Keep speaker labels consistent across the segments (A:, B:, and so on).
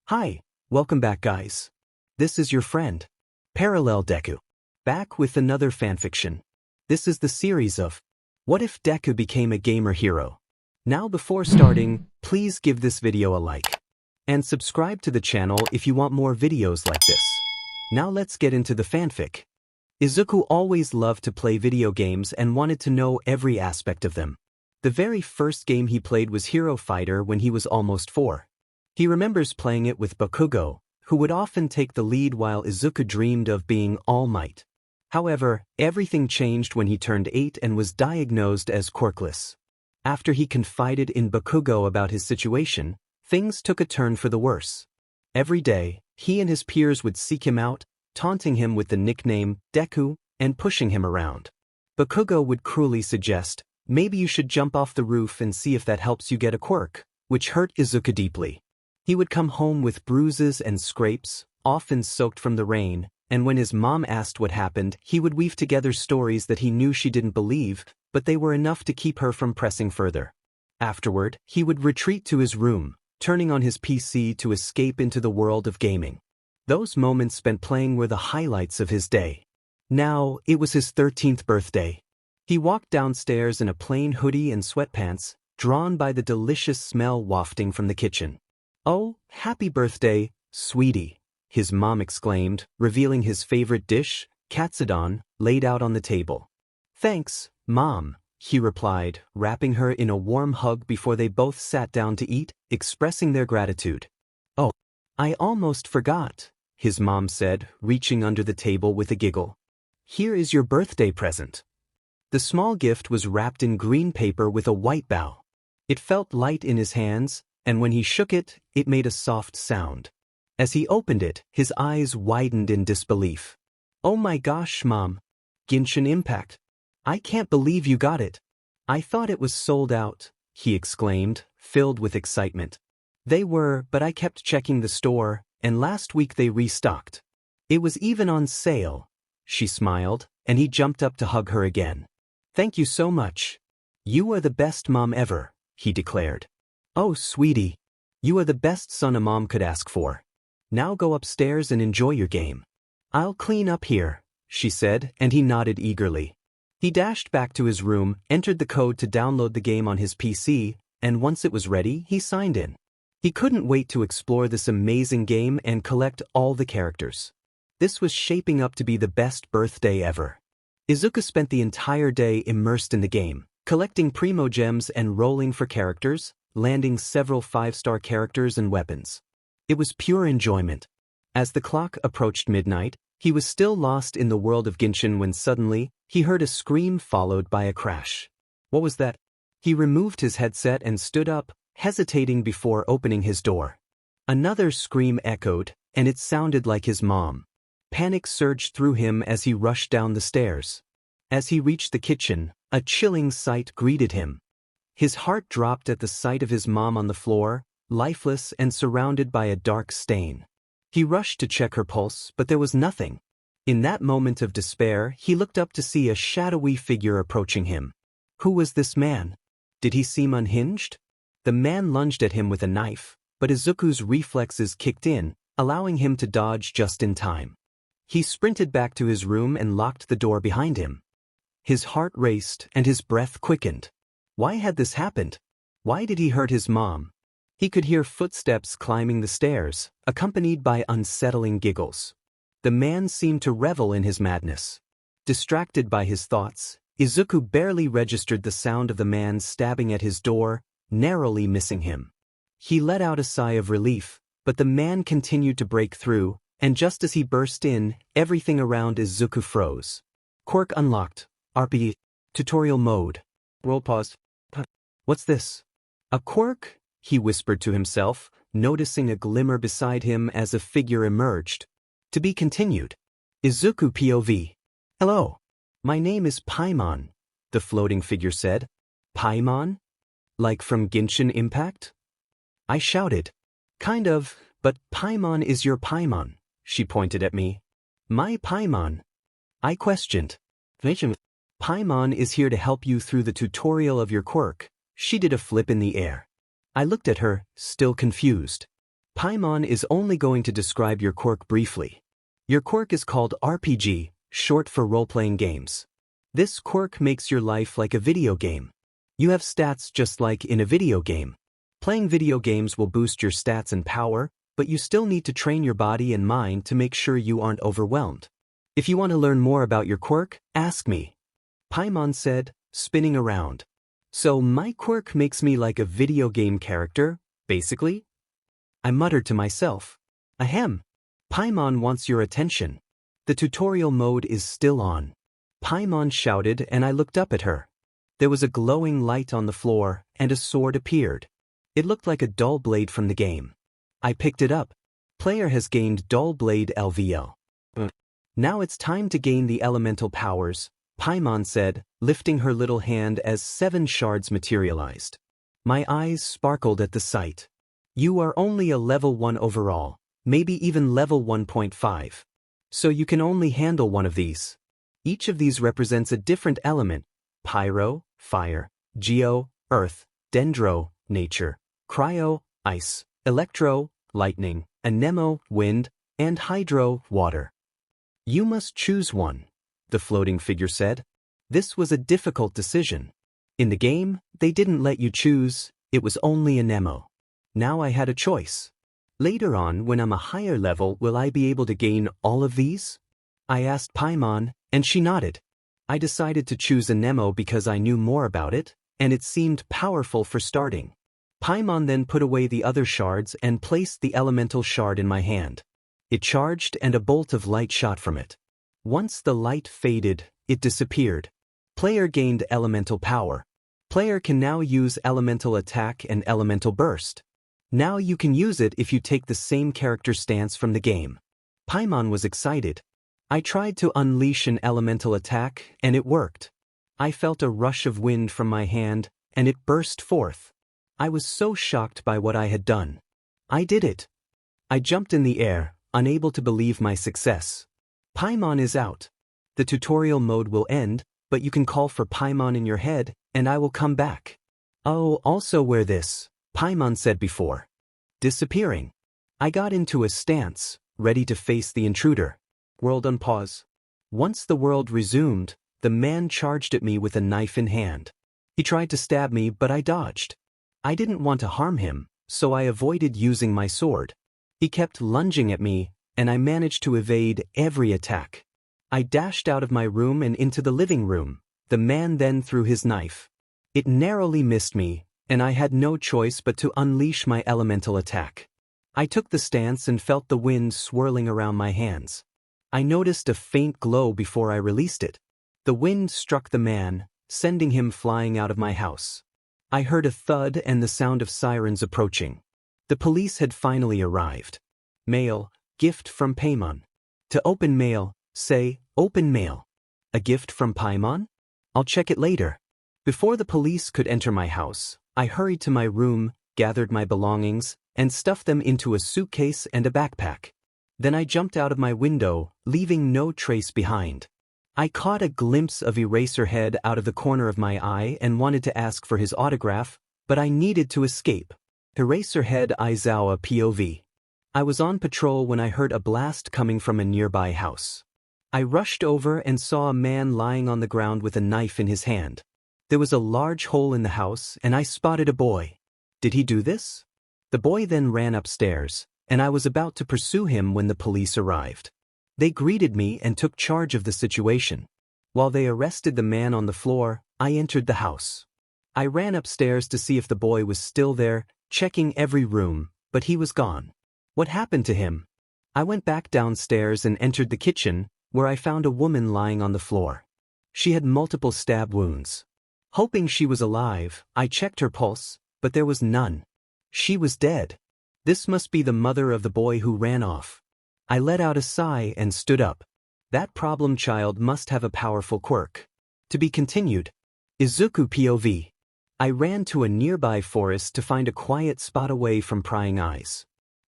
A: Hi, welcome back guys. This is your friend, Parallel Deku. Back with another fanfiction. This is the series of What If Deku Became a Gamer Hero? Now before starting, please give this video a like. And subscribe to the channel if you want more videos like this. Now let's get into the fanfic. Izuku always loved to play video games and wanted to know every aspect of them. The very first game he played was Hero Fighter when he was almost 4. He remembers playing it with Bakugo, who would often take the lead while Izuku dreamed of being All Might. However, everything changed when he turned 8 and was diagnosed as quirkless. After he confided in Bakugo about his situation, things took a turn for the worse. Every day, he and his peers would seek him out, taunting him with the nickname Deku and pushing him around. Bakugo would cruelly suggest, maybe you should jump off the roof and see if that helps you get a quirk, which hurt Izuku deeply. He would come home with bruises and scrapes, often soaked from the rain, and when his mom asked what happened, he would weave together stories that he knew she didn't believe, but they were enough to keep her from pressing further. Afterward, he would retreat to his room, turning on his PC to escape into the world of gaming. Those moments spent playing were the highlights of his day. Now, it was his 13th birthday. He walked downstairs in a plain hoodie and sweatpants, drawn by the delicious smell wafting from the kitchen. "Oh, happy birthday, sweetie," his mom exclaimed, revealing his favorite dish, katsudon, laid out on the table. "Thanks, Mom," he replied, wrapping her in a warm hug before they both sat down to eat, expressing their gratitude. "Oh, I almost forgot," his mom said, reaching under the table with a giggle. "Here is your birthday present." The small gift was wrapped in green paper with a white bow. It felt light in his hands, and when he shook it, it made a soft sound. As he opened it, his eyes widened in disbelief. "Oh my gosh, Mom. Genshin Impact. I can't believe you got it. I thought it was sold out," he exclaimed, filled with excitement. "They were, but I kept checking the store, and last week they restocked. It was even on sale." She smiled, and he jumped up to hug her again. "Thank you so much. You are the best mom ever," he declared. "Oh, sweetie. You are the best son a mom could ask for. Now go upstairs and enjoy your game." "I'll clean up here," she said, and he nodded eagerly. He dashed back to his room, entered the code to download the game on his PC, and once it was ready, he signed in. He couldn't wait to explore this amazing game and collect all the characters. This was shaping up to be the best birthday ever. Izuku spent the entire day immersed in the game, collecting primo gems and rolling for characters, landing several 5-star characters and weapons. It was pure enjoyment. As the clock approached midnight, he was still lost in the world of Genshin when suddenly, he heard a scream followed by a crash. What was that? He removed his headset and stood up, hesitating before opening his door. Another scream echoed, and it sounded like his mom. Panic surged through him as he rushed down the stairs. As he reached the kitchen, a chilling sight greeted him. His heart dropped at the sight of his mom on the floor, lifeless and surrounded by a dark stain. He rushed to check her pulse, but there was nothing. In that moment of despair, he looked up to see a shadowy figure approaching him. Who was this man? Did he seem unhinged? The man lunged at him with a knife, but Izuku's reflexes kicked in, allowing him to dodge just in time. He sprinted back to his room and locked the door behind him. His heart raced and his breath quickened. Why had this happened? Why did he hurt his mom? He could hear footsteps climbing the stairs, accompanied by unsettling giggles. The man seemed to revel in his madness. Distracted by his thoughts, Izuku barely registered the sound of the man stabbing at his door, narrowly missing him. He let out a sigh of relief, but the man continued to break through, and just as he burst in, everything around Izuku froze. Quirk unlocked. RPG. Tutorial mode. Roll pause. What's this? A quirk? He whispered to himself, noticing a glimmer beside him as a figure emerged. To be continued. Izuku POV. "Hello. My name is Paimon," the floating figure said. "Paimon? Like from Genshin Impact?" I shouted. "Kind of, but Paimon is your Paimon," she pointed at me. "My Paimon?" I questioned. "Paimon is here to help you through the tutorial of your quirk." She did a flip in the air. I looked at her, still confused. Paimon is only going to describe your quirk briefly. Your quirk is called RPG, short for role-playing games. This quirk makes your life like a video game. You have stats just like in a video game. Playing video games will boost your stats and power, but you still need to train your body and mind to make sure you aren't overwhelmed. If you want to learn more about your quirk, ask me. Paimon said, spinning around. So my quirk makes me like a video game character, basically? I muttered to myself. Ahem. Paimon wants your attention. The tutorial mode is still on. Paimon shouted and I looked up at her. There was a glowing light on the floor and a sword appeared. It looked like a dull blade from the game. I picked it up. Player has gained dull blade LVL. Now it's time to gain the elemental powers, Paimon said, lifting her little hand as 7 shards materialized. My eyes sparkled at the sight. You are only a level 1 overall, maybe even level 1.5. So you can only handle one of these. Each of these represents a different element: pyro, fire; geo, earth; dendro, nature; cryo, ice; electro, lightning; anemo, wind; and hydro, water. You must choose one, the floating figure said. This was a difficult decision. In the game, they didn't let you choose, it was only anemo. Now I had a choice. Later on, when I'm a higher level, will I be able to gain all of these? I asked Paimon, and she nodded. I decided to choose anemo because I knew more about it, and it seemed powerful for starting. Paimon then put away the other shards and placed the elemental shard in my hand. It charged and a bolt of light shot from it. Once the light faded, it disappeared. Player gained elemental power. Player can now use elemental attack and elemental burst. Now you can use it if you take the same character stance from the game. Paimon was excited. I tried to unleash an elemental attack, and it worked. I felt a rush of wind from my hand, and it burst forth. I was so shocked by what I had done. I did it. I jumped in the air, unable to believe my success. Paimon is out. The tutorial mode will end, but you can call for Paimon in your head, and I will come back. Oh, also wear this, Paimon said before. Disappearing. I got into a stance, ready to face the intruder. World on pause. Once the world resumed, the man charged at me with a knife in hand. He tried to stab me, but I dodged. I didn't want to harm him, so I avoided using my sword. He kept lunging at me, and I managed to evade every attack. I dashed out of my room and into the living room. The man then threw his knife. It narrowly missed me, and I had no choice but to unleash my elemental attack. I took the stance and felt the wind swirling around my hands. I noticed a faint glow before I released it. The wind struck the man, sending him flying out of my house. I heard a thud and the sound of sirens approaching. The police had finally arrived. Mail, gift from Paimon. To open mail, say, open mail. A gift from Paimon? I'll check it later. Before the police could enter my house, I hurried to my room, gathered my belongings, and stuffed them into a suitcase and a backpack. Then I jumped out of my window, leaving no trace behind. I caught a glimpse of Eraserhead out of the corner of my eye and wanted to ask for his autograph, but I needed to escape. Eraserhead Aizawa POV. I was on patrol when I heard a blast coming from a nearby house. I rushed over and saw a man lying on the ground with a knife in his hand. There was a large hole in the house and I spotted a boy. Did he do this? The boy then ran upstairs, and I was about to pursue him when the police arrived. They greeted me and took charge of the situation. While they arrested the man on the floor, I entered the house. I ran upstairs to see if the boy was still there, checking every room, but he was gone. What happened to him? I went back downstairs and entered the kitchen, where I found a woman lying on the floor. She had multiple stab wounds. Hoping she was alive, I checked her pulse, but there was none. She was dead. This must be the mother of the boy who ran off. I let out a sigh and stood up. That problem child must have a powerful quirk. To be continued. Izuku POV. I ran to a nearby forest to find a quiet spot away from prying eyes.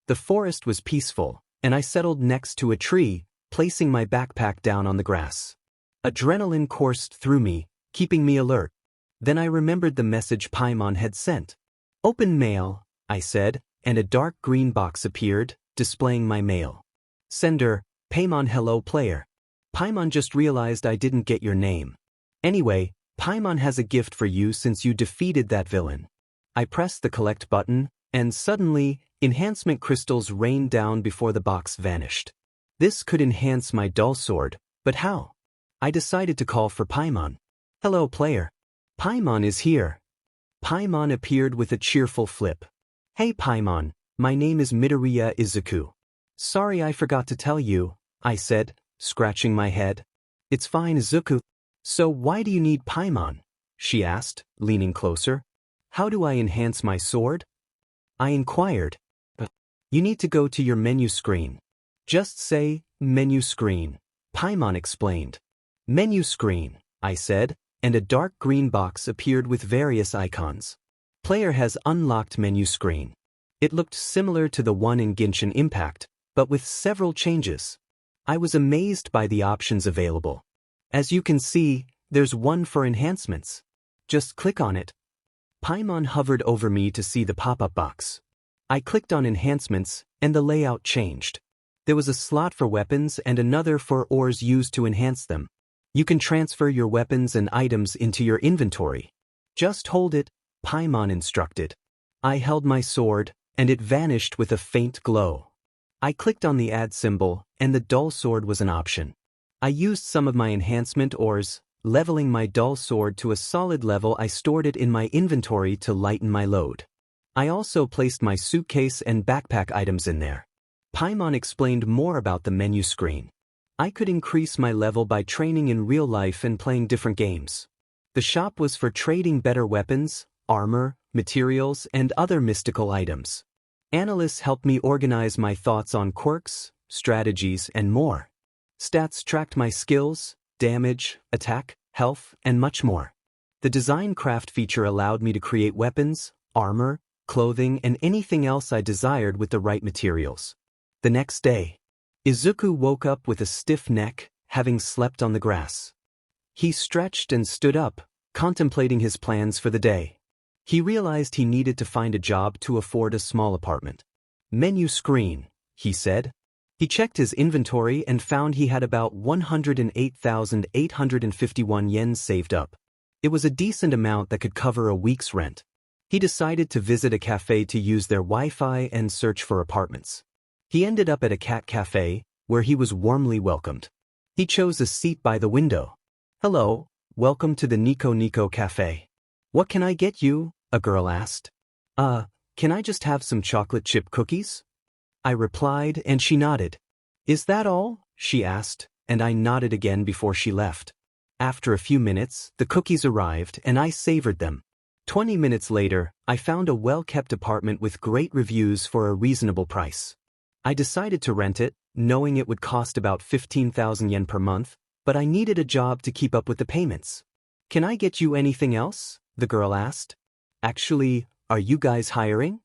A: The forest was peaceful, and I settled next to a tree, placing my backpack down on the grass. Adrenaline coursed through me, keeping me alert. Then I remembered the message Paimon had sent. Open mail, I said, and a dark green box appeared, displaying my mail. Sender, Paimon. Hello player. Paimon just realized I didn't get your name. Anyway, Paimon has a gift for you since you defeated that villain. I pressed the collect button, and suddenly, enhancement crystals rained down before the box vanished. This could enhance my dull sword, but how? I decided to call for Paimon. Hello player. Paimon is here. Paimon appeared with a cheerful flip. Hey Paimon, my name is Midoriya Izuku. Sorry I forgot to tell you, I said, scratching my head. It's fine Izuku. So why do you need Paimon? She asked, leaning closer. How do I enhance my sword? I inquired. You need to go to your menu screen. Just say, menu screen. Paimon explained. Menu screen, I said, and a dark green box appeared with various icons. Player has unlocked menu screen. It looked similar to the one in Genshin Impact, but with several changes. I was amazed by the options available. As you can see, there's one for enhancements. Just click on it. Paimon hovered over me to see the pop-up box. I clicked on enhancements, and the layout changed. There was a slot for weapons and another for ores used to enhance them. You can transfer your weapons and items into your inventory. Just hold it, Paimon instructed. I held my sword, and it vanished with a faint glow. I clicked on the add symbol, and the dull sword was an option. I used some of my enhancement ores, leveling my dull sword to a solid level. I stored it in my inventory to lighten my load. I also placed my suitcase and backpack items in there. Paimon explained more about the menu screen. I could increase my level by training in real life and playing different games. The shop was for trading better weapons, armor, materials, and other mystical items. Analysts helped me organize my thoughts on quirks, strategies, and more. Stats tracked my skills, damage, attack, health, and much more. The design craft feature allowed me to create weapons, armor, clothing, and anything else I desired with the right materials. The next day, Izuku woke up with a stiff neck, having slept on the grass. He stretched and stood up, contemplating his plans for the day. He realized he needed to find a job to afford a small apartment. Menu screen, he said. He checked his inventory and found he had about 108,851 yen saved up. It was a decent amount that could cover a week's rent. He decided to visit a cafe to use their Wi-Fi and search for apartments. He ended up at a cat cafe, where he was warmly welcomed. He chose a seat by the window. Hello, welcome to the Nico Nico Cafe. What can I get you? A girl asked. Can I just have some chocolate chip cookies? I replied, and she nodded. Is that all? She asked, and I nodded again before she left. After a few minutes, the cookies arrived and I savored them. 20 minutes later, I found a well-kept apartment with great reviews for a reasonable price. I decided to rent it, knowing it would cost about 15,000 yen per month, but I needed a job to keep up with the payments. Can I get you anything else? The girl asked. Actually, are you guys hiring?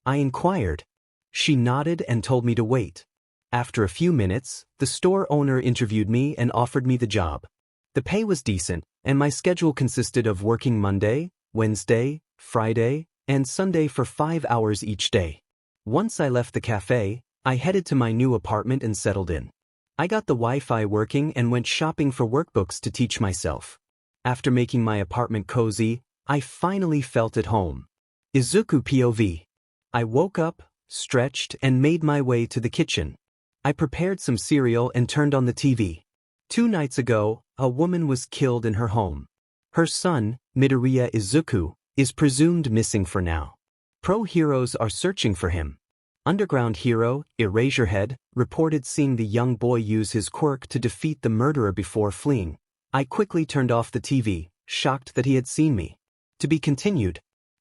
A: I inquired. She nodded and told me to wait. After a few minutes, the store owner interviewed me and offered me the job. The pay was decent, and my schedule consisted of working Monday, Wednesday, Friday, and Sunday for 5 hours each day. Once I left the cafe, I headed to my new apartment and settled in. I got the Wi-Fi working and went shopping for workbooks to teach myself. After making my apartment cozy, I finally felt at home. Izuku POV. I woke up, stretched, and made my way to the kitchen. I prepared some cereal and turned on the TV. 2 nights ago, a woman was killed in her home. Her son, Midoriya Izuku, is presumed missing for now. Pro heroes are searching for him. Underground hero, Eraserhead, reported seeing the young boy use his quirk to defeat the murderer before fleeing. I quickly turned off the TV, shocked that he had seen me. To be continued.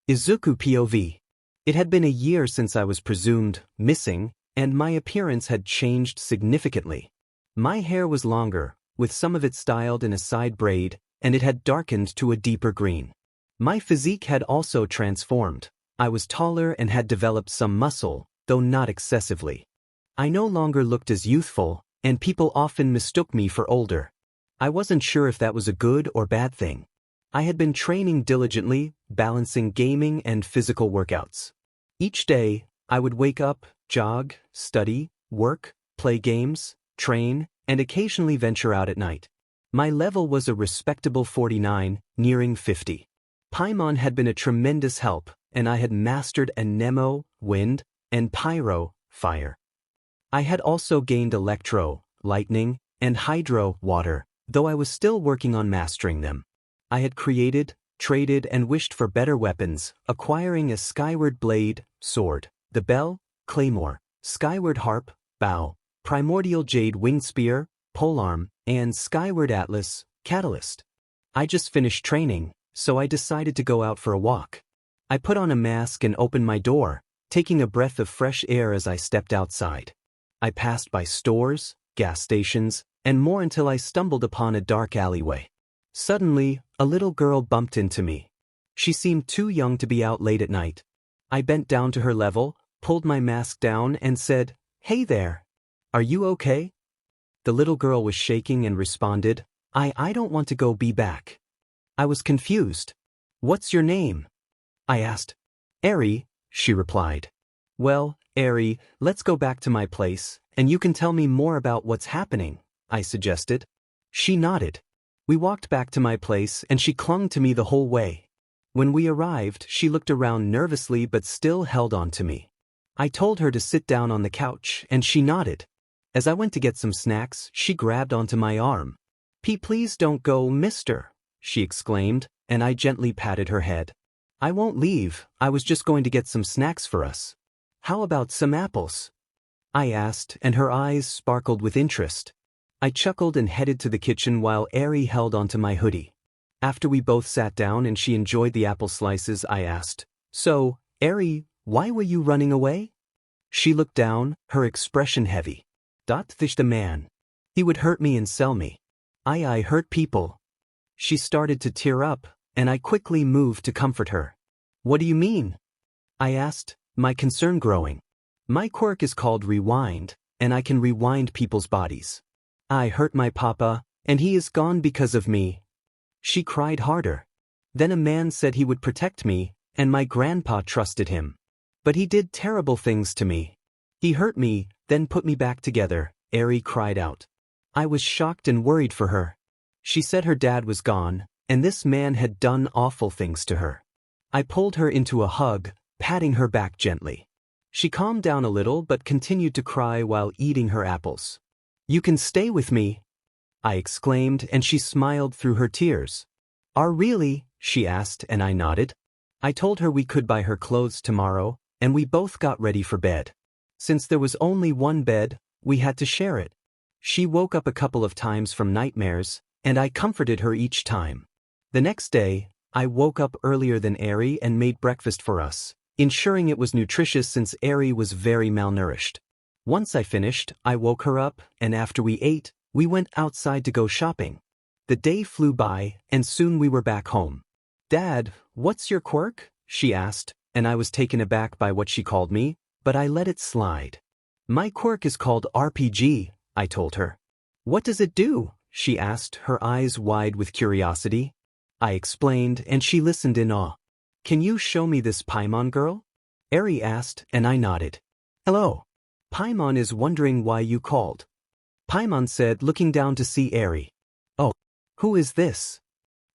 A: Izuku POV. It had been a year since I was presumed missing, and my appearance had changed significantly. My hair was longer, with some of it styled in a side braid, and it had darkened to a deeper green. My physique had also transformed. I was taller and had developed some muscle, though not excessively. I no longer looked as youthful, and people often mistook me for older. I wasn't sure if that was a good or bad thing. I had been training diligently, balancing gaming and physical workouts. Each day, I would wake up, jog, study, work, play games, train, and occasionally venture out at night. My level was a respectable 49, nearing 50. Paimon had been a tremendous help, and I had mastered Anemo, wind, and Pyro, fire. I had also gained Electro, lightning, and Hydro, water, though I was still working on mastering them. I had created, traded, and wished for better weapons, acquiring a Skyward Blade, sword, the Bell, claymore, Skyward Harp, bow, Primordial Jade winged spear, polearm, and Skyward Atlas, catalyst. I just finished training, so I decided to go out for a walk. I put on a mask and opened my door, taking a breath of fresh air as I stepped outside. I passed by stores, gas stations, and more until I stumbled upon a dark alleyway. Suddenly, a little girl bumped into me. She seemed too young to be out late at night. I bent down to her level, pulled my mask down, and said, "Hey there. Are you okay?" The little girl was shaking and responded, I don't want to go be back." I was confused. "What's your name?" I asked. "Eri," she replied. "Well, Eri, let's go back to my place, and you can tell me more about what's happening," I suggested. She nodded. We walked back to my place and she clung to me the whole way. When we arrived, she looked around nervously but still held on to me. I told her to sit down on the couch and she nodded. As I went to get some snacks, she grabbed onto my arm. Please don't go, mister," she exclaimed, and I gently patted her head. "I won't leave, I was just going to get some snacks for us." "How about some apples?" I asked, and her eyes sparkled with interest. I chuckled and headed to the kitchen while Eri held onto my hoodie. After we both sat down and she enjoyed the apple slices, I asked, "So, Eri, why were you running away?" She looked down, her expression heavy. "The man. He would hurt me and sell me. I hurt people." She started to tear up, and I quickly moved to comfort her. "What do you mean?" I asked, my concern growing. "My quirk is called Rewind, and I can rewind people's bodies. I hurt my papa, and he is gone because of me." She cried harder. "Then a man said he would protect me, and my grandpa trusted him. But he did terrible things to me. He hurt me, then put me back together," Eri cried out. I was shocked and worried for her. She said her dad was gone, and this man had done awful things to her. I pulled her into a hug, patting her back gently. She calmed down a little but continued to cry while eating her apples. "You can stay with me," I exclaimed, and she smiled through her tears. "Are really?" she asked, and I nodded. I told her we could buy her clothes tomorrow, and we both got ready for bed. Since there was only one bed, we had to share it. She woke up a couple of times from nightmares, and I comforted her each time. The next day, I woke up earlier than Eri and made breakfast for us, ensuring it was nutritious since Eri was very malnourished. Once I finished, I woke her up, and after we ate, we went outside to go shopping. The day flew by, and soon we were back home. "Dad, what's your quirk?" she asked, and I was taken aback by what she called me, but I let it slide. "My quirk is called RPG," I told her. "What does it do?" she asked, her eyes wide with curiosity. I explained, and she listened in awe. "Can you show me this Paimon girl?" Eri asked, and I nodded. "Hello. Paimon is wondering why you called." Paimon said, looking down to see Eri. "Oh, who is this?"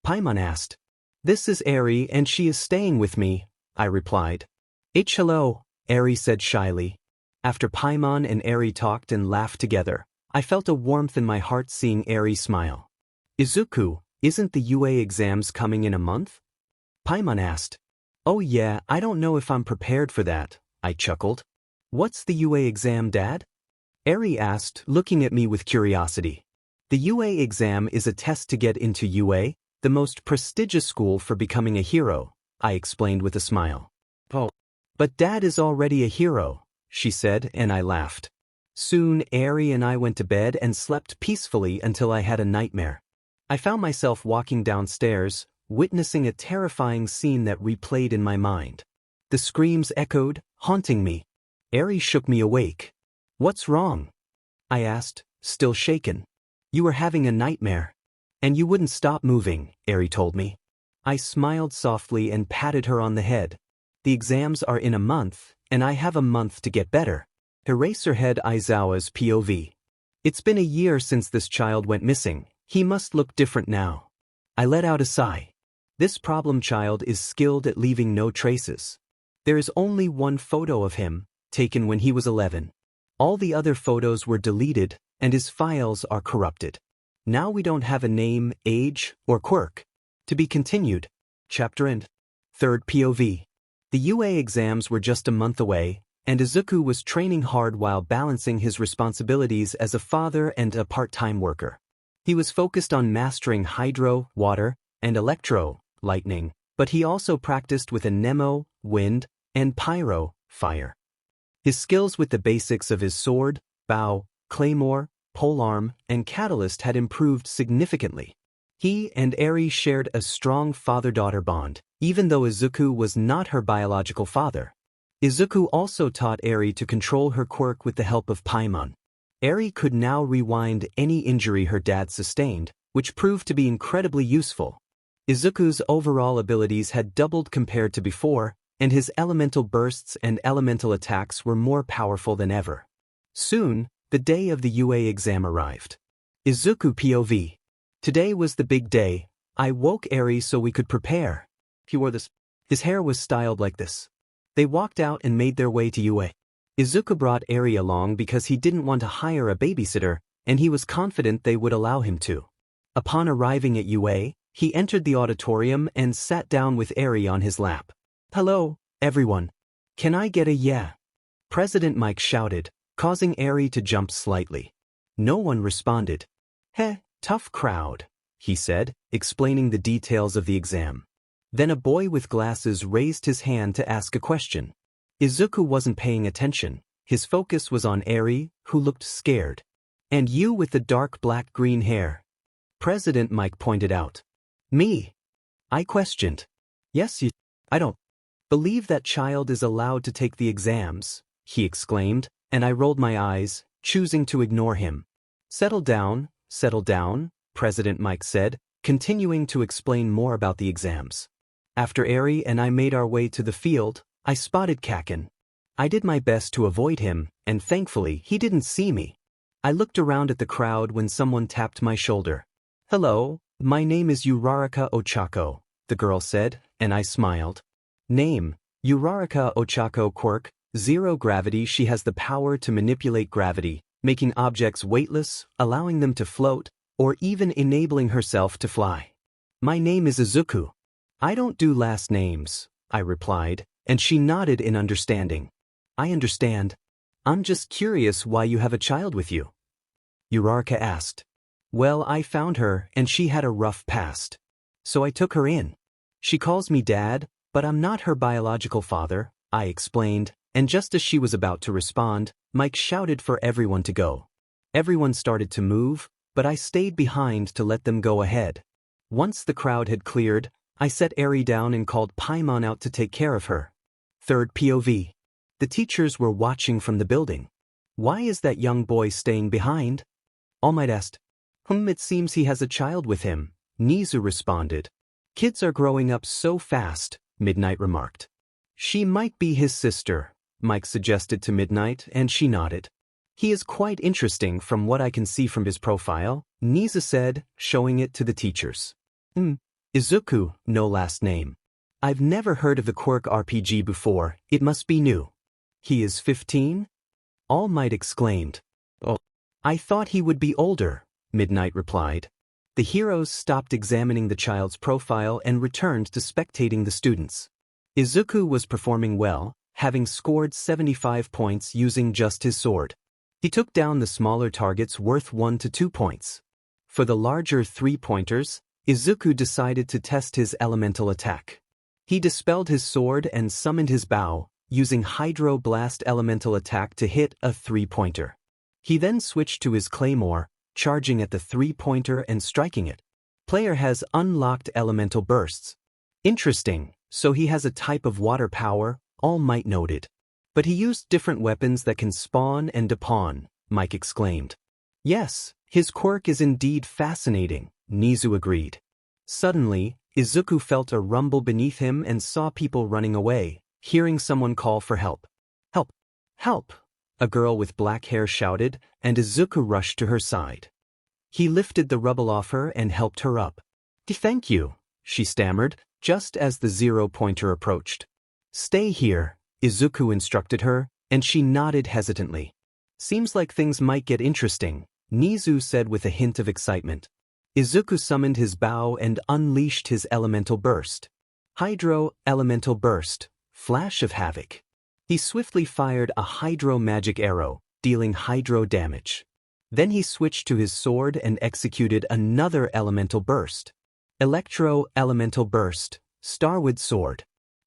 A: Paimon asked. "This is Eri, and she is staying with me," I replied. Hello," Eri said shyly. After Paimon and Eri talked and laughed together, I felt a warmth in my heart seeing Eri smile. "Izuku, isn't the UA exams coming in a month?" Paimon asked. "Oh yeah, I don't know if I'm prepared for that," I chuckled. "What's the UA exam, Dad?" Eri asked, looking at me with curiosity. "The UA exam is a test to get into UA, the most prestigious school for becoming a hero," I explained with a smile. "Oh, but Dad is already a hero," she said, and I laughed. Soon, Eri and I went to bed and slept peacefully until I had a nightmare. I found myself walking downstairs, witnessing a terrifying scene that replayed in my mind. The screams echoed, haunting me. Eri shook me awake. "What's wrong?" I asked, still shaken. "You were having a nightmare. And you wouldn't stop moving," Eri told me. I smiled softly and patted her on the head. "The exams are in a month, and I have a month to get better. Eraserhead Aizawa's POV. It's been a year since this child went missing. He must look different now. I let out a sigh. This problem child is skilled at leaving no traces. There is only one photo of him, taken when he was 11. All the other photos were deleted, and his files are corrupted. Now we don't have a name, age, or quirk. To be continued. Chapter End. Third POV. The UA exams were just a month away, and Izuku was training hard while balancing his responsibilities as a father and a part-time worker. He was focused on mastering hydro, water, and electro, lightning, but he also practiced with a Nemo, wind, and pyro, fire. His skills with the basics of his sword, bow, claymore, polearm, and catalyst had improved significantly. He and Eri shared a strong father-daughter bond, even though Izuku was not her biological father. Izuku also taught Eri to control her quirk with the help of Paimon. Eri could now rewind any injury her dad sustained, which proved to be incredibly useful. Izuku's overall abilities had doubled compared to before, and his elemental bursts and elemental attacks were more powerful than ever. Soon, the day of the UA exam arrived. Izuku POV. Today was the big day. I woke Eri so we could prepare. He wore this. His hair was styled like this. They walked out and made their way to UA. Izuku brought Eri along because he didn't want to hire a babysitter, and he was confident they would allow him to. Upon arriving at UA, he entered the auditorium and sat down with Eri on his lap. Hello, everyone. Can I get a yeah? President Mike shouted, causing Eri to jump slightly. No one responded. Heh, tough crowd, he said, explaining the details of the exam. Then a boy with glasses raised his hand to ask a question. Izuku wasn't paying attention. His focus was on Eri, who looked scared. And you with the dark black-green hair. President Mike pointed out. Me? I questioned. Yes, you. I don't believe that child is allowed to take the exams, he exclaimed, and I rolled my eyes, choosing to ignore him. Settle down, President Mike said, continuing to explain more about the exams. After Eri and I made our way to the field, I spotted Kaken. I did my best to avoid him, and thankfully he didn't see me. I looked around at the crowd when someone tapped my shoulder. Hello, my name is Uraraka Ochako, the girl said, and I smiled. Name, Uraraka Ochako quirk, 0 gravity. She has the power to manipulate gravity, making objects weightless, allowing them to float, or even enabling herself to fly. My name is Izuku. I don't do last names, I replied, and she nodded in understanding. I understand. I'm just curious why you have a child with you. Uraraka asked. Well, I found her and she had a rough past. So I took her in. She calls me Dad, but I'm not her biological father, I explained, and just as she was about to respond, Mike shouted for everyone to go. Everyone started to move, but I stayed behind to let them go ahead. Once the crowd had cleared, I set Eri down and called Paimon out to take care of her. Third POV. The teachers were watching from the building. Why is that young boy staying behind? All Might asked. It seems he has a child with him, Nizu responded. Kids are growing up so fast, Midnight remarked. She might be his sister, Mike suggested to Midnight, and she nodded. He is quite interesting from what I can see from his profile, Nizu said, showing it to the teachers. Izuku, no last name. I've never heard of the quirk RPG before, it must be new. He is 15? All Might exclaimed. Oh, I thought he would be older, Midnight replied. The heroes stopped examining the child's profile and returned to spectating the students. Izuku was performing well, having scored 75 points using just his sword. He took down the smaller targets worth 1 to 2 points. For the larger 3-pointers, Izuku decided to test his elemental attack. He dispelled his sword and summoned his bow, using Hydro Blast elemental attack to hit a 3-pointer. He then switched to his claymore, charging at the 3-pointer and striking it. Player has unlocked elemental bursts. Interesting, so he has a type of water power, All Might noted. But he used different weapons that can spawn and depawn, Mike exclaimed. Yes, his quirk is indeed fascinating, Nizu agreed. Suddenly, Izuku felt a rumble beneath him and saw people running away, hearing someone call for help. Help! A girl with black hair shouted, and Izuku rushed to her side. He lifted the rubble off her and helped her up. Thank you, she stammered, just as the zero-pointer approached. Stay here, Izuku instructed her, and she nodded hesitantly. Seems like things might get interesting, Nizu said with a hint of excitement. Izuku summoned his bow and unleashed his elemental burst. Hydro Elemental Burst, Flash of Havoc. He swiftly fired a hydro magic arrow, dealing hydro damage. Then he switched to his sword and executed another elemental burst. Electro Elemental Burst, Starwood Sword.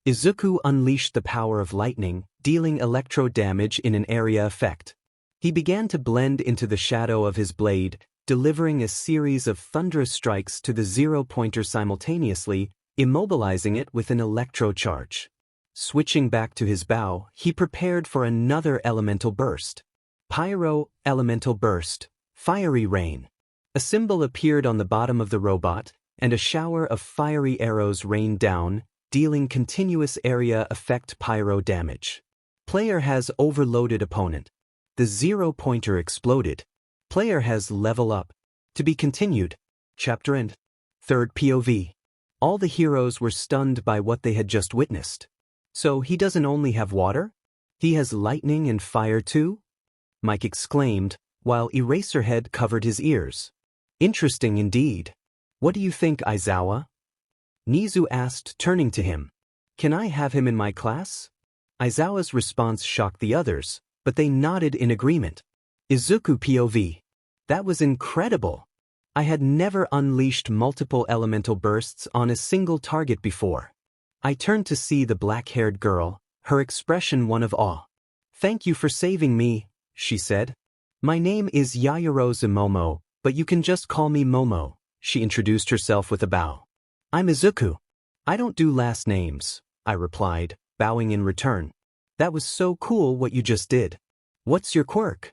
A: Izuku unleashed the power of lightning, dealing electro damage in an area effect. He began to blend into the shadow of his blade, delivering a series of thunderous strikes to the zero-pointer simultaneously, immobilizing it with an electro charge. Switching back to his bow, he prepared for another elemental burst. Pyro Elemental Burst, Fiery Rain. A symbol appeared on the bottom of the robot, and a shower of fiery arrows rained down, dealing continuous area effect pyro damage. Player has overloaded opponent. The zero-pointer exploded. Player has level up. To be continued. Chapter end. Third POV. All the heroes were stunned by what they had just witnessed. So he doesn't only have water? He has lightning and fire too? Mike exclaimed, while Eraserhead covered his ears. Interesting indeed. What do you think, Aizawa? Nizu asked, turning to him. Can I have him in my class? Aizawa's response shocked the others, but they nodded in agreement. Izuku POV. That was incredible. I had never unleashed multiple elemental bursts on a single target before. I turned to see the black-haired girl, her expression one of awe. Thank you for saving me, she said. My name is Yaoyorozu Momo, but you can just call me Momo, she introduced herself with a bow. I'm Izuku. I don't do last names, I replied, bowing in return. That was so cool what you just did. What's your quirk?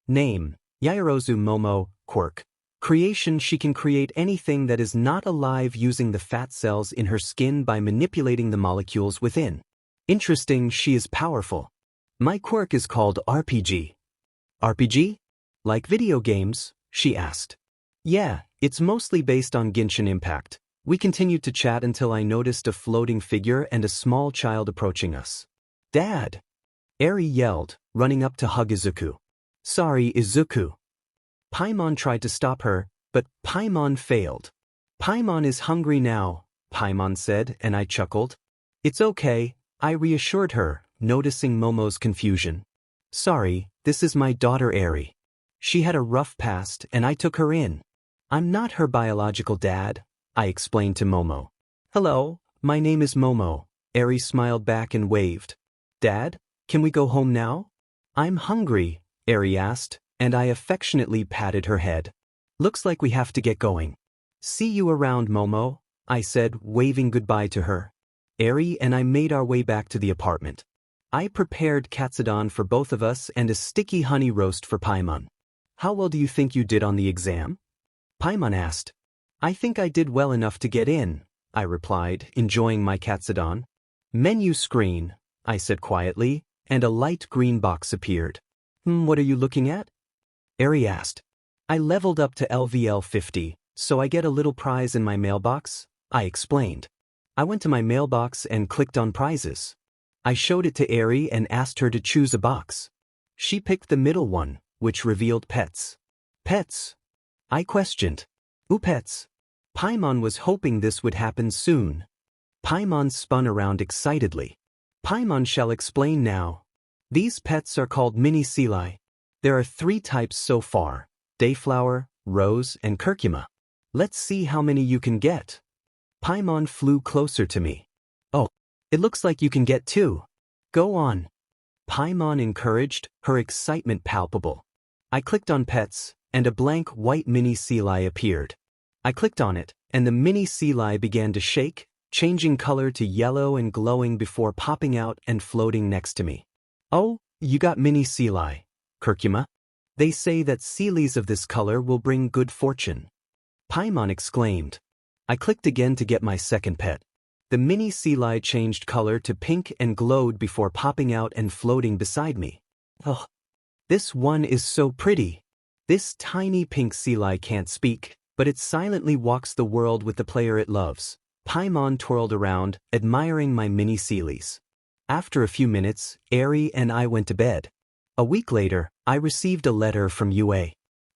A: Name, Yaoyorozu Momo, quirk. Creation: she can create anything that is not alive using the fat cells in her skin by manipulating the molecules within. Interesting, she is powerful. My quirk is called RPG. RPG? Like video games? She asked. Yeah, it's mostly based on Genshin Impact. We continued to chat until I noticed a floating figure and a small child approaching us. Dad! Eri yelled, running up to hug Izuku. Sorry, Izuku. Paimon tried to stop her, but Paimon failed. Paimon is hungry now, Paimon said, and I chuckled. It's okay, I reassured her, noticing Momo's confusion. Sorry, this is my daughter Eri. She had a rough past and I took her in. I'm not her biological dad, I explained to Momo. Hello, my name is Momo, Eri smiled back and waved. Dad, can we go home now? I'm hungry, Eri asked, and I affectionately patted her head. Looks like we have to get going. See you around, Momo, I said, waving goodbye to her. Eri and I made our way back to the apartment. I prepared katsudon for both of us and a sticky honey roast for Paimon. How well do you think you did on the exam? Paimon asked. I think I did well enough to get in, I replied, enjoying my katsudon. Menu screen, I said quietly, and a light green box appeared. What are you looking at? Eri asked. I leveled up to LVL 50, so I get a little prize in my mailbox, I explained. I went to my mailbox and clicked on prizes. I showed it to Eri and asked her to choose a box. She picked the middle one, which revealed pets. Pets? I questioned. Ooh, pets. Paimon was hoping this would happen soon. Paimon spun around excitedly. Paimon shall explain now. These pets are called mini Seeli. There are 3 types so far: Dayflower, Rose, and Curcuma. Let's see how many you can get. Paimon flew closer to me. Oh, it looks like you can get 2. Go on. Paimon encouraged, her excitement palpable. I clicked on pets, and a blank white mini Seeli appeared. I clicked on it, and the mini Seeli began to shake, changing color to yellow and glowing before popping out and floating next to me. Oh, you got mini Seeli. Curcuma? They say that Seelies of this color will bring good fortune. Paimon exclaimed. I clicked again to get my second pet. The mini Seeli changed color to pink and glowed before popping out and floating beside me. Oh, this one is so pretty. This tiny pink sea lion can't speak, but it silently walks the world with the player it loves. Paimon twirled around, admiring my mini Sealies. After a few minutes, Eri and I went to bed. A week later, I received a letter from UA.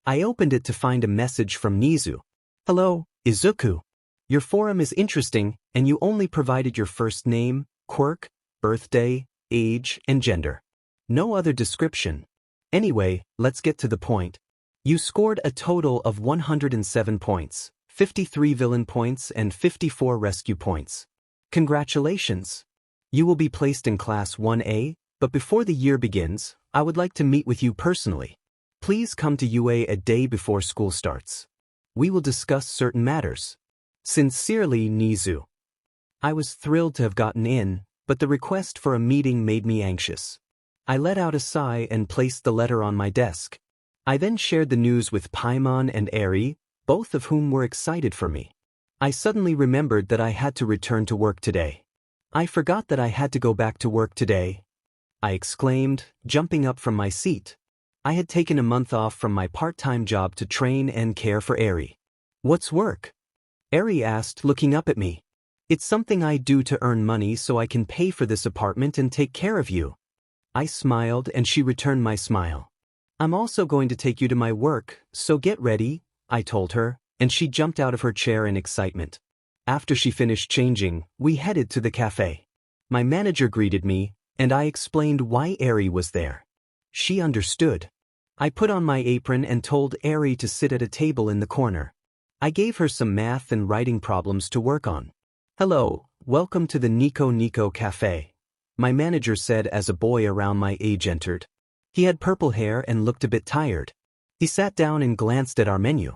A: I opened it to find a message from Nizu. Hello, Izuku. Your forum is interesting, and you only provided your first name, quirk, birthday, age, and gender. No other description. Anyway, let's get to the point. You scored a total of 107 points, 53 villain points and 54 rescue points. Congratulations! You will be placed in Class 1A, but before the year begins, I would like to meet with you personally. Please come to UA a day before school starts. We will discuss certain matters. Sincerely, Nizu. I was thrilled to have gotten in, but the request for a meeting made me anxious. I let out a sigh and placed the letter on my desk. I then shared the news with Paimon and Eri, both of whom were excited for me. I suddenly remembered that I had to return to work today. I forgot that I had to go back to work today, I exclaimed, jumping up from my seat. I had taken a month off from my part-time job to train and care for Eri. What's work? Eri asked, looking up at me. It's something I do to earn money so I can pay for this apartment and take care of you. I smiled and she returned my smile. I'm also going to take you to my work, so get ready, I told her, and she jumped out of her chair in excitement. After she finished changing, we headed to the cafe. My manager greeted me, and I explained why Eri was there. She understood. I put on my apron and told Eri to sit at a table in the corner. I gave her some math and writing problems to work on. Hello, welcome to the Nico Cafe, my manager said as a boy around my age entered. He had purple hair and looked a bit tired. He sat down and glanced at our menu.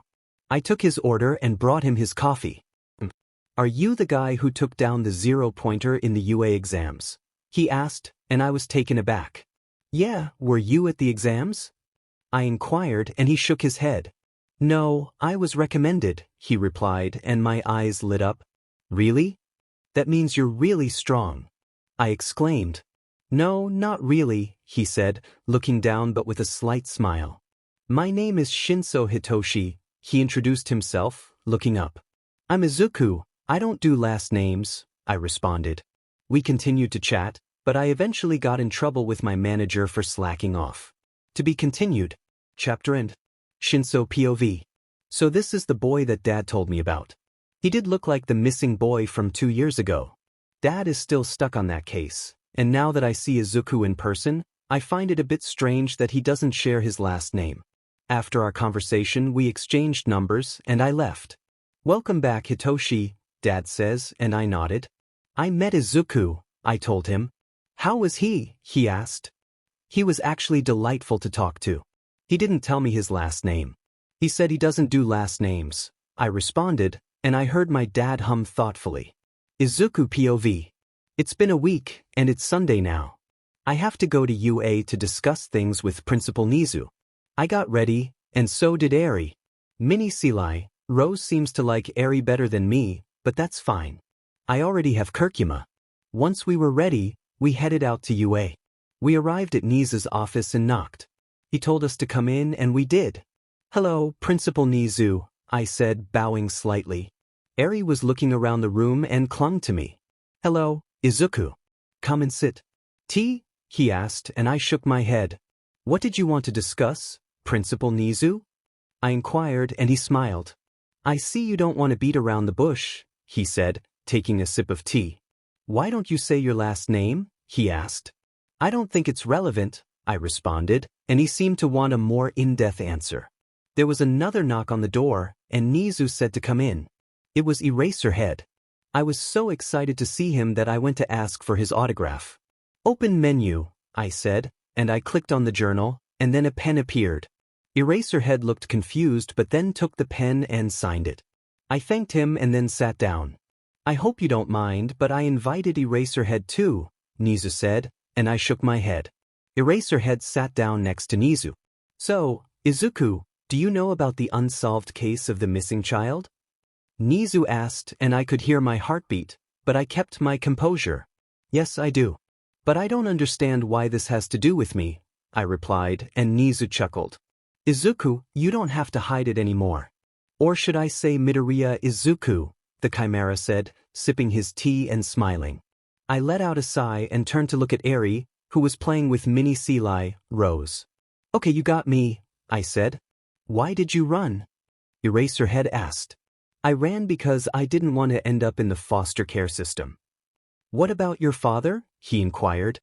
A: I took his order and brought him his coffee. Are you the guy who took down the 0-pointer in the UA exams? He asked, and I was taken aback. Yeah, were you at the exams? I inquired, and he shook his head. No, I was recommended, he replied, and my eyes lit up. Really? That means you're really strong. I exclaimed. No, not really, he said, looking down but with a slight smile. My name is Shinso Hitoshi, he introduced himself, looking up. I'm Izuku, I don't do last names, I responded. We continued to chat, but I eventually got in trouble with my manager for slacking off. To be continued. Chapter End. Shinso POV. So this is the boy that Dad told me about. He did look like the missing boy from 2 years ago. Dad is still stuck on that case, and now that I see Izuku in person, I find it a bit strange that he doesn't share his last name. After our conversation, we exchanged numbers, and I left. Welcome back, Hitoshi, Dad says, and I nodded. I met Izuku, I told him. How was he? He asked. He was actually delightful to talk to. He didn't tell me his last name. He said he doesn't do last names. I responded, and I heard my dad hum thoughtfully. Izuku POV. It's been a week, and it's Sunday now. I have to go to UA to discuss things with Principal Nizu. I got ready, and so did Eri. Mini Seali, Rose seems to like Eri better than me, but that's fine. I already have curcuma. Once we were ready, we headed out to UA. We arrived at Nizu's office and knocked. He told us to come in, and we did. Hello, Principal Nizu, I said, bowing slightly. Eri was looking around the room and clung to me. Hello, Izuku. Come and sit. Tea? He asked, and I shook my head. What did you want to discuss, Principal Nizu? I inquired, and he smiled. I see you don't want to beat around the bush, he said, taking a sip of tea. Why don't you say your last name? He asked. I don't think it's relevant, I responded, and he seemed to want a more in-depth answer. There was another knock on the door, and Nizu said to come in. It was Eraserhead. I was so excited to see him that I went to ask for his autograph. Open menu, I said, and I clicked on the journal, and then a pen appeared. Eraserhead looked confused but then took the pen and signed it. I thanked him and then sat down. I hope you don't mind, but I invited Eraserhead too, Nizu said, and I shook my head. Eraserhead sat down next to Nizu. So, Izuku, do you know about the unsolved case of the missing child? Nizu asked, and I could hear my heartbeat, but I kept my composure. Yes, I do. But I don't understand why this has to do with me, I replied, and Nizu chuckled. Izuku, you don't have to hide it anymore. Or should I say Midoriya Izuku, the Chimera said, sipping his tea and smiling. I let out a sigh and turned to look at Eri, who was playing with Mini Sealai, Rose. Okay, you got me, I said. Why did you run? Eraserhead asked. I ran because I didn't want to end up in the foster care system. What about your father? He inquired.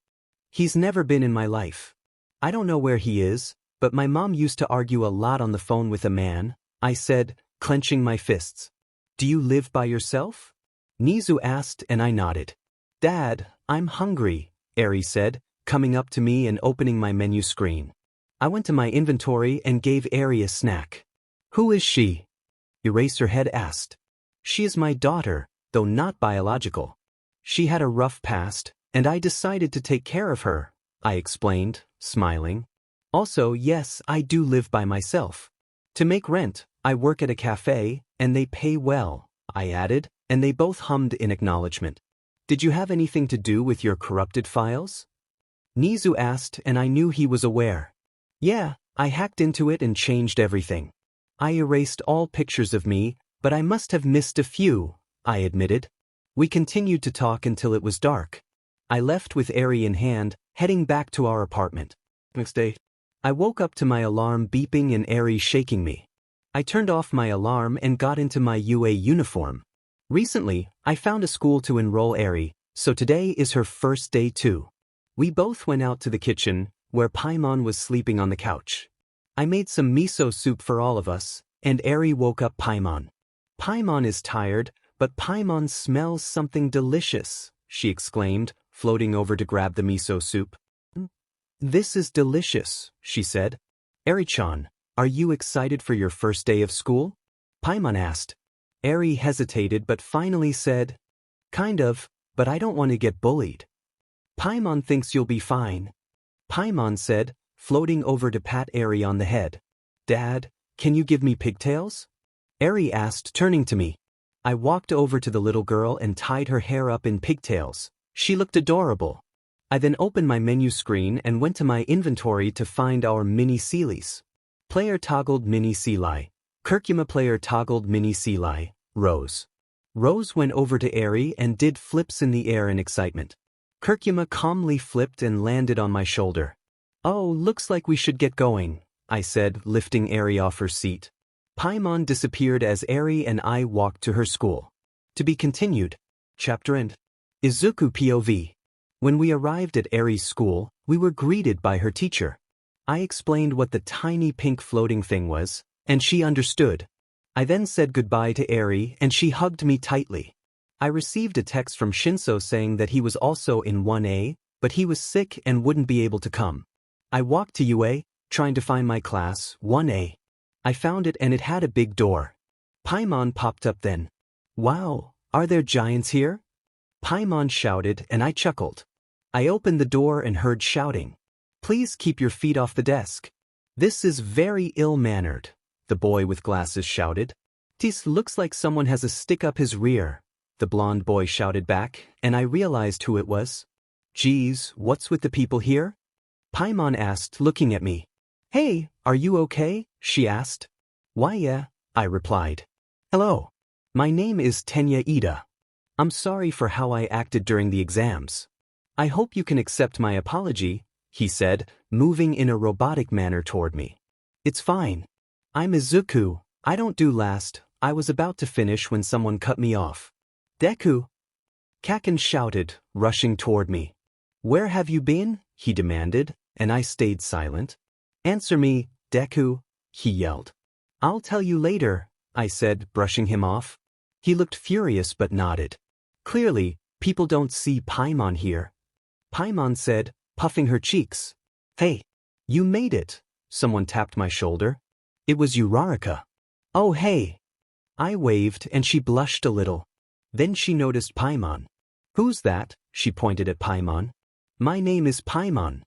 A: He's never been in my life. I don't know where he is, but my mom used to argue a lot on the phone with a man, I said, clenching my fists. Do you live by yourself? Nizu asked and I nodded. Dad, I'm hungry, Eri said, coming up to me and opening my menu screen. I went to my inventory and gave Eri a snack. Who is she? Eraserhead asked. She is my daughter, though not biological. She had a rough past, and I decided to take care of her, I explained, smiling. Also, yes, I do live by myself. To make rent, I work at a cafe, and they pay well, I added, and they both hummed in acknowledgement. Did you have anything to do with your corrupted files? Nizu asked, and I knew he was aware. Yeah, I hacked into it and changed everything. I erased all pictures of me, but I must have missed a few, I admitted. We continued to talk until it was dark. I left with Eri in hand, heading back to our apartment. Next day, I woke up to my alarm beeping and Eri shaking me. I turned off my alarm and got into my UA uniform. Recently, I found a school to enroll Eri, so today is her first day too. We both went out to the kitchen, where Paimon was sleeping on the couch. I made some miso soup for all of us, and Eri woke up Paimon. Paimon is tired, but Paimon smells something delicious, she exclaimed, floating over to grab the miso soup. This is delicious, she said. Eri-chan, are you excited for your first day of school? Paimon asked. Eri hesitated but finally said, Kind of, but I don't want to get bullied. Paimon thinks you'll be fine. Paimon said, floating over to pat Eri on the head. Dad, can you give me pigtails? Eri asked, turning to me. I walked over to the little girl and tied her hair up in pigtails. She looked adorable. I then opened my menu screen and went to my inventory to find our mini Sealies. Player toggled mini Sealai. Kurkuma player toggled mini Sealai, Rose. Rose went over to Eri and did flips in the air in excitement. Kurkuma calmly flipped and landed on my shoulder. Oh, looks like we should get going, I said, lifting Eri off her seat. Paimon disappeared as Eri and I walked to her school. To be continued. Chapter End. Izuku POV. When we arrived at Eri's school, we were greeted by her teacher. I explained what the tiny pink floating thing was, and she understood. I then said goodbye to Eri and she hugged me tightly. I received a text from Shinso saying that he was also in 1A, but he was sick and wouldn't be able to come. I walked to UA, trying to find my class, 1A. I found it and it had a big door. Paimon popped up then. Wow, are there giants here? Paimon shouted and I chuckled. I opened the door and heard shouting. Please keep your feet off the desk. This is very ill-mannered, the boy with glasses shouted. This looks like someone has a stick up his rear, the blonde boy shouted back, and I realized who it was. Geez, what's with the people here? Paimon asked, looking at me. Hey, are you okay? She asked. Why yeah, I replied. Hello. My name is Tenya Ida. I'm sorry for how I acted during the exams. I hope you can accept my apology, he said, moving in a robotic manner toward me. It's fine. I'm Izuku. I don't do last. I was about to finish when someone cut me off. Deku. Kaken shouted, rushing toward me. Where have you been? He demanded, and I stayed silent. Answer me, Deku, he yelled. I'll tell you later, I said, brushing him off. He looked furious but nodded. Clearly, people don't see Paimon here. Paimon said, puffing her cheeks. Hey, you made it. Someone tapped my shoulder. It was Uraraka. Oh hey. I waved and she blushed a little. Then she noticed Paimon. Who's that? She pointed at Paimon. My name is Paimon.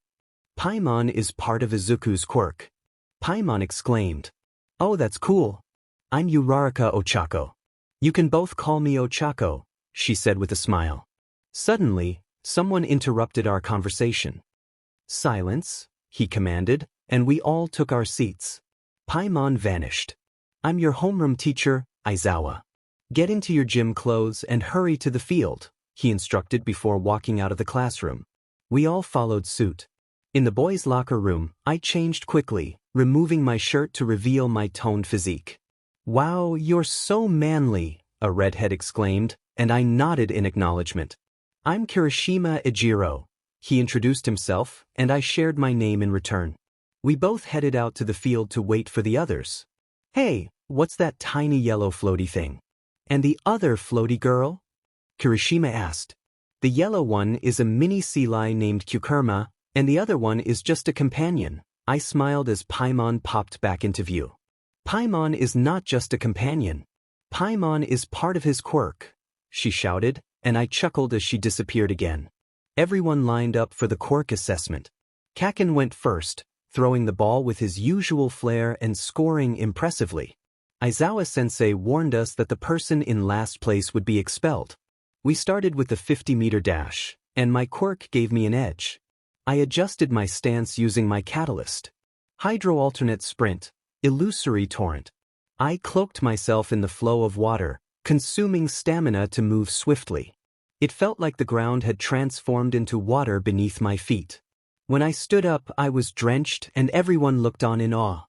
A: Paimon is part of Izuku's quirk. Paimon exclaimed. Oh, that's cool. I'm Uraraka Ochako. You can both call me Ochako, she said with a smile. Suddenly, someone interrupted our conversation. Silence, he commanded, and we all took our seats. Paimon vanished. I'm your homeroom teacher, Aizawa. Get into your gym clothes and hurry to the field, he instructed before walking out of the classroom. We all followed suit. In the boys' locker room, I changed quickly, removing my shirt to reveal my toned physique. Wow, you're so manly, a redhead exclaimed, and I nodded in acknowledgement. I'm Kirishima Ejiro. He introduced himself, and I shared my name in return. We both headed out to the field to wait for the others. Hey, what's that tiny yellow floaty thing? And the other floaty girl? Kirishima asked. The yellow one is a mini sea lion named Kukurma, and the other one is just a companion. I smiled as Paimon popped back into view. Paimon is not just a companion. Paimon is part of his quirk, she shouted, and I chuckled as she disappeared again. Everyone lined up for the quirk assessment. Kaken went first, throwing the ball with his usual flair and scoring impressively. Aizawa-sensei warned us that the person in last place would be expelled. We started with the 50-meter dash, and my quirk gave me an edge. I adjusted my stance using my catalyst. Hydro-alternate sprint, illusory torrent. I cloaked myself in the flow of water, consuming stamina to move swiftly. It felt like the ground had transformed into water beneath my feet. When I stood up, I was drenched and everyone looked on in awe.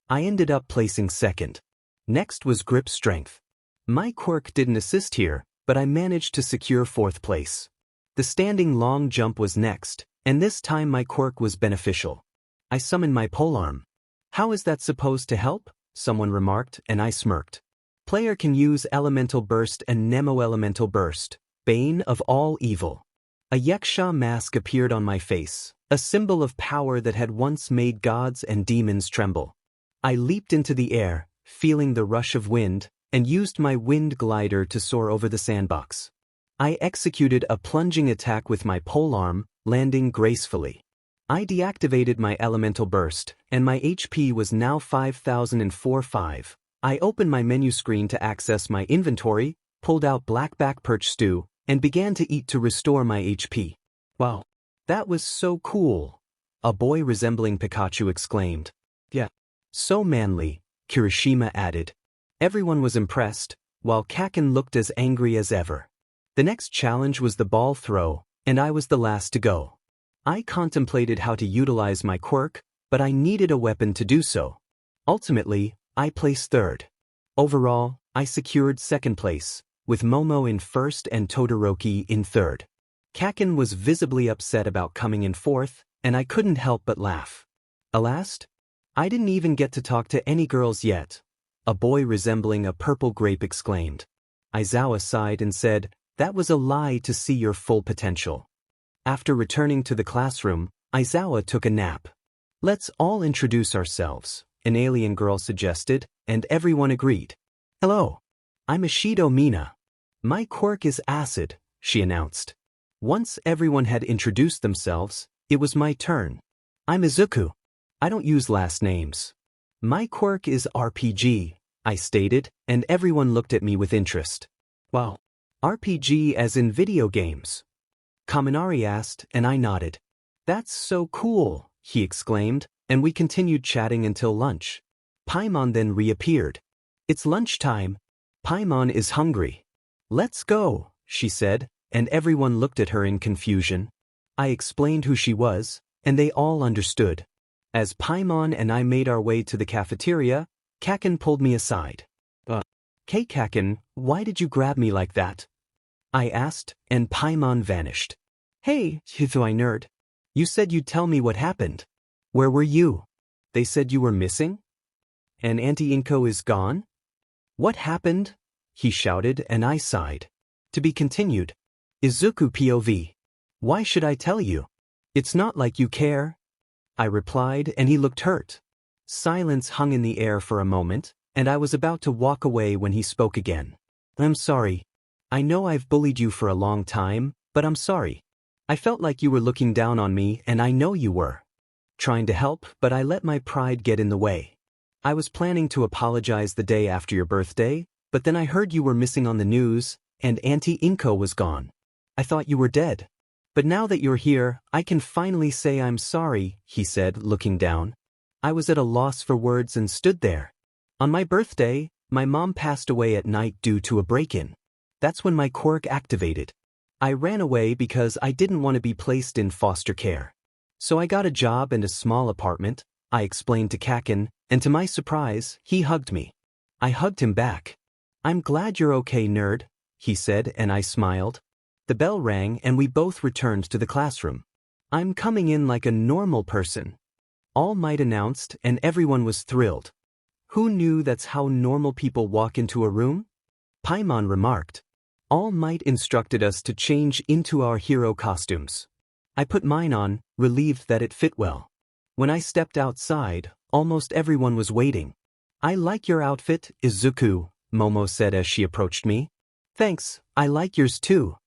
A: I ended up placing second. Next was grip strength. My quirk didn't assist here, but I managed to secure fourth place. The standing long jump was next, and this time my quirk was beneficial. I summoned my polearm. How is that supposed to help? Someone remarked, and I smirked. Player can use Elemental Burst and Nemo Elemental Burst, bane of all evil. A Yaksha mask appeared on my face, a symbol of power that had once made gods and demons tremble. I leaped into the air, feeling the rush of wind, and used my wind glider to soar over the sandbox. I executed a plunging attack with my polearm, landing gracefully. I deactivated my elemental burst, and my HP was now 5004.5. I opened my menu screen to access my inventory, pulled out blackback perch stew, and began to eat to restore my HP. Wow, that was so cool, a boy resembling Pikachu exclaimed. Yeah, so manly, Kirishima added. Everyone was impressed, while Kaken looked as angry as ever. The next challenge was the ball throw, and I was the last to go. I contemplated how to utilize my quirk, but I needed a weapon to do so. Ultimately, I placed third. Overall, I secured second place, with Momo in first and Todoroki in third. Kaken was visibly upset about coming in fourth, and I couldn't help but laugh. Alas, I didn't even get to talk to any girls yet, a boy resembling a purple grape exclaimed. Aizawa sighed and said, that was a lie to see your full potential. After returning to the classroom, Aizawa took a nap. Let's all introduce ourselves, an alien girl suggested, and everyone agreed. Hello, I'm Ishido Mina. My quirk is acid, she announced. Once everyone had introduced themselves, it was my turn. I'm Izuku. I don't use last names. My quirk is RPG, I stated, and everyone looked at me with interest. Wow. RPG as in video games? Kaminari asked, and I nodded. That's so cool, he exclaimed, and we continued chatting until lunch. Paimon then reappeared. It's lunchtime. Paimon is hungry. Let's go, she said, and everyone looked at her in confusion. I explained who she was, and they all understood. As Paimon and I made our way to the cafeteria, Kaken pulled me aside. Kaken, why did you grab me like that? I asked, and Paimon vanished. Hey, Hithoi nerd. You said you'd tell me what happened. Where were you? They said you were missing? And Auntie Inko is gone? What happened? He shouted, and I sighed. To be continued. Izuku POV. Why should I tell you? It's not like you care. I replied, and he looked hurt. Silence hung in the air for a moment, and I was about to walk away when he spoke again. I'm sorry. I know I've bullied you for a long time, but I'm sorry. I felt like you were looking down on me, and I know you were. Trying to help, but I let my pride get in the way. I was planning to apologize the day after your birthday, but then I heard you were missing on the news, and Auntie Inko was gone. I thought you were dead. But now that you're here, I can finally say I'm sorry, he said, looking down. I was at a loss for words and stood there. On my birthday, my mom passed away at night due to a break-in. That's when my quirk activated. I ran away because I didn't want to be placed in foster care. So I got a job and a small apartment, I explained to Kakin, and to my surprise, he hugged me. I hugged him back. I'm glad you're okay, nerd, he said, and I smiled. The bell rang and we both returned to the classroom. I'm coming in like a normal person, All Might announced, and everyone was thrilled. Who knew that's how normal people walk into a room? Paimon remarked. All Might instructed us to change into our hero costumes. I put mine on, relieved that it fit well. When I stepped outside, almost everyone was waiting. I like your outfit, Izuku, Momo said as she approached me. Thanks, I like yours too.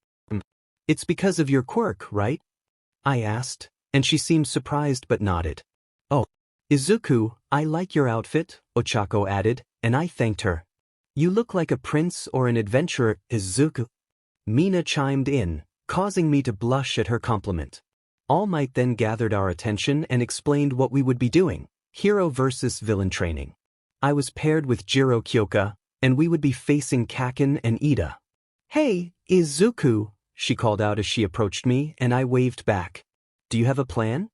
A: It's because of your quirk, right? I asked, and she seemed surprised but nodded. Oh, Izuku, I like your outfit, Ochako added, and I thanked her. You look like a prince or an adventurer, Izuku. Mina chimed in, causing me to blush at her compliment. All Might then gathered our attention and explained what we would be doing, hero versus villain training. I was paired with Jiro Kyoka, and we would be facing Kakin and Ida. Hey, Izuku, she called out as she approached me, and I waved back. Do you have a plan?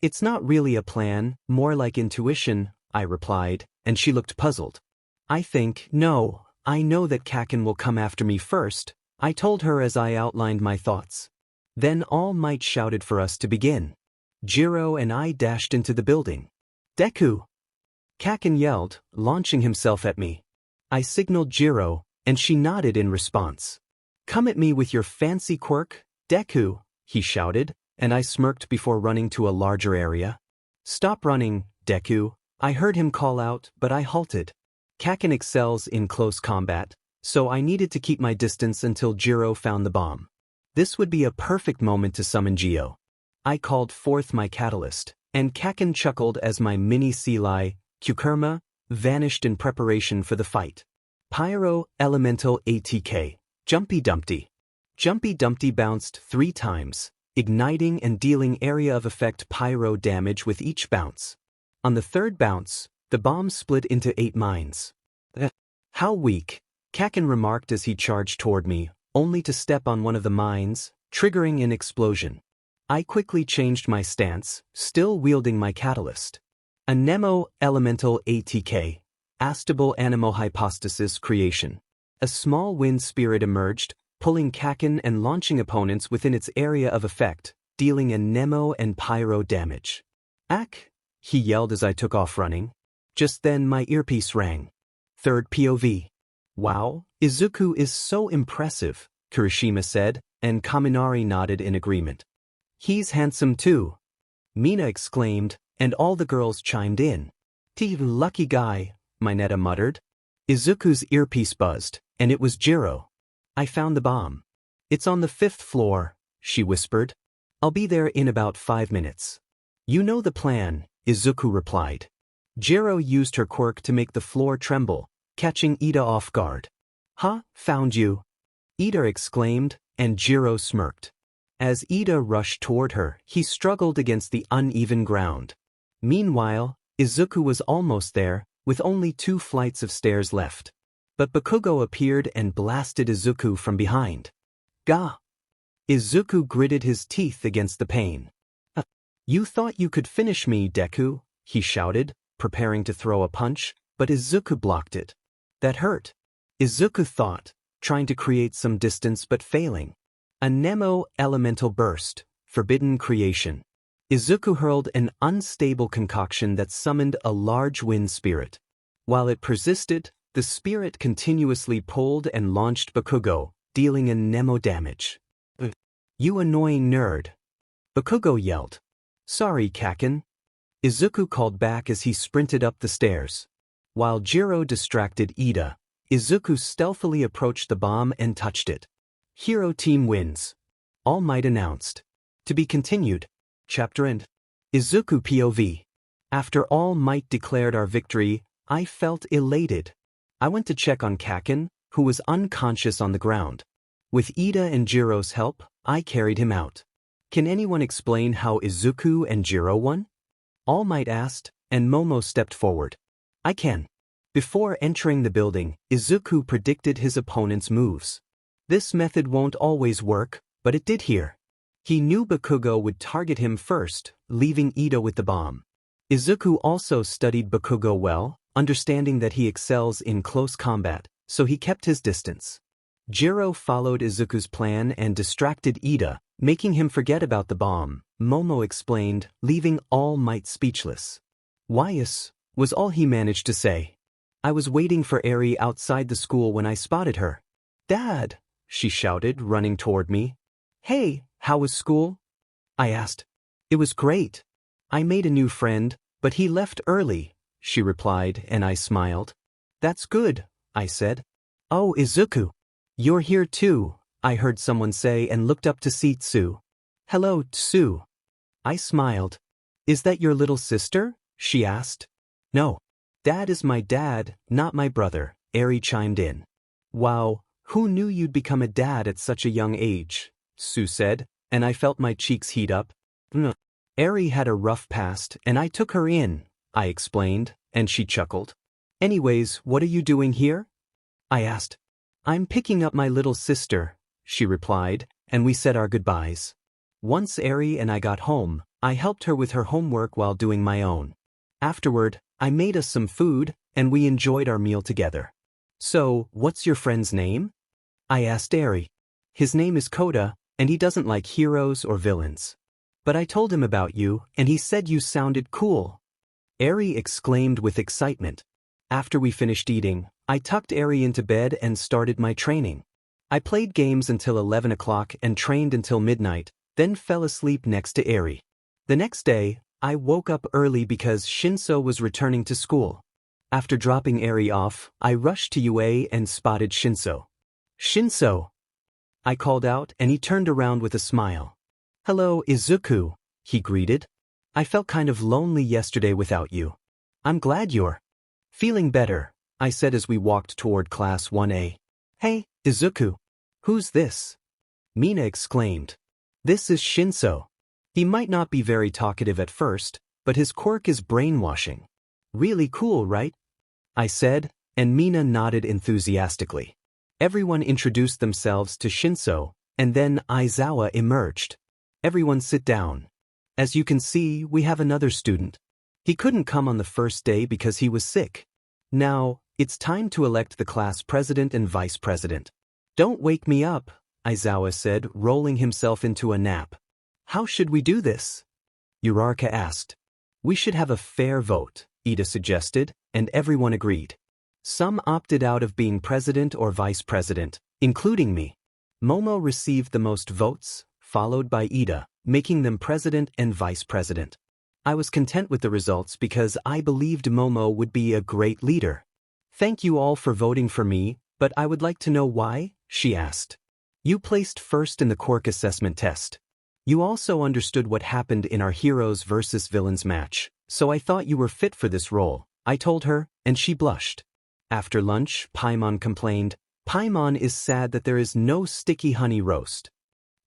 A: It's not really a plan, more like intuition, I replied, and she looked puzzled. No, I know that Kakin will come after me first, I told her as I outlined my thoughts. Then All Might shouted for us to begin. Jiro and I dashed into the building. Deku! Kakin yelled, launching himself at me. I signaled Jiro, and she nodded in response. Come at me with your fancy quirk, Deku, he shouted, and I smirked before running to a larger area. Stop running, Deku, I heard him call out, but I halted. Kakin excels in close combat, so I needed to keep my distance until Jiro found the bomb. This would be a perfect moment to summon Geo. I called forth my catalyst, and Kakin chuckled as my mini Sealai, Kukurma, vanished in preparation for the fight. Pyro Elemental ATK. Jumpy Dumpty. Jumpy Dumpty bounced 3 times, igniting and dealing area of effect pyro damage with each bounce. On the 3rd bounce, the bomb split into 8 mines. How weak, Kakin remarked as he charged toward me, only to step on one of the mines, triggering an explosion. I quickly changed my stance, still wielding my catalyst. Anemo Elemental ATK. Astable Anemo Hypostasis Creation. A small wind spirit emerged, pulling Kakin and launching opponents within its area of effect, dealing Anemo and pyro damage. Ack! He yelled as I took off running. Just then my earpiece rang. 3rd POV. Wow, Izuku is so impressive, Kirishima said, and Kaminari nodded in agreement. He's handsome too, Mina exclaimed, and all the girls chimed in. Lucky guy, Mineta muttered. Izuku's earpiece buzzed, and it was Jiro. I found the bomb. It's on the 5th floor, she whispered. I'll be there in about 5 minutes. You know the plan, Izuku replied. Jiro used her quirk to make the floor tremble, catching Ida off guard. Huh, found you, Ida exclaimed, and Jiro smirked. As Ida rushed toward her, he struggled against the uneven ground. Meanwhile, Izuku was almost there, with only 2 flights of stairs left. But Bakugo appeared and blasted Izuku from behind. Gah! Izuku gritted his teeth against the pain. You thought you could finish me, Deku, he shouted, preparing to throw a punch, but Izuku blocked it. That hurt, Izuku thought, trying to create some distance but failing. A Nemo Elemental Burst, Forbidden Creation. Izuku hurled an unstable concoction that summoned a large wind spirit. While it persisted, the spirit continuously pulled and launched Bakugo, dealing a Nemo damage. You annoying nerd, Bakugo yelled. Sorry, Kakin, Izuku called back as he sprinted up the stairs. While Jiro distracted Ida, Izuku stealthily approached the bomb and touched it. Hero team wins, All Might announced. To be continued. Chapter End. Izuku POV. After All Might declared our victory, I felt elated. I went to check on Kakin, who was unconscious on the ground. With Ida and Jiro's help, I carried him out. Can anyone explain how Izuku and Jiro won? All Might asked, and Momo stepped forward. I can. Before entering the building, Izuku predicted his opponent's moves. This method won't always work, but it did here. He knew Bakugo would target him first, leaving Ida with the bomb. Izuku also studied Bakugo well, understanding that he excels in close combat, so he kept his distance. Jiro followed Izuku's plan and distracted Ida, making him forget about the bomb, Momo explained, leaving All Might speechless. "Whyus," was all he managed to say. I was waiting for Eri outside the school when I spotted her. "Dad," she shouted, running toward me. "Hey, how was school?" I asked. "It was great. I made a new friend, but he left early," she replied, and I smiled. "That's good," I said. "Oh, Izuku. You're here too," I heard someone say and looked up to see Tsu. "Hello, Tsu." I smiled. "Is that your little sister?" she asked. "No. Dad is my dad, not my brother," Eri chimed in. "Wow, who knew you'd become a dad at such a young age?" Tsu said, and I felt my cheeks heat up. Eri had a rough past, and I took her in, I explained, and she chuckled. "Anyways, what are you doing here?" I asked. "I'm picking up my little sister," she replied, and we said our goodbyes. Once Eri and I got home, I helped her with her homework while doing my own. Afterward, I made us some food, and we enjoyed our meal together. "So, what's your friend's name?" I asked Eri. "His name is Koda, and he doesn't like heroes or villains. But I told him about you, and he said you sounded cool." Eri exclaimed with excitement. After we finished eating, I tucked Eri into bed and started my training. I played games until 11 o'clock and trained until midnight, then fell asleep next to Eri. The next day, I woke up early because Shinso was returning to school. After dropping Eri off, I rushed to UA and spotted Shinso. "Shinso!" I called out, and he turned around with a smile. "Hello, Izuku," he greeted. "I felt kind of lonely yesterday without you. I'm glad you're feeling better," I said as we walked toward Class 1A. "Hey, Izuku. Who's this?" Mina exclaimed. "This is Shinso. He might not be very talkative at first, but his quirk is brainwashing. Really cool, right?" I said, and Mina nodded enthusiastically. Everyone introduced themselves to Shinso, and then Aizawa emerged. "Everyone sit down. As you can see, we have another student. He couldn't come on the first day because he was sick. Now, it's time to elect the class president and vice president." "Don't wake me up," Aizawa said, rolling himself into a nap. "How should we do this?" Uraraka asked. "We should have a fair vote," Ida suggested, and everyone agreed. Some opted out of being president or vice president, including me. Momo received the most votes, followed by Ida, making them president and vice president. I was content with the results because I believed Momo would be a great leader. "Thank you all for voting for me, but I would like to know why," she asked. "You placed first in the quirk assessment test. You also understood what happened in our heroes versus villains match, so I thought you were fit for this role," I told her, and she blushed. After lunch, Paimon complained, "Paimon is sad that there is no sticky honey roast."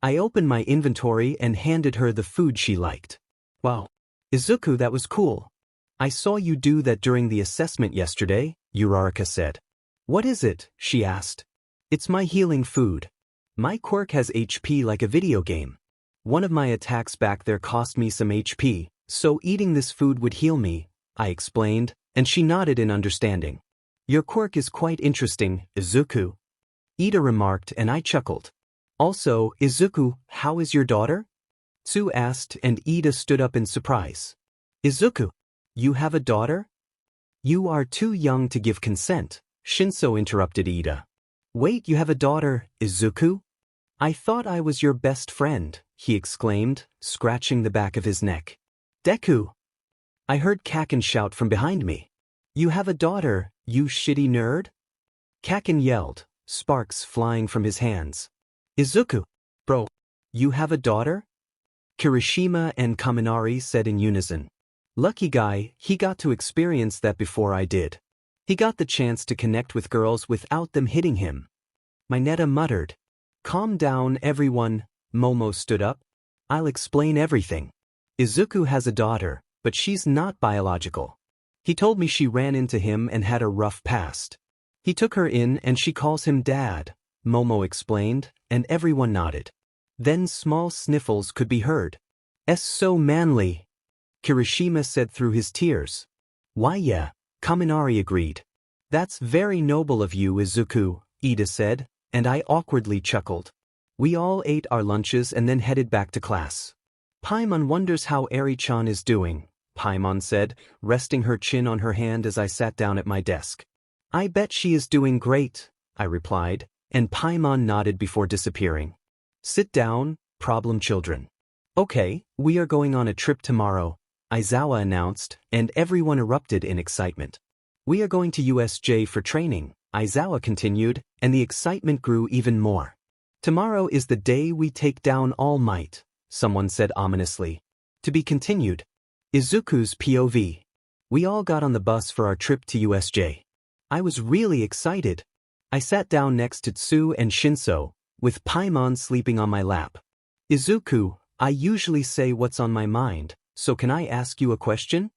A: I opened my inventory and handed her the food she liked. "Wow. Izuku, that was cool. I saw you do that during the assessment yesterday," Uraraka said. "What is it?" she asked. "It's my healing food. My quirk has HP like a video game. One of my attacks back there cost me some HP, so eating this food would heal me," I explained, and she nodded in understanding. "Your quirk is quite interesting, Izuku," Ida remarked, and I chuckled. "Also, Izuku, how is your daughter?" Tsu asked, and Ida stood up in surprise. "Izuku, you have a daughter?" "You are too young to give consent," Shinso interrupted Ida. "Wait, you have a daughter, Izuku? I thought I was your best friend," he exclaimed, scratching the back of his neck. "Deku!" I heard Kaken shout from behind me. "You have a daughter, you shitty nerd?" Kaken yelled, sparks flying from his hands. "Izuku! Bro, you have a daughter?" Kirishima and Kaminari said in unison. "Lucky guy, he got to experience that before I did. He got the chance to connect with girls without them hitting him." Mineta muttered. "Calm down, everyone. Momo stood up. I'll explain everything. Izuku has a daughter, but she's not biological. He told me she ran into him and had a rough past. He took her in and she calls him Dad, Momo explained, and everyone nodded. Then small sniffles could be heard. "Es so manly," Kirishima said through his tears. "Why yeah," Kaminari agreed. "That's very noble of you, Izuku," Ida said, and I awkwardly chuckled. We all ate our lunches and then headed back to class. "Paimon wonders how Eri-chan is doing," Paimon said, resting her chin on her hand as I sat down at my desk. "I bet she is doing great," I replied, and Paimon nodded before disappearing. "Sit down, problem children." "Okay, we are going on a trip tomorrow," Aizawa announced, and everyone erupted in excitement. "We are going to USJ for training," Aizawa continued, and the excitement grew even more. "Tomorrow is the day we take down All Might," someone said ominously. To be continued. Izuku's POV. We all got on the bus for our trip to USJ. I was really excited. I sat down next to Tsu and Shinso, with Paimon sleeping on my lap. "Izuku, I usually say what's on my mind, so can I ask you a question?"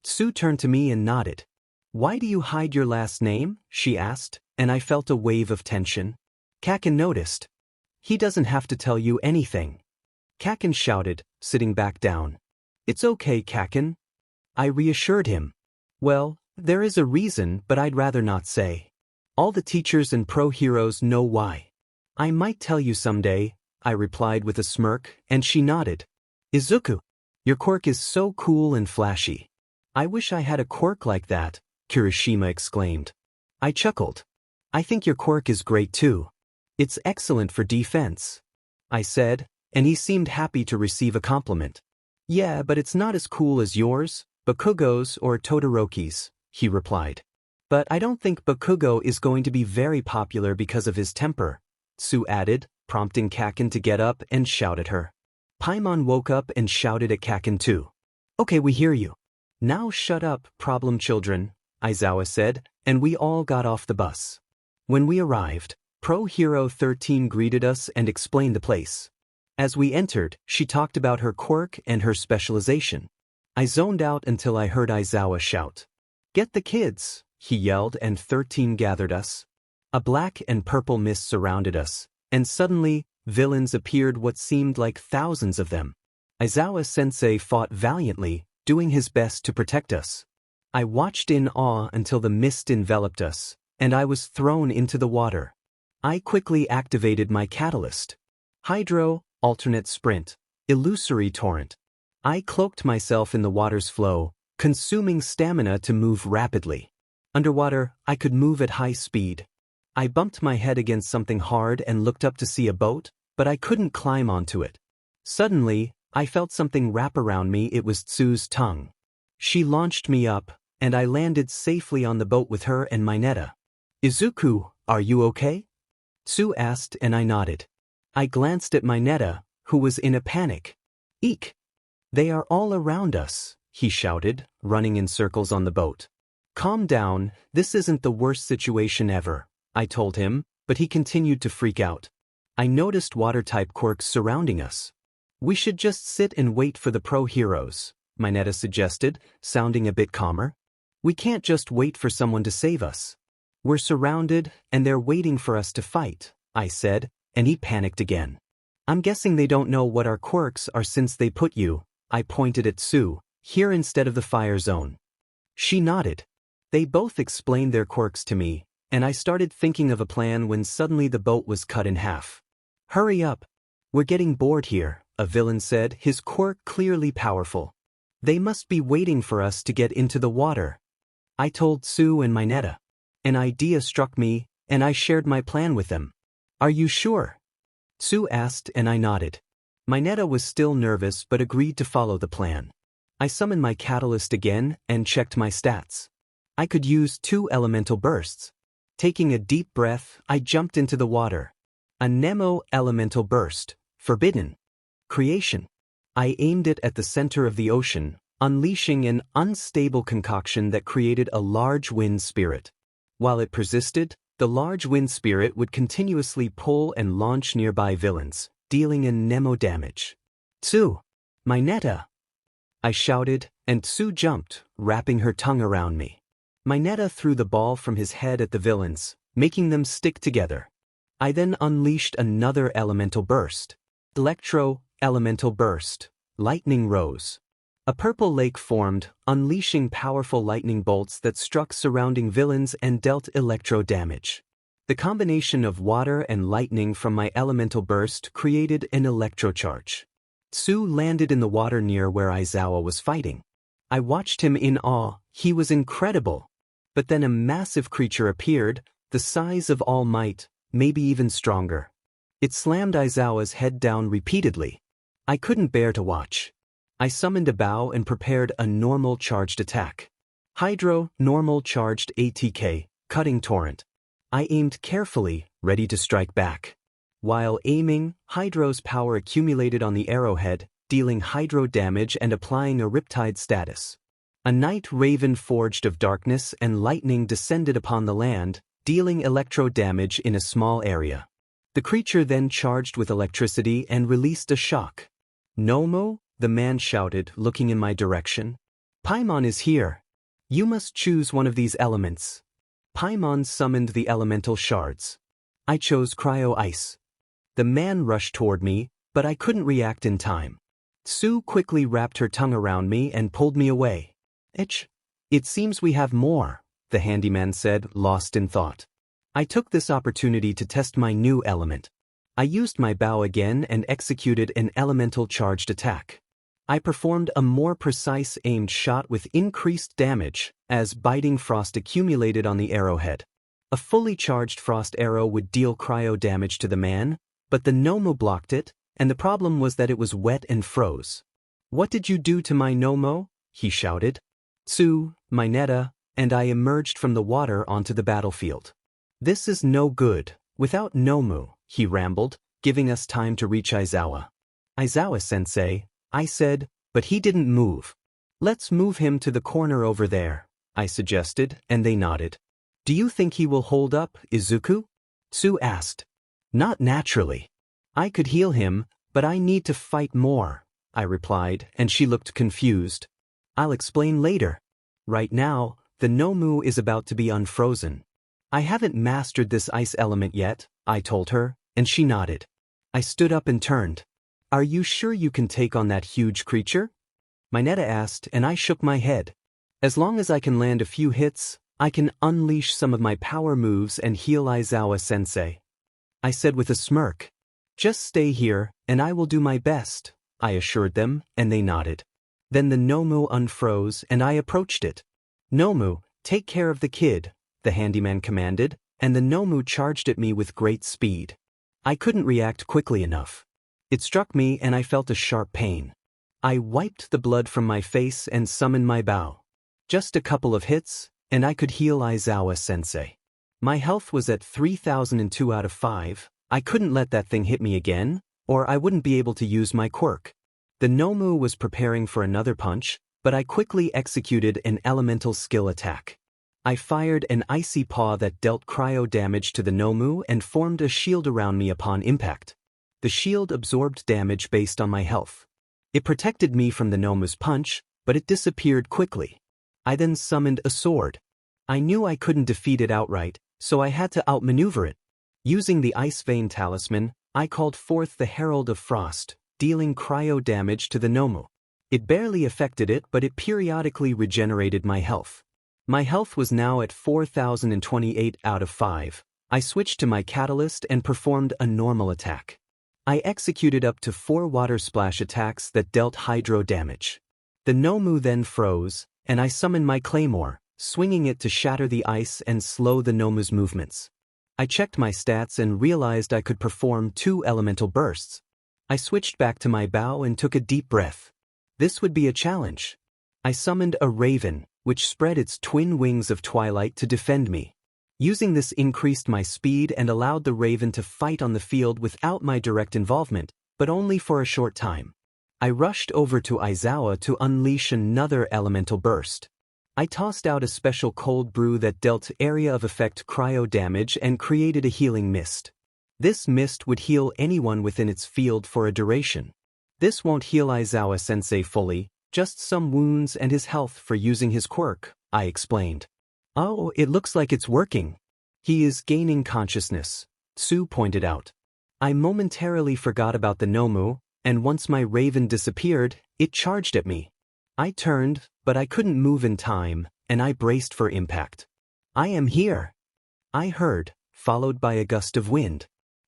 A: Tsu turned to me and nodded. "Why do you hide your last name?" she asked, and I felt a wave of tension. Kaken noticed. "He doesn't have to tell you anything," Kaken shouted, sitting back down. "It's okay, Kaken," I reassured him. "Well, there is a reason, but I'd rather not say. All the teachers and pro heroes know why. I might tell you someday," I replied with a smirk, and she nodded. "Izuku, your quirk is so cool and flashy. I wish I had a quirk like that," Kirishima exclaimed. I chuckled. "I think your quirk is great too. It's excellent for defense," I said, and he seemed happy to receive a compliment. "Yeah, but it's not as cool as yours, Bakugo's or Todoroki's," he replied. "But I don't think Bakugo is going to be very popular because of his temper," Tsu added, prompting Kaken to get up and shout at her. Paimon woke up and shouted at Kaken too. "Okay, we hear you. Now shut up, problem children," Aizawa said, and we all got off the bus. When we arrived, Pro Hero 13 greeted us and explained the place. As we entered, she talked about her quirk and her specialization. I zoned out until I heard Aizawa shout. "Get the kids," he yelled, and 13 gathered us. A black and purple mist surrounded us, and suddenly, villains appeared, what seemed like thousands of them. Aizawa-sensei fought valiantly, doing his best to protect us. I watched in awe until the mist enveloped us, and I was thrown into the water. I quickly activated my catalyst. Hydro, alternate sprint, illusory torrent. I cloaked myself in the water's flow, consuming stamina to move rapidly. Underwater, I could move at high speed. I bumped my head against something hard and looked up to see a boat, but I couldn't climb onto it. Suddenly, I felt something wrap around me. It was Tsu's tongue. She launched me up, and I landed safely on the boat with her and Mineta. "Izuku, are you okay?" Tsu asked, and I nodded. I glanced at Mineta, who was in a panic. "Eek! They are all around us," he shouted, running in circles on the boat. "Calm down, this isn't the worst situation ever," I told him, but he continued to freak out. I noticed water-type quirks surrounding us. "We should just sit and wait for the pro heroes," Mineta suggested, sounding a bit calmer. "We can't just wait for someone to save us. We're surrounded, and they're waiting for us to fight," I said, and he panicked again. "I'm guessing they don't know what our quirks are since they put you," I pointed at Tsu, "here instead of the fire zone." She nodded. They both explained their quirks to me, and I started thinking of a plan when suddenly the boat was cut in half. "Hurry up. We're getting bored here," a villain said, his quirk clearly powerful. "They must be waiting for us to get into the water." I told Tsu and Mineta. An idea struck me, and I shared my plan with them. "Are you sure?" Tsu asked, and I nodded. Mineta was still nervous but agreed to follow the plan. I summoned my catalyst again and checked my stats. I could use 2 elemental bursts. Taking a deep breath, I jumped into the water. A Nemo elemental burst, forbidden. Creation. I aimed it at the center of the ocean, unleashing an unstable concoction that created a large wind spirit. While it persisted, the large wind spirit would continuously pull and launch nearby villains, dealing a Nemo damage. "Tsu! My netta!" I shouted, and Tsu jumped, wrapping her tongue around me. My netta threw the ball from his head at the villains, making them stick together. I then unleashed another elemental burst. Elemental burst. Lightning rose. A purple lake formed, unleashing powerful lightning bolts that struck surrounding villains and dealt electro damage. The combination of water and lightning from my elemental burst created an electrocharge. Tsu landed in the water near where Aizawa was fighting. I watched him in awe. He was incredible. But then a massive creature appeared, the size of All Might, maybe even stronger. It slammed Aizawa's head down repeatedly. I couldn't bear to watch. I summoned a bow and prepared a normal charged attack. Hydro, normal charged ATK, cutting torrent. I aimed carefully, ready to strike back. While aiming, Hydro's power accumulated on the arrowhead, dealing Hydro damage and applying a Riptide status. A night raven forged of darkness and lightning descended upon the land, dealing electro damage in a small area. The creature then charged with electricity and released a shock. "Nomu?" the man shouted, looking in my direction. "Paimon is here. You must choose one of these elements." Paimon summoned the elemental shards. I chose Cryo Ice. The man rushed toward me, but I couldn't react in time. Tsu quickly wrapped her tongue around me and pulled me away. It seems we have more," the handyman said, lost in thought. I took this opportunity to test my new element. I used my bow again and executed an elemental charged attack. I performed a more precise aimed shot with increased damage, as biting frost accumulated on the arrowhead. A fully charged frost arrow would deal cryo damage to the man, but the Nomu blocked it, and the problem was that it was wet and froze. "What did you do to my Nomu?" he shouted. "Tsu, my netta," and I emerged from the water onto the battlefield. "This is no good. Without Nomu," he rambled, giving us time to reach Aizawa. "Aizawa-sensei," I said, but he didn't move. "Let's move him to the corner over there," I suggested, and they nodded. "Do you think he will hold up, Izuku?" Tsu asked. "Not naturally. I could heal him, but I need to fight more," I replied, and she looked confused. "I'll explain later. Right now, the Nomu is about to be unfrozen. I haven't mastered this ice element yet," I told her, and she nodded. I stood up and turned. "Are you sure you can take on that huge creature?" Mineta asked, and I shook my head. "As long as I can land a few hits, I can unleash some of my power moves and heal Aizawa-sensei," I said with a smirk. "Just stay here, and I will do my best," I assured them, and they nodded. Then the Nomu unfroze, and I approached it. "Nomu, take care of the kid," the handyman commanded, and the Nomu charged at me with great speed. I couldn't react quickly enough. It struck me and I felt a sharp pain. I wiped the blood from my face and summoned my bow. Just a couple of hits, and I could heal Aizawa-sensei. My health was at 3002 out of 5. I couldn't let that thing hit me again, or I wouldn't be able to use my quirk. The Nomu was preparing for another punch, but I quickly executed an elemental skill attack. I fired an icy paw that dealt cryo damage to the Nomu and formed a shield around me upon impact. The shield absorbed damage based on my health. It protected me from the Nomu's punch, but it disappeared quickly. I then summoned a sword. I knew I couldn't defeat it outright, so I had to outmaneuver it. Using the Ice Vein Talisman, I called forth the Herald of Frost, dealing cryo damage to the Nomu. It barely affected it, but it periodically regenerated my health. My health was now at 4028 out of 5. I switched to my catalyst and performed a normal attack. I executed up to 4 water splash attacks that dealt hydro damage. The Nomu then froze, and I summoned my claymore, swinging it to shatter the ice and slow the Nomu's movements. I checked my stats and realized I could perform 2 elemental bursts. I switched back to my bow and took a deep breath. This would be a challenge. I summoned a raven, which spread its twin wings of twilight to defend me. Using this increased my speed and allowed the raven to fight on the field without my direct involvement, but only for a short time. I rushed over to Aizawa to unleash another elemental burst. I tossed out a special cold brew that dealt area of effect cryo damage and created a healing mist. This mist would heal anyone within its field for a duration. This won't heal Aizawa-sensei fully, just some wounds and his health for using his quirk, I explained. Oh, it looks like it's working. He is gaining consciousness, Tsu pointed out. I momentarily forgot about the Nomu, and once my raven disappeared, it charged at me. I turned, but I couldn't move in time, and I braced for impact. I am here, I heard, followed by a gust of wind.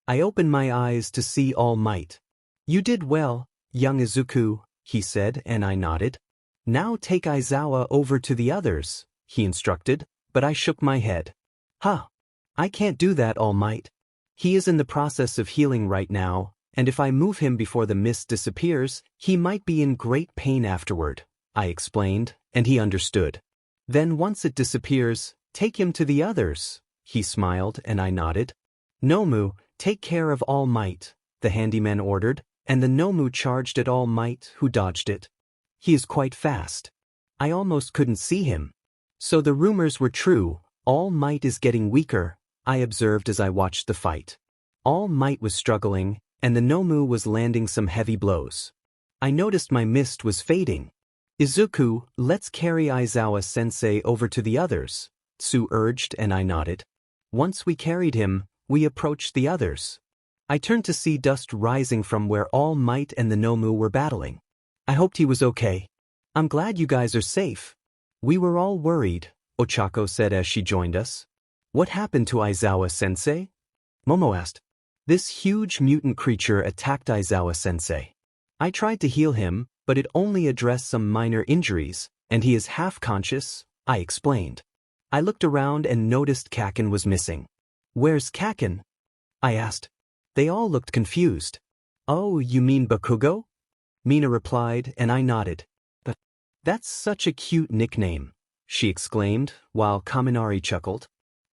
A: I opened my eyes to see All Might. You did well, young Izuku, he said, and I nodded. Now take Aizawa over to the others, he instructed, but I shook my head. Huh. I can't do that, All Might. He is in the process of healing right now, and if I move him before the mist disappears, he might be in great pain afterward, I explained, and he understood. Then once it disappears, take him to the others, he smiled, and I nodded. Nomu, take care of All Might, the handyman ordered, and the Nomu charged at All Might, who dodged it. He is quite fast. I almost couldn't see him. So the rumors were true, All Might is getting weaker, I observed as I watched the fight. All Might was struggling, and the Nomu was landing some heavy blows. I noticed my mist was fading. Izuku, let's carry Aizawa-sensei over to the others, Tsu urged, and I nodded. Once we carried him, we approached the others. I turned to see dust rising from where All Might and the Nomu were battling. I hoped he was okay. I'm glad you guys are safe. We were all worried, Ochako said as she joined us. What happened to Aizawa-sensei? Momo asked. This huge mutant creature attacked Aizawa-sensei. I tried to heal him, but it only addressed some minor injuries, and he is half conscious, I explained. I looked around and noticed Kaken was missing. Where's Kaken? I asked. They all looked confused. Oh, you mean Bakugo? Mina replied, and I nodded. But that's such a cute nickname, she exclaimed, while Kaminari chuckled.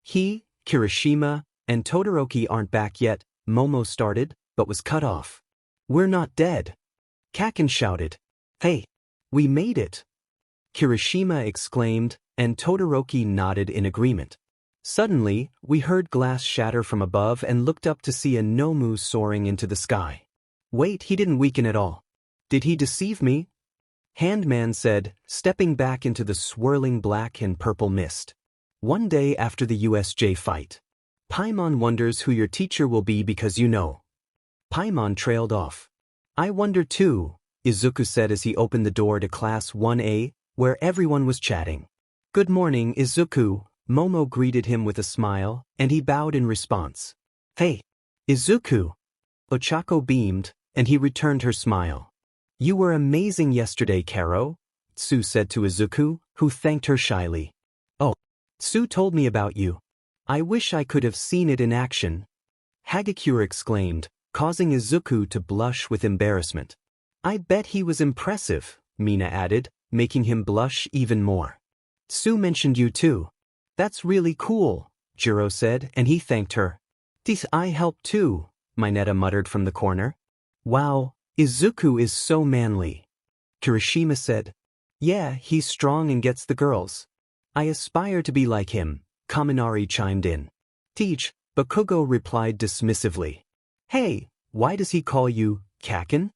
A: He, Kirishima, and Todoroki aren't back yet, Momo started, but was cut off. We're not dead. Kaken shouted. Hey, we made it. Kirishima exclaimed, and Todoroki nodded in agreement. Suddenly, we heard glass shatter from above and looked up to see a Nomu soaring into the sky. Wait, he didn't weaken at all. Did he deceive me? Handman said, stepping back into the swirling black and purple mist. One day after the USJ fight. Paimon wonders who your teacher will be because you know. Paimon trailed off. I wonder too, Izuku said as he opened the door to Class 1A, where everyone was chatting. Good morning, Izuku, Momo greeted him with a smile, and he bowed in response. Hey, Izuku. Ochako beamed, and he returned her smile. You were amazing yesterday, Karo, Tsu said to Izuku, who thanked her shyly. Oh, Tsu told me about you. I wish I could have seen it in action. Hagakure exclaimed, causing Izuku to blush with embarrassment. I bet he was impressive, Mina added, making him blush even more. Tsu mentioned you too. That's really cool, Jiro said, and he thanked her. I helped too, Mineta muttered from the corner. Wow, Izuku is so manly. Kirishima said. Yeah, he's strong and gets the girls. I aspire to be like him, Kaminari chimed in. Teach, Bakugo replied dismissively. Hey, why does he call you Kaken?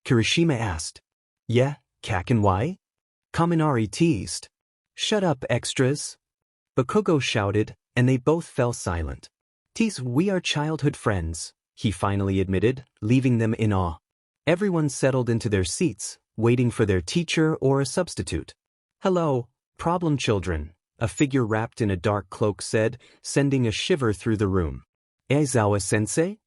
A: Kirishima asked. Yeah, Kaken why? Kaminari teased. Shut up, extras. Bakugo shouted, and they both fell silent. We are childhood friends, he finally admitted, leaving them in awe. Everyone settled into their seats, waiting for their teacher or a substitute. Hello, problem children, a figure wrapped in a dark cloak said, sending a shiver through the room. Aizawa-sensei?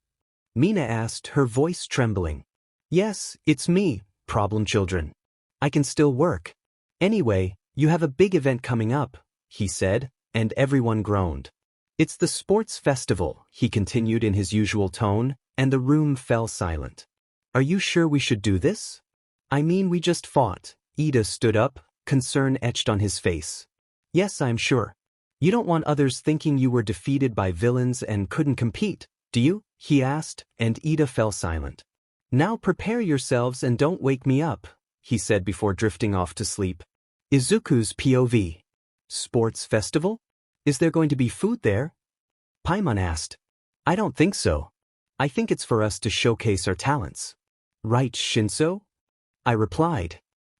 A: Mina asked, her voice trembling. Yes, it's me, problem children. I can still work. Anyway, you have a big event coming up, he said, and everyone groaned. It's the sports festival, he continued in his usual tone, and the room fell silent. Are you sure we should do this? I mean, we just fought. Ida stood up, concern etched on his face. Yes, I'm sure. You don't want others thinking you were defeated by villains and couldn't compete, do you? He asked, and Ida fell silent. Now prepare yourselves and don't wake me up, he said before drifting off to sleep. Izuku's POV. Sports festival? Is there going to be food there? Paimon asked. I don't think so. I think it's for us to showcase our talents. Right, Shinso? I replied.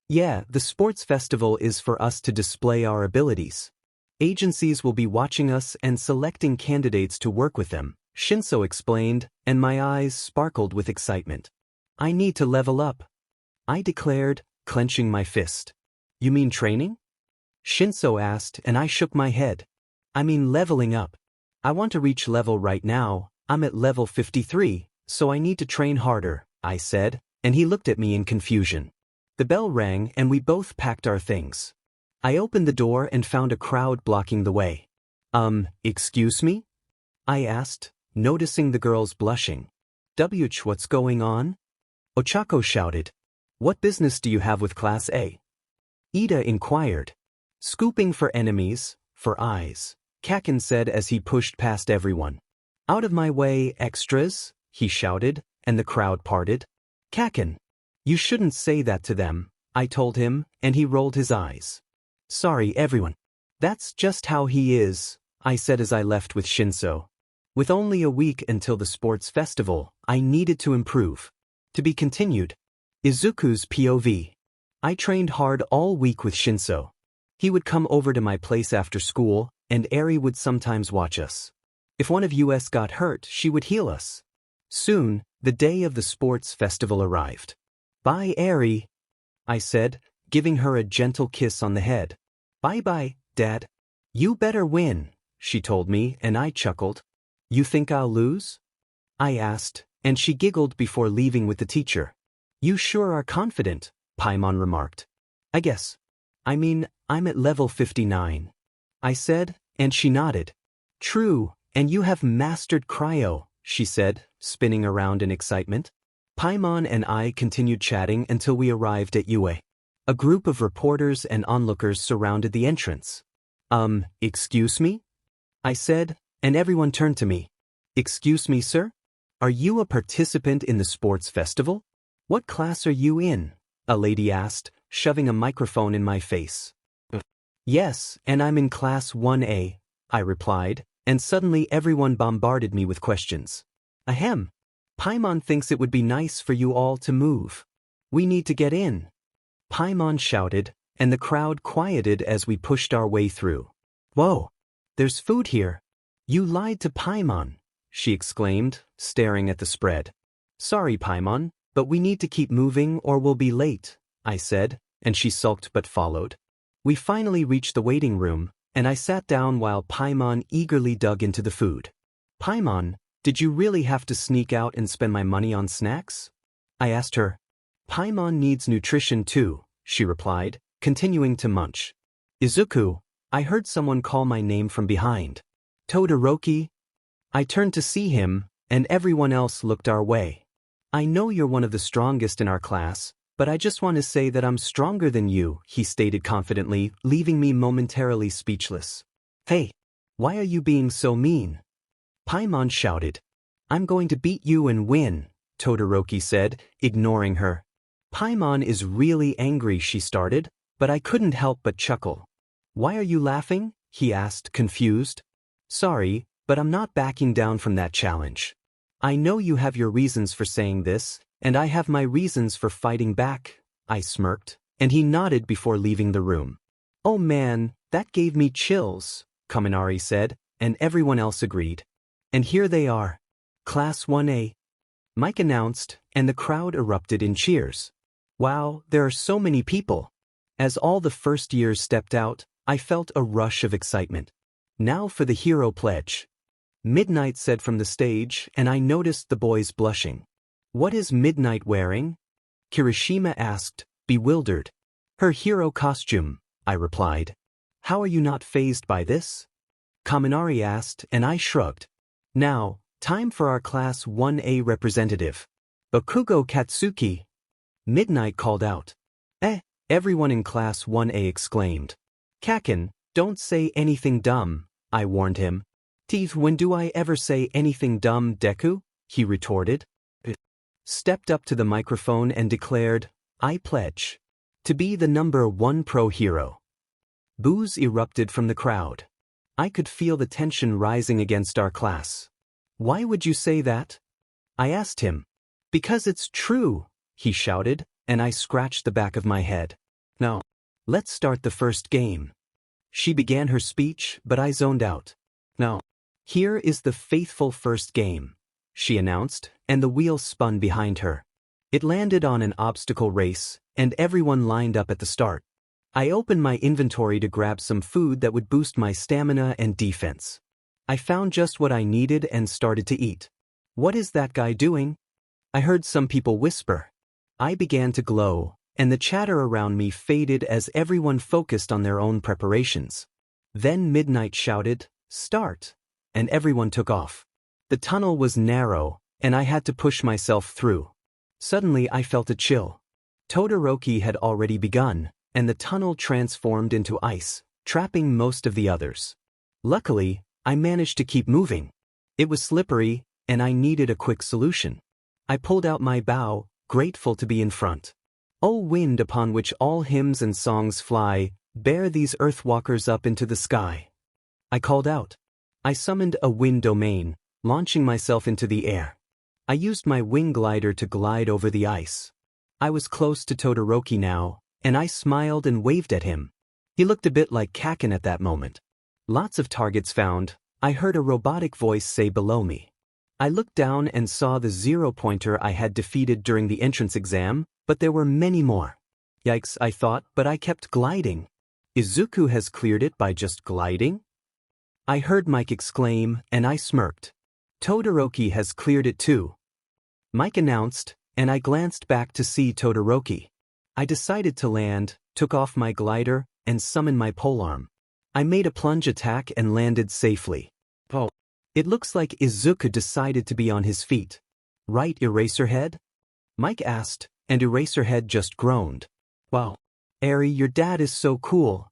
A: Yeah, the sports festival is for us to display our abilities. Agencies will be watching us and selecting candidates to work with them, Shinso explained, and my eyes sparkled with excitement. I need to level up, I declared, clenching my fist. You mean training? Shinso asked, and I shook my head. I mean leveling up. I want to reach level right now. I'm at level 53, so I need to train harder, I said, and he looked at me in confusion. The bell rang and we both packed our things. I opened the door and found a crowd blocking the way. Excuse me? I asked, noticing the girls blushing. What's going on? Ochako shouted. What business do you have with Class A? Ida inquired. Scooping for enemies, for eyes, Kaken said as he pushed past everyone. Out of my way, extras, he shouted, and the crowd parted. Kaken. You shouldn't say that to them, I told him, and he rolled his eyes. Sorry, everyone. That's just how he is, I said as I left with Shinso. With only a week until the sports festival, I needed to improve. To be continued. Izuku's POV. I trained hard all week with Shinso. He would come over to my place after school, and Eri would sometimes watch us. If one of us got hurt, she would heal us. Soon, the day of the sports festival arrived. Bye, Eri, I said, giving her a gentle kiss on the head. Bye-bye, Dad. You better win, she told me, and I chuckled. You think I'll lose? I asked, and she giggled before leaving with the teacher. You sure are confident, Paimon remarked. I guess. I mean, I'm at level 59. I said, and she nodded. True, and you have mastered cryo, she said, spinning around in excitement. Paimon and I continued chatting until we arrived at UA. A group of reporters and onlookers surrounded the entrance. Excuse me? I said, and everyone turned to me. Excuse me, sir? Are you a participant in the sports festival? What class are you in? A lady asked, shoving a microphone in my face. Yes, and I'm in class 1A, I replied, and suddenly everyone bombarded me with questions. Ahem. Paimon thinks it would be nice for you all to move. We need to get in. Paimon shouted, and the crowd quieted as we pushed our way through. Whoa, there's food here. You lied to Paimon, she exclaimed, staring at the spread. Sorry, Paimon, but we need to keep moving or we'll be late, I said, and she sulked but followed. We finally reached the waiting room, and I sat down while Paimon eagerly dug into the food. Paimon, did you really have to sneak out and spend my money on snacks? I asked her. Paimon needs nutrition too, she replied, continuing to munch. Izuku, I heard someone call my name from behind. Todoroki? I turned to see him, and everyone else looked our way. I know you're one of the strongest in our class, but I just want to say that I'm stronger than you, he stated confidently, leaving me momentarily speechless. Hey, why are you being so mean? Paimon shouted. I'm going to beat you and win, Todoroki said, ignoring her. Paimon is really angry, she started, but I couldn't help but chuckle. Why are you laughing? He asked, confused. Sorry, but I'm not backing down from that challenge. I know you have your reasons for saying this, and I have my reasons for fighting back, I smirked, and he nodded before leaving the room. Oh man, that gave me chills, Kaminari said, and everyone else agreed. And here they are. Class 1A. Mike announced, and the crowd erupted in cheers. Wow, there are so many people. As all the first years stepped out, I felt a rush of excitement. Now for the hero pledge. Midnight said from the stage, and I noticed the boys blushing. What is Midnight wearing? Kirishima asked, bewildered. Her hero costume, I replied. How are you not fazed by this? Kaminari asked, and I shrugged. Now, time for our Class 1A representative. Bakugo Katsuki. Midnight called out. Everyone in Class 1A exclaimed. Kaken, don't say anything dumb, I warned him. Teeth, when do I ever say anything dumb, Deku? He retorted. Stepped up to the microphone and declared, I pledge to be the #1 pro hero. Boos erupted from the crowd. I could feel the tension rising against our class. Why would you say that? I asked him. Because it's true, he shouted, and I scratched the back of my head. Now, let's start the first game. She began her speech, but I zoned out. Now, here is the faithful first game, she announced, and the wheel spun behind her. It landed on an obstacle race, and everyone lined up at the start. I opened my inventory to grab some food that would boost my stamina and defense. I found just what I needed and started to eat. What is that guy doing? I heard some people whisper. I began to glow, and the chatter around me faded as everyone focused on their own preparations. Then Midnight shouted, "Start!" and everyone took off. The tunnel was narrow, and I had to push myself through. Suddenly I felt a chill. Todoroki had already begun, and the tunnel transformed into ice, trapping most of the others. Luckily, I managed to keep moving. It was slippery, and I needed a quick solution. I pulled out my bow, grateful to be in front. "O wind upon which all hymns and songs fly, bear these earthwalkers up into the sky." I called out. I summoned a wind domain, launching myself into the air. I used my wing glider to glide over the ice. I was close to Todoroki now, and I smiled and waved at him. He looked a bit like Kaken at that moment. "Lots of targets found," I heard a robotic voice say below me. I looked down and saw the 0-pointer I had defeated during the entrance exam, but there were many more. Yikes, I thought, but I kept gliding. Izuku has cleared it by just gliding? I heard Mike exclaim, and I smirked. Todoroki has cleared it too. Mike announced, and I glanced back to see Todoroki. I decided to land, took off my glider, and summoned my polearm. I made a plunge attack and landed safely. Oh. It looks like Izuku decided to be on his feet. "Right, Eraserhead?" Mike asked, and Eraserhead just groaned. "Wow. Eri, your dad is so cool."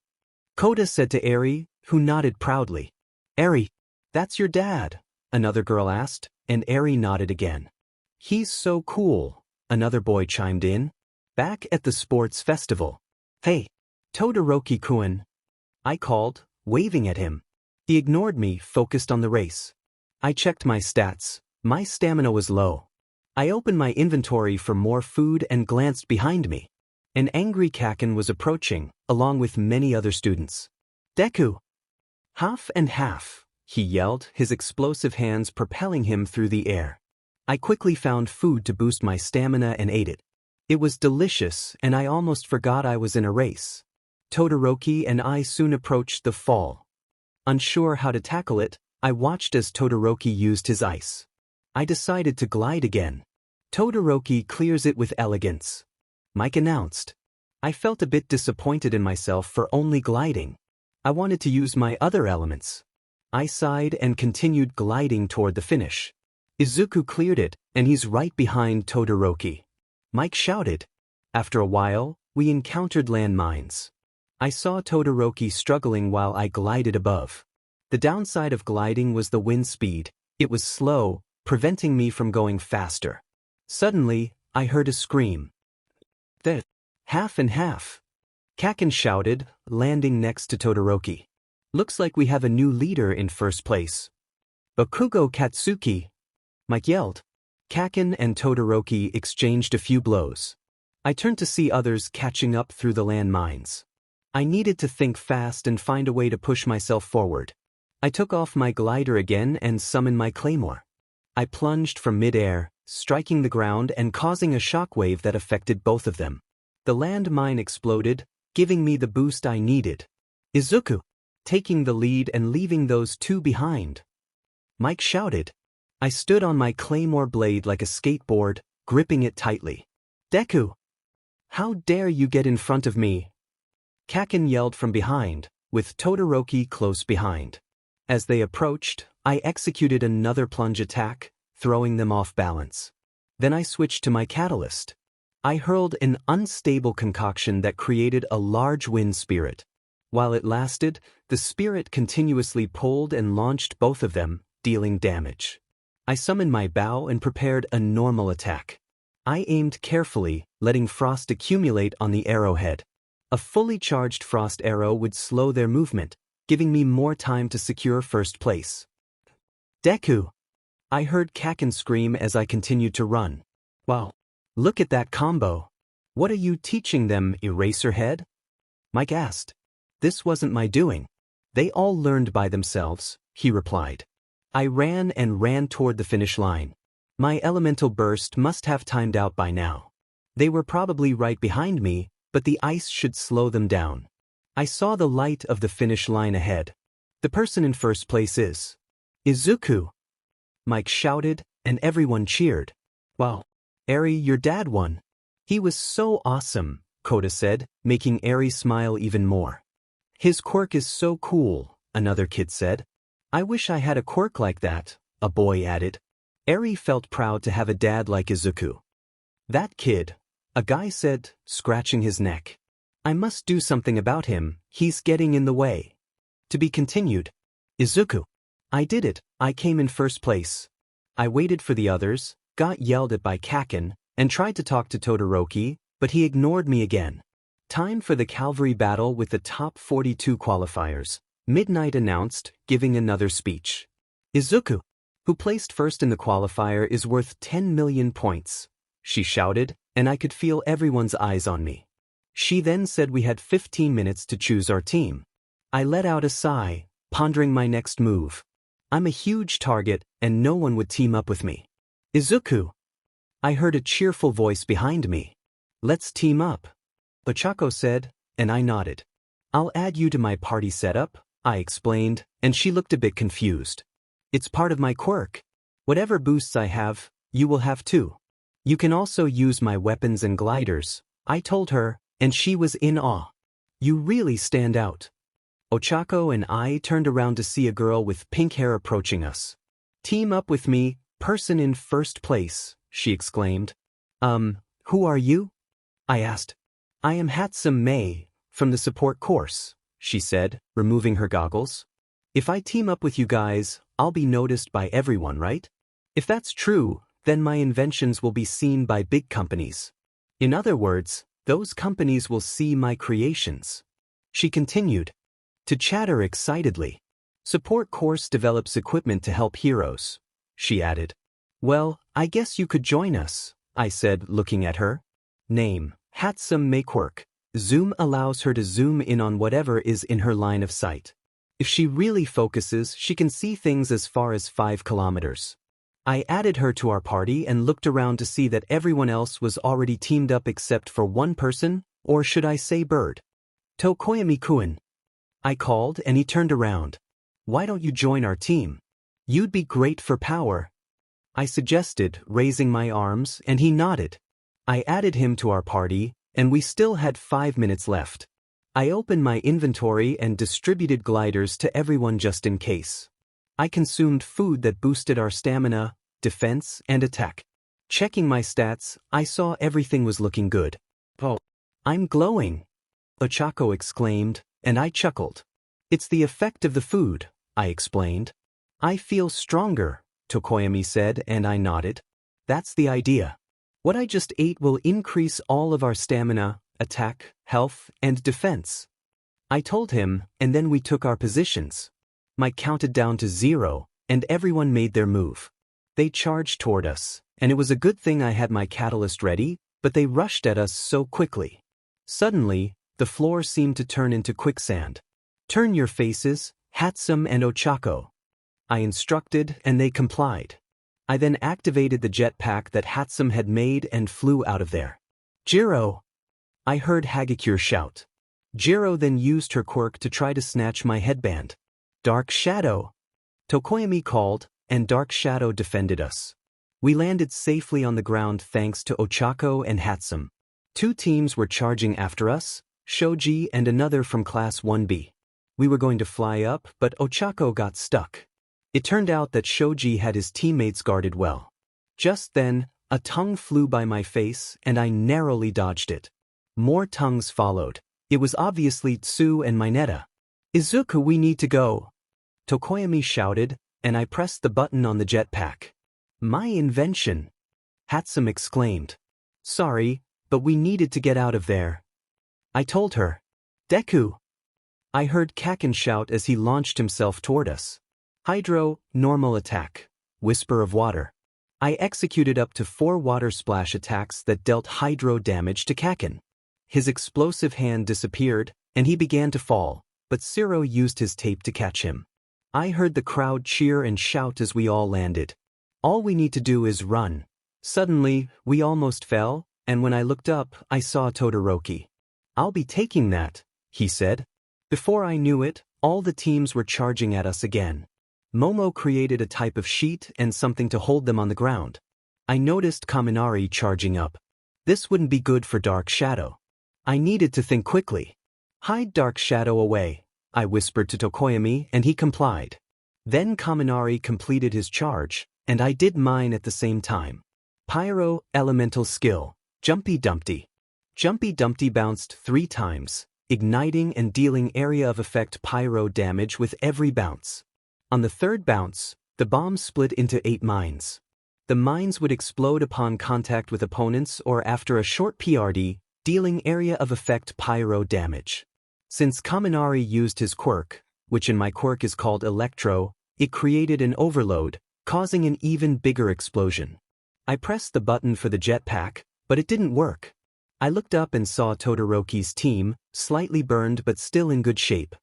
A: Koda said to Eri, who nodded proudly. "Eri, that's your dad?" another girl asked, and Eri nodded again. "He's so cool," another boy chimed in. Back at the sports festival. "Hey, Todoroki-kun," I called, waving at him. He ignored me, focused on the race. I checked my stats. My stamina was low. I opened my inventory for more food and glanced behind me. An angry Kaken was approaching, along with many other students. "Deku!" "Half and half," he yelled, his explosive hands propelling him through the air. I quickly found food to boost my stamina and ate it. It was delicious, and I almost forgot I was in a race. Todoroki and I soon approached the fall. Unsure how to tackle it, I watched as Todoroki used his ice. I decided to glide again. "Todoroki clears it with elegance," Mike announced. I felt a bit disappointed in myself for only gliding. I wanted to use my other elements. I sighed and continued gliding toward the finish. Izuku cleared it, and he's right behind Todoroki. Mike shouted. After a while, we encountered landmines. I saw Todoroki struggling while I glided above. The downside of gliding was the wind speed. It was slow, preventing me from going faster. Suddenly, I heard a scream. "The half and half," Kaken shouted, landing next to Todoroki. "Looks like we have a new leader in first place." "Bakugo Katsuki," Mike yelled. Kaken and Todoroki exchanged a few blows. I turned to see others catching up through the landmines. I needed to think fast and find a way to push myself forward. I took off my glider again and summoned my claymore. I plunged from mid-air, striking the ground and causing a shockwave that affected both of them. The landmine exploded, giving me the boost I needed. Izuku, taking the lead and leaving those two behind. Mike shouted. I stood on my claymore blade like a skateboard, gripping it tightly. "Deku! How dare you get in front of me?" Kaken yelled from behind, with Todoroki close behind. As they approached, I executed another plunge attack, throwing them off balance. Then I switched to my catalyst. I hurled an unstable concoction that created a large wind spirit. While it lasted, the spirit continuously pulled and launched both of them, dealing damage. I summoned my bow and prepared a normal attack. I aimed carefully, letting frost accumulate on the arrowhead. A fully charged frost arrow would slow their movement, giving me more time to secure first place. "Deku!" I heard Kaken scream as I continued to run. Wow. Look at that combo. What are you teaching them, Eraserhead? Mike asked. This wasn't my doing. They all learned by themselves, he replied. I ran and ran toward the finish line. My elemental burst must have timed out by now. They were probably right behind me, but the ice should slow them down. I saw the light of the finish line ahead. The person in first place is Izuku. Mike shouted, and everyone cheered. Wow. Eri, your dad won. He was so awesome, Kota said, making Eri smile even more. His quirk is so cool, another kid said. I wish I had a quirk like that, a boy added. Eri felt proud to have a dad like Izuku. That kid, a guy said, scratching his neck. I must do something about him, he's getting in the way. To be continued. Izuku. I did it, I came in first place. I waited for the others, got yelled at by Kaken, and tried to talk to Todoroki, but he ignored me again. Time for the cavalry battle with the top 42 qualifiers, Midnight announced, giving another speech. Izuku, who placed first in the qualifier, is worth 10 million points, she shouted, and I could feel everyone's eyes on me. She then said we had 15 minutes to choose our team. I let out a sigh, pondering my next move. I'm a huge target, and no one would team up with me. Izuku. I heard a cheerful voice behind me. Let's team up. Ochako said, and I nodded. I'll add you to my party setup, I explained, and she looked a bit confused. It's part of my quirk. Whatever boosts I have, you will have too. You can also use my weapons and gliders, I told her, and she was in awe. You really stand out. Ochako and I turned around to see a girl with pink hair approaching us. Team up with me, person in first place, she exclaimed. Who are you? I asked. I am Hatsum Mei, from the support course, she said, removing her goggles. If I team up with you guys, I'll be noticed by everyone, right? If that's true, then my inventions will be seen by big companies. In other words, those companies will see my creations. She continued. To chatter excitedly. Support course develops equipment to help heroes, she added. Well, I guess you could join us, I said, looking at her. Name, Hatsum Mei quirk. Zoom allows her to zoom in on whatever is in her line of sight. If she really focuses, she can see things as far as 5 kilometers. I added her to our party and looked around to see that everyone else was already teamed up except for one person, or should I say bird. Tokoyami-kun. I called and he turned around. Why don't you join our team? You'd be great for power. I suggested, raising my arms, and he nodded. I added him to our party, and we still had 5 minutes left. I opened my inventory and distributed gliders to everyone just in case. I consumed food that boosted our stamina, defense, and attack. Checking my stats, I saw everything was looking good. Oh, I'm glowing, Ochako exclaimed, and I chuckled. It's the effect of the food, I explained. I feel stronger, Tokoyami said, and I nodded. That's the idea. What I just ate will increase all of our stamina, attack, health, and defense. I told him, and then we took our positions. Mike counted down to 0, and everyone made their move. They charged toward us, and it was a good thing I had my catalyst ready, but they rushed at us so quickly. Suddenly, the floor seemed to turn into quicksand. Turn your faces, Hatsum and Ochako. I instructed, and they complied. I then activated the jetpack that Hatsum had made and flew out of there. Jiro! I heard Hagakure shout. Jiro then used her quirk to try to snatch my headband. Dark Shadow! Tokoyami called, and Dark Shadow defended us. We landed safely on the ground thanks to Ochako and Hatsum. 2 teams were charging after us, Shoji and another from Class 1B. We were going to fly up, but Ochako got stuck. It turned out that Shoji had his teammates guarded well. Just then, a tongue flew by my face, and I narrowly dodged it. More tongues followed. It was obviously Tsu and Mineta. Izuku, we need to go, Tokoyami shouted, and I pressed the button on the jetpack. My invention, Hatsum exclaimed. Sorry, but we needed to get out of there. I told her. Deku! I heard Kaken shout as he launched himself toward us. Hydro, normal attack. whisper of water. I executed up to 4 water splash attacks that dealt hydro damage to Kaken. His explosive hand disappeared, and he began to fall, but Zero used his tape to catch him. I heard the crowd cheer and shout as we all landed. All we need to do is run. Suddenly, we almost fell, and when I looked up, I saw Todoroki. I'll be taking that, he said. Before I knew it, all the teams were charging at us again. Momo created a type of sheet and something to hold them on the ground. I noticed Kaminari charging up. This wouldn't be good for Dark Shadow. I needed to think quickly. Hide Dark Shadow away, I whispered to Tokoyami, and he complied. Then Kaminari completed his charge, and I did mine at the same time. Pyro, elemental skill, Jumpy Dumpty. Jumpy Dumpty bounced 3 times, igniting and dealing area of effect pyro damage with every bounce. On the 3rd bounce, the bomb split into 8 mines. The mines would explode upon contact with opponents or after a short PRD, dealing area of effect pyro damage. Since Kaminari used his quirk, which in my quirk is called Electro, it created an overload, causing an even bigger explosion. I pressed the button for the jetpack, but it didn't work. I looked up and saw Todoroki's team, slightly burned but still in good shape.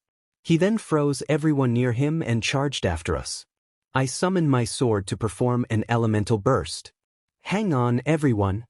A: He then froze everyone near him and charged after us. I summoned my sword to perform an elemental burst. "Hang on, everyone!"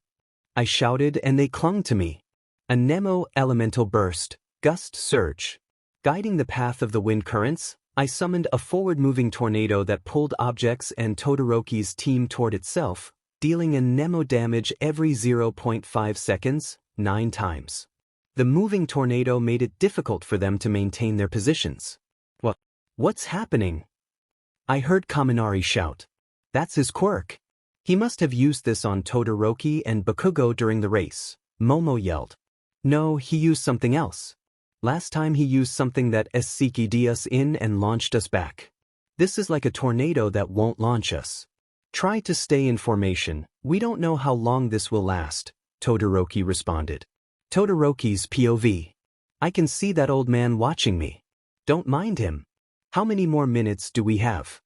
A: I shouted, and they clung to me. A Nemo elemental burst, gust surge. Guiding the path of the wind currents, I summoned a forward-moving tornado that pulled objects and Todoroki's team toward itself, dealing a Nemo damage every 0.5 seconds, 9 times. The moving tornado made it difficult for them to maintain their positions. What's happening?" I heard Kaminari shout. "That's his quirk. He must have used this on Todoroki and Bakugo during the race," Momo yelled. "No, he used something else. Last time he used something that SCK'd us in and launched us back. This is like a tornado that won't launch us. Try to stay in formation, we don't know how long this will last," Todoroki responded. Todoroki's POV. "I can see that old man watching me. Don't mind him. How many more minutes do we have?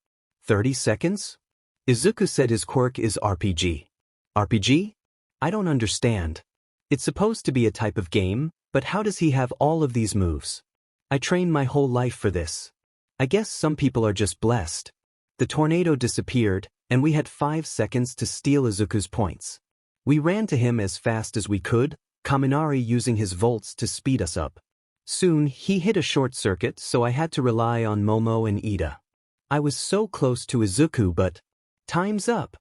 A: 30 seconds? Izuku said his quirk is RPG. RPG? I don't understand. It's supposed to be a type of game, but how does he have all of these moves? I trained my whole life for this. I guess some people are just blessed." The tornado disappeared, and we had 5 seconds to steal Izuku's points. We ran to him as fast as we could, Kaminari using his volts to speed us up. Soon, he hit a short circuit, so I had to rely on Momo and Ida. I was so close to Izuku, but time's up.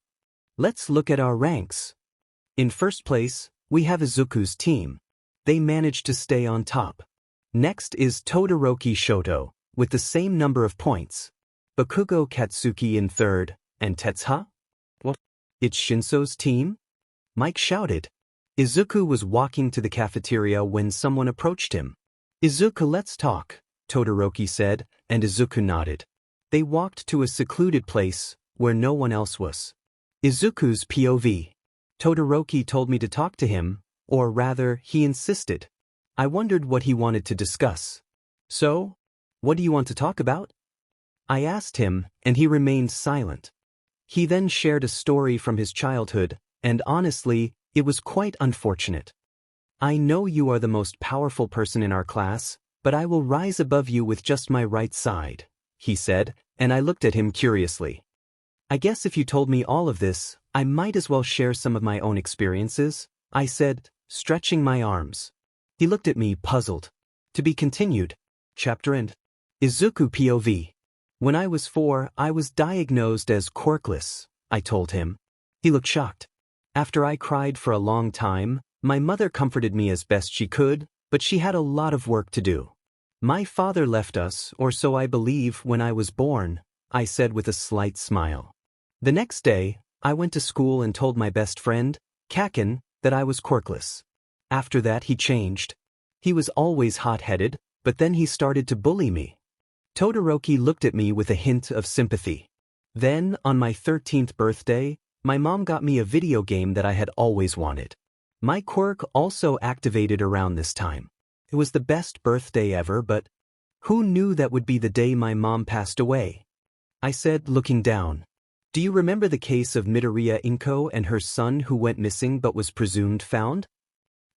A: Let's look at our ranks. In first place, we have Izuku's team. They managed to stay on top. Next is Todoroki Shoto, with the same number of points. Bakugo Katsuki in 3rd, and Tetsuha? What? It's Shinso's team? Mike shouted. Izuku was walking to the cafeteria when someone approached him. "Izuku, let's talk," Todoroki said, and Izuku nodded. They walked to a secluded place, where no one else was. Izuku's POV. Todoroki told me to talk to him, or rather, he insisted. I wondered what he wanted to discuss. "So, what do you want to talk about?" I asked him, and he remained silent. He then shared a story from his childhood, and honestly, it was quite unfortunate. "I know you are the most powerful person in our class, but I will rise above you with just my right side," he said, and I looked at him curiously. "I guess if you told me all of this, I might as well share some of my own experiences," I said, stretching my arms. He looked at me puzzled. To be continued. Chapter End. Izuku POV. "When I was 4, I was diagnosed as quirkless," I told him. He looked shocked. After I cried for a long time, my mother comforted me as best she could, but she had a lot of work to do. "My father left us, or so I believe, when I was born," I said with a slight smile. The next day, I went to school and told my best friend, Kaken, that I was quirkless. After that he changed. He was always hot-headed, but then he started to bully me. Todoroki looked at me with a hint of sympathy. Then, on my 13th birthday, my mom got me a video game that I had always wanted. My quirk also activated around this time. It was the best birthday ever, but who knew that would be the day my mom passed away? I said, looking down. Do you remember the case of Midoriya Izuku and her son who went missing but was presumed found?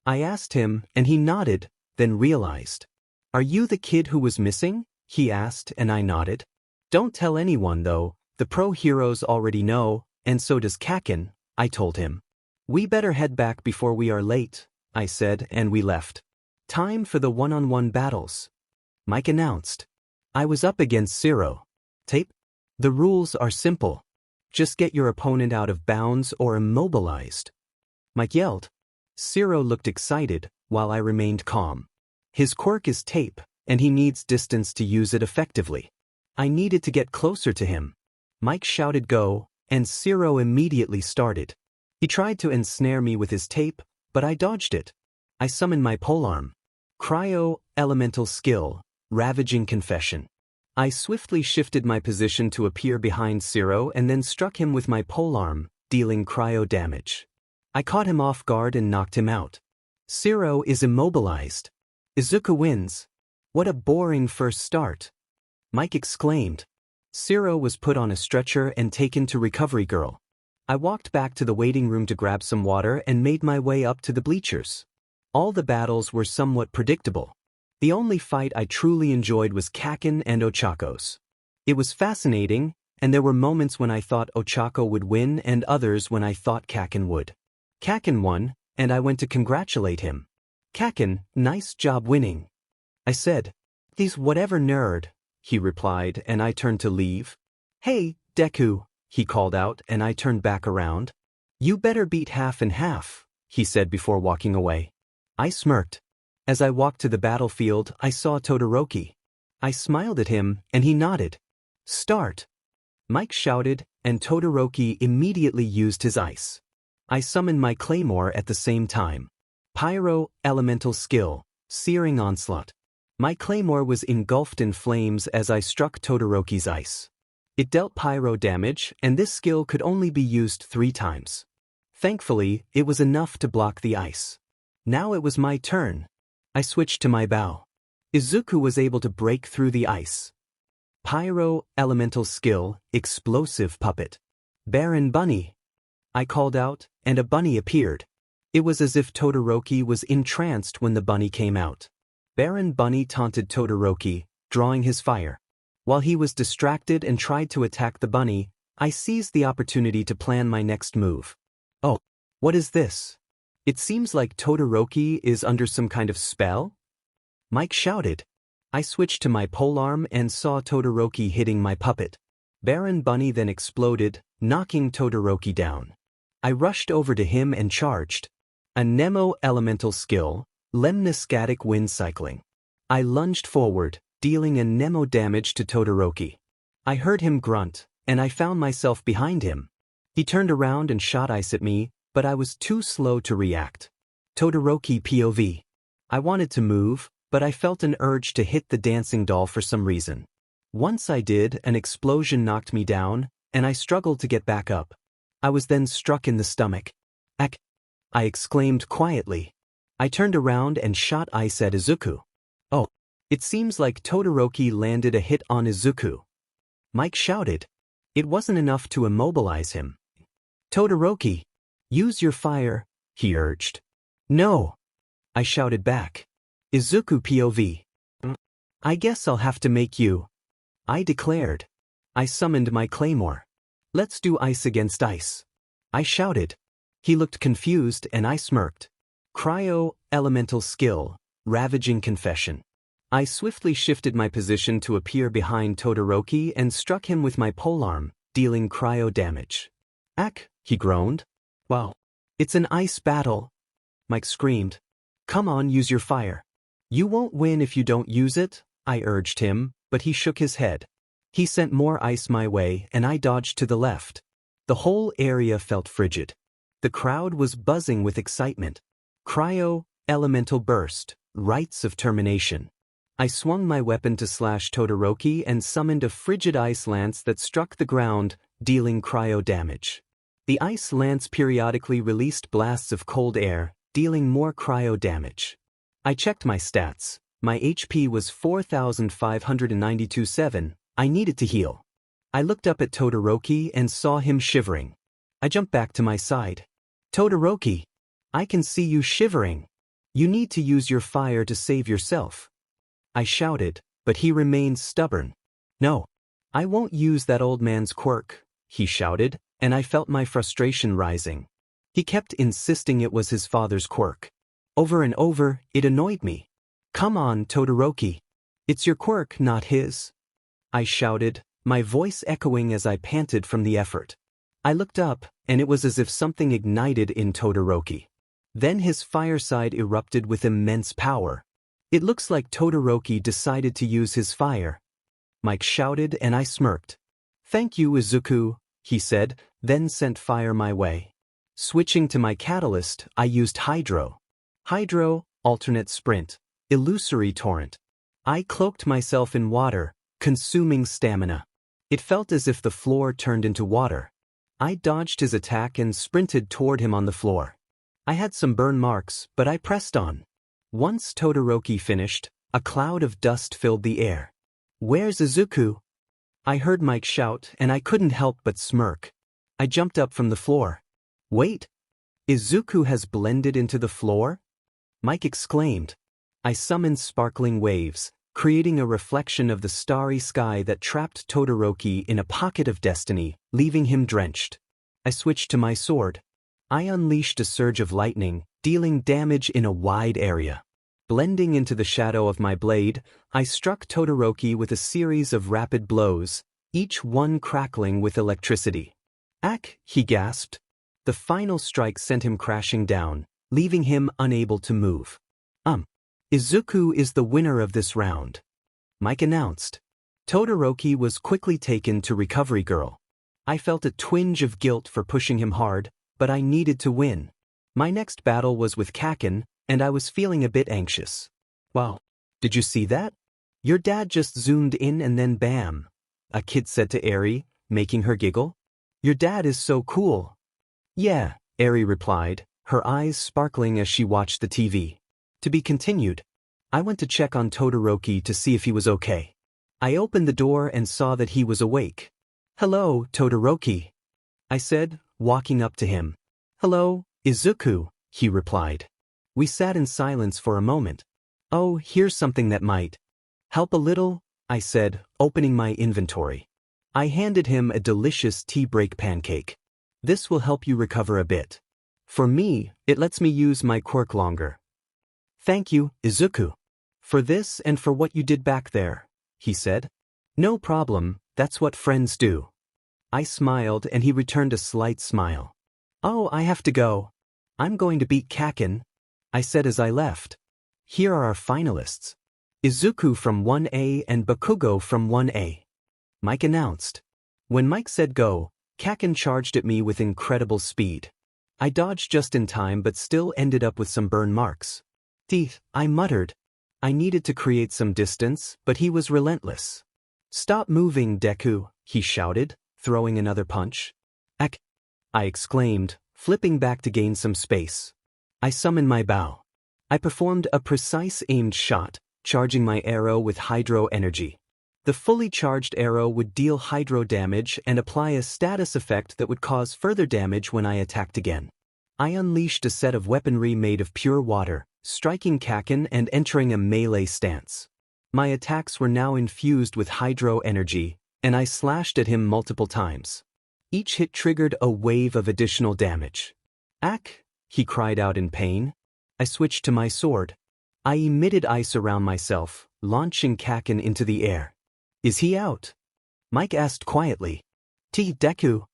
A: I asked him, and he nodded, then realized. Are you the kid who was missing? He asked, and I nodded. Don't tell anyone though, the pro heroes already know, and so does Kaken, I told him. We better head back before we are late, I said, and we left. Time for the one-on-one battles. Mike announced. I was up against Zero. Tape? The rules are simple. Just get your opponent out of bounds or immobilized. Mike yelled. Zero looked excited, while I remained calm. His quirk is tape, and he needs distance to use it effectively. I needed to get closer to him. Mike shouted go, and Zero immediately started. He tried to ensnare me with his tape, but I dodged it. I summoned my polearm. Cryo, elemental skill, ravaging confession. I swiftly shifted my position to appear behind Zero and then struck him with my polearm, dealing cryo damage. I caught him off guard and knocked him out. Zero is immobilized. Izuku wins. What a boring first start. Mike exclaimed. Zero was put on a stretcher and taken to Recovery Girl. I walked back to the waiting room to grab some water and made my way up to the bleachers. All the battles were somewhat predictable. The only fight I truly enjoyed was Kaken and Ochako's. It was fascinating, and there were moments when I thought Ochako would win and others when I thought Kaken would. Kaken won, and I went to congratulate him. Kaken, nice job winning. I said. He's whatever nerd, he replied, and I turned to leave. Hey, Deku, he called out, and I turned back around. You better beat half and half, he said before walking away. I smirked. As I walked to the battlefield, I saw Todoroki. I smiled at him, and he nodded. Start. Mike shouted, and Todoroki immediately used his ice. I summoned my claymore at the same time. Pyro, elemental skill, searing onslaught. My claymore was engulfed in flames as I struck Todoroki's ice. It dealt pyro damage, and this skill could only be used 3 times. Thankfully, it was enough to block the ice. Now it was my turn. I switched to my bow. Izuku was able to break through the ice. Pyro, elemental skill, explosive puppet. Baron Bunny. I called out, and a bunny appeared. It was as if Todoroki was entranced when the bunny came out. Baron Bunny taunted Todoroki, drawing his fire. While he was distracted and tried to attack the bunny, I seized the opportunity to plan my next move. Oh, what is this? It seems like Todoroki is under some kind of spell? Mike shouted. I switched to my polearm and saw Todoroki hitting my puppet. Baron Bunny then exploded, knocking Todoroki down. I rushed over to him and charged. A Nemo elemental skill, lemniscatic wind cycling. I lunged forward, dealing a Nemo damage to Todoroki. I heard him grunt, and I found myself behind him. He turned around and shot ice at me, but I was too slow to react. Todoroki POV. I wanted to move, but I felt an urge to hit the dancing doll for some reason. Once I did, an explosion knocked me down, and I struggled to get back up. I was then struck in the stomach. Ack! I exclaimed quietly. I turned around and shot ice at Izuku. Oh, it seems like Todoroki landed a hit on Izuku. Mike shouted. It wasn't enough to immobilize him. Todoroki, use your fire, he urged. No, I shouted back. Izuku POV. I guess I'll have to make you. I declared. I summoned my claymore. Let's do ice against ice. I shouted. He looked confused and I smirked. Cryo, elemental skill, ravaging confession. I swiftly shifted my position to appear behind Todoroki and struck him with my polearm, dealing cryo damage. Ack, he groaned. Wow. It's an ice battle. Mike screamed. Come on, use your fire. You won't win if you don't use it, I urged him, but he shook his head. He sent more ice my way and I dodged to the left. The whole area felt frigid. The crowd was buzzing with excitement. Cryo, elemental burst, rites of termination. I swung my weapon to slash Todoroki and summoned a frigid ice lance that struck the ground, dealing cryo damage. The ice lance periodically released blasts of cold air, dealing more cryo damage. I checked my stats. My HP was 4,592.7. I needed to heal. I looked up at Todoroki and saw him shivering. I jumped back to my side. Todoroki, I can see you shivering. You need to use your fire to save yourself. I shouted, but he remained stubborn. No, I won't use that old man's quirk, he shouted, and I felt my frustration rising. He kept insisting it was his father's quirk. Over and over, it annoyed me. Come on, Todoroki. It's your quirk, not his. I shouted, my voice echoing as I panted from the effort. I looked up, and it was as if something ignited in Todoroki. Then his fireside erupted with immense power. It looks like Todoroki decided to use his fire. Mike shouted and I smirked. Thank you, Izuku, he said, then sent fire my way. Switching to my catalyst, I used Hydro. Hydro, alternate sprint, illusory torrent. I cloaked myself in water, consuming stamina. It felt as if the floor turned into water. I dodged his attack and sprinted toward him on the floor. I had some burn marks, but I pressed on. Once Todoroki finished, a cloud of dust filled the air. Where's Izuku? I heard Mike shout and I couldn't help but smirk. I jumped up from the floor. Wait! Izuku has blended into the floor? Mike exclaimed. I summoned sparkling waves, creating a reflection of the starry sky that trapped Todoroki in a pocket of destiny, leaving him drenched. I switched to my sword. I unleashed a surge of lightning, dealing damage in a wide area. Blending into the shadow of my blade, I struck Todoroki with a series of rapid blows, each one crackling with electricity. Ack, he gasped. The final strike sent him crashing down, leaving him unable to move. Izuku is the winner of this round, Mike announced. Todoroki was quickly taken to Recovery Girl. I felt a twinge of guilt for pushing him hard, but I needed to win. My next battle was with Kaken, and I was feeling a bit anxious. Wow, did you see that? Your dad just zoomed in and then bam, a kid said to Eri, making her giggle. Your dad is so cool. Yeah, Eri replied, her eyes sparkling as she watched the TV. To be continued. I went to check on Todoroki to see if he was okay. I opened the door and saw that he was awake. Hello, Todoroki, I said, walking up to him. Hello, Izuku, he replied. We sat in silence for a moment. Oh, here's something that might help a little, I said, opening my inventory. I handed him a delicious tea break pancake. This will help you recover a bit. For me, it lets me use my quirk longer. Thank you, Izuku. For this and for what you did back there, he said. No problem, that's what friends do. I smiled and he returned a slight smile. Oh, I have to go. I'm going to beat Kaken, I said as I left. Here are our finalists. Izuku from 1A and Bakugo from 1A. Mike announced. When Mike said go, Kaken charged at me with incredible speed. I dodged just in time but still ended up with some burn marks. Teeth, I muttered. I needed to create some distance, but he was relentless. Stop moving, Deku, he shouted, throwing another punch. Ack! I exclaimed, flipping back to gain some space. I summoned my bow. I performed a precise aimed shot, charging my arrow with hydro energy. The fully charged arrow would deal hydro damage and apply a status effect that would cause further damage when I attacked again. I unleashed a set of weaponry made of pure water, striking Kaken and entering a melee stance. My attacks were now infused with hydro energy, and I slashed at him multiple times. Each hit triggered a wave of additional damage. Ack! He cried out in pain. I switched to my sword. I emitted ice around myself, launching Kaken into the air. Is he out? Mike asked quietly. Deku!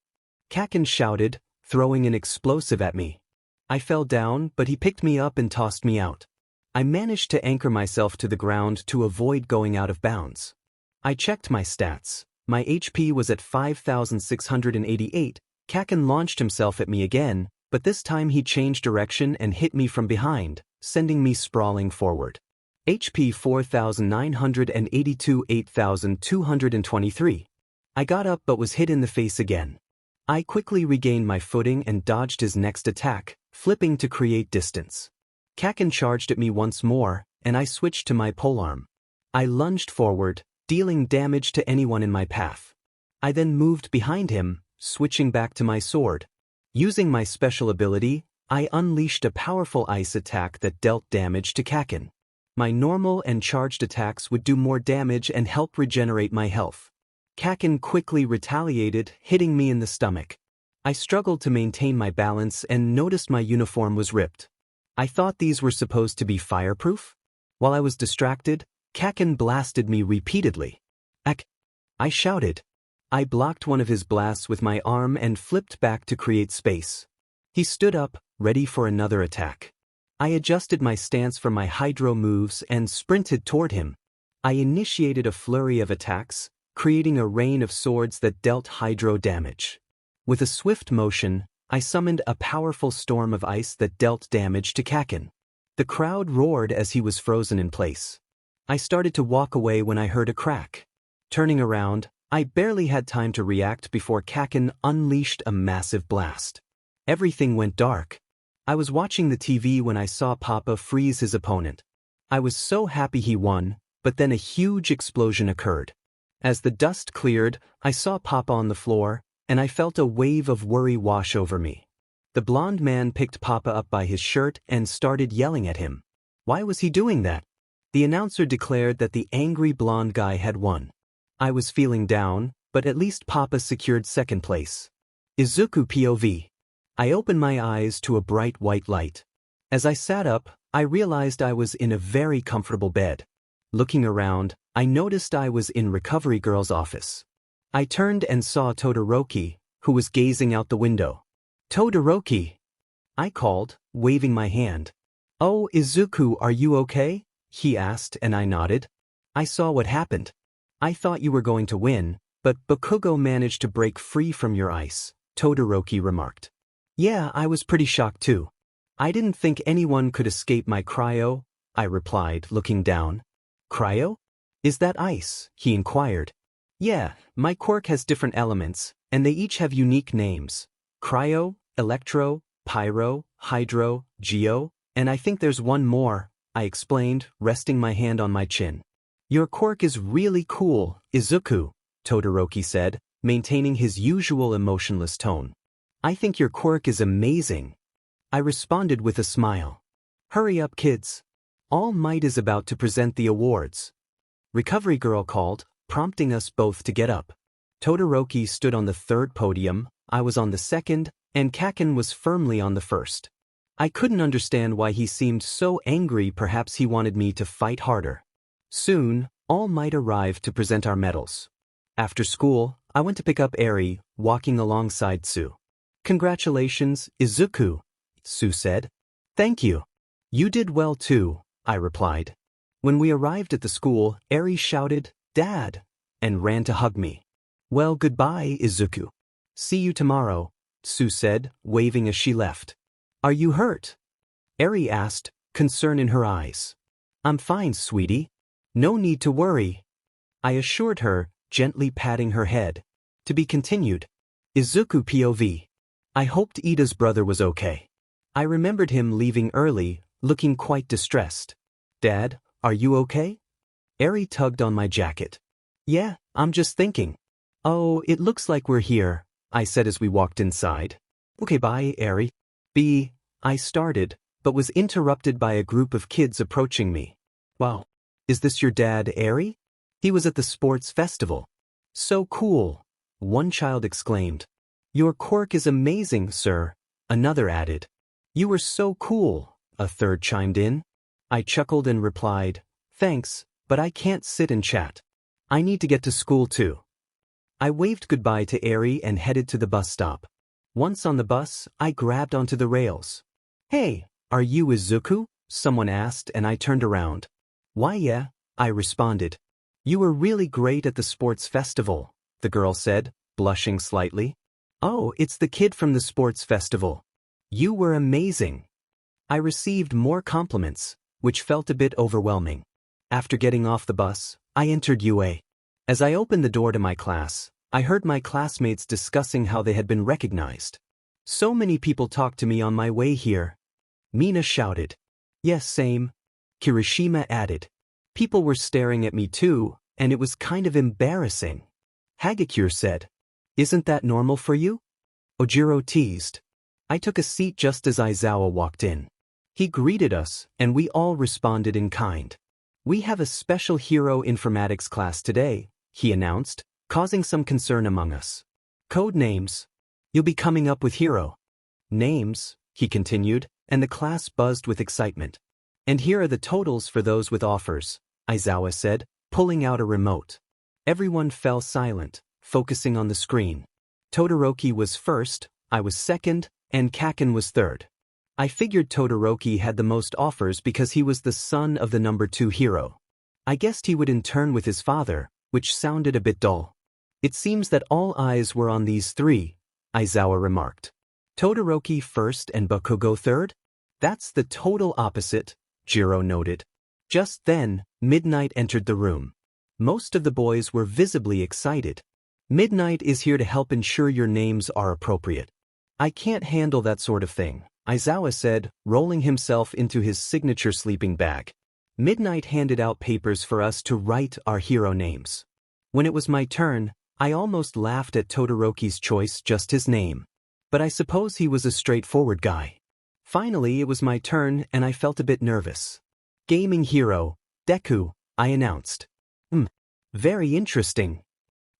A: Kaken shouted, throwing an explosive at me. I fell down, but he picked me up and tossed me out. I managed to anchor myself to the ground to avoid going out of bounds. I checked my stats. My HP was at 5,688. Kaken launched himself at me again, but this time he changed direction and hit me from behind, sending me sprawling forward. HP 4,982, 8,223. I got up but was hit in the face again. I quickly regained my footing and dodged his next attack, flipping to create distance. Kaken charged at me once more, and I switched to my polearm. I lunged forward, dealing damage to anyone in my path. I then moved behind him, switching back to my sword. Using my special ability, I unleashed a powerful ice attack that dealt damage to Kaken. My normal and charged attacks would do more damage and help regenerate my health. Kaken quickly retaliated, hitting me in the stomach. I struggled to maintain my balance and noticed my uniform was ripped. I thought these were supposed to be fireproof? While I was distracted, Kaken blasted me repeatedly. Ak! I shouted. I blocked one of his blasts with my arm and flipped back to create space. He stood up, ready for another attack. I adjusted my stance for my hydro moves and sprinted toward him. I initiated a flurry of attacks, creating a rain of swords that dealt hydro damage. With a swift motion, I summoned a powerful storm of ice that dealt damage to Kaken. The crowd roared as he was frozen in place. I started to walk away when I heard a crack. Turning around, I barely had time to react before Kaken unleashed a massive blast. Everything went dark. I was watching the TV when I saw Papa freeze his opponent. I was so happy he won, but then a huge explosion occurred. As the dust cleared, I saw Papa on the floor, and I felt a wave of worry wash over me. The blonde man picked Papa up by his shirt and started yelling at him. Why was he doing that? The announcer declared that the angry blonde guy had won. I was feeling down, but at least Papa secured second place. Izuku POV. I opened my eyes to a bright white light. As I sat up, I realized I was in a very comfortable bed. Looking around, I noticed I was in Recovery Girl's office. I turned and saw Todoroki, who was gazing out the window. Todoroki! I called, waving my hand. Oh, Izuku, are you okay? He asked and I nodded. I saw what happened. I thought you were going to win, but Bakugo managed to break free from your ice, Todoroki remarked. Yeah, I was pretty shocked too. I didn't think anyone could escape my cryo, I replied, looking down. Cryo? Is that ice? He inquired. Yeah, my quirk has different elements, and they each have unique names. Cryo, Electro, Pyro, Hydro, Geo, and I think there's one more, I explained, resting my hand on my chin. Your quirk is really cool, Izuku, Todoroki said, maintaining his usual emotionless tone. I think your quirk is amazing. I responded with a smile. Hurry up, kids. All Might is about to present the awards. Recovery Girl called, prompting us both to get up. Todoroki stood on the third podium, I was on the second, and Kaken was firmly on the first. I couldn't understand why he seemed so angry. Perhaps he wanted me to fight harder. Soon, All Might arrived to present our medals. After school, I went to pick up Eri, walking alongside Sue. Congratulations, Izuku, Sue said. Thank you. You did well too, I replied. When we arrived at the school, Eri shouted, Dad, and ran to hug me. Well, goodbye, Izuku. See you tomorrow, Sue said, waving as she left. Are you hurt? Eri asked, concern in her eyes. I'm fine, sweetie. No need to worry. I assured her, gently patting her head. To be continued. Izuku POV. I hoped Ida's brother was okay. I remembered him leaving early, looking quite distressed. Dad, are you okay? Eri tugged on my jacket. Yeah, I'm just thinking. Oh, it looks like we're here, I said as we walked inside. Okay, bye, Eri. I started, but was interrupted by a group of kids approaching me. Wow, is this your dad, Eri? He was at the sports festival. So cool, one child exclaimed. Your quirk is amazing, sir, another added. You were so cool, a third chimed in. I chuckled and replied, thanks, but I can't sit and chat. I need to get to school too. I waved goodbye to Eri and headed to the bus stop. Once on the bus, I grabbed onto the rails. Hey, are you Izuku? Someone asked and I turned around. Why yeah, I responded. You were really great at the sports festival, the girl said, blushing slightly. Oh, it's the kid from the sports festival. You were amazing. I received more compliments, which felt a bit overwhelming. After getting off the bus, I entered UA. As I opened the door to my class, I heard my classmates discussing how they had been recognized. So many people talked to me on my way here. Mina shouted. Yes, same. Kirishima added. People were staring at me too, and it was kind of embarrassing. Hagakure said. Isn't that normal for you? Ojiro teased. I took a seat just as Aizawa walked in. He greeted us, and we all responded in kind. We have a special hero informatics class today, he announced, causing some concern among us. Code names. You'll be coming up with hero names, he continued, and the class buzzed with excitement. And here are the totals for those with offers, Aizawa said, pulling out a remote. Everyone fell silent, focusing on the screen. Todoroki was first, I was second, and Kaken was third. I figured Todoroki had the most offers because he was the son of the number 2 hero. I guessed he would intern with his father, which sounded a bit dull. It seems that all eyes were on these 3, Aizawa remarked. Todoroki first and Bakugo third? That's the total opposite, Jiro noted. Just then, Midnight entered the room. Most of the boys were visibly excited. Midnight is here to help ensure your names are appropriate. I can't handle that sort of thing, Aizawa said, rolling himself into his signature sleeping bag. Midnight handed out papers for us to write our hero names. When it was my turn, I almost laughed at Todoroki's choice, just his name. But I suppose he was a straightforward guy. Finally, it was my turn and I felt a bit nervous. Gaming hero, Deku, I announced. Very interesting.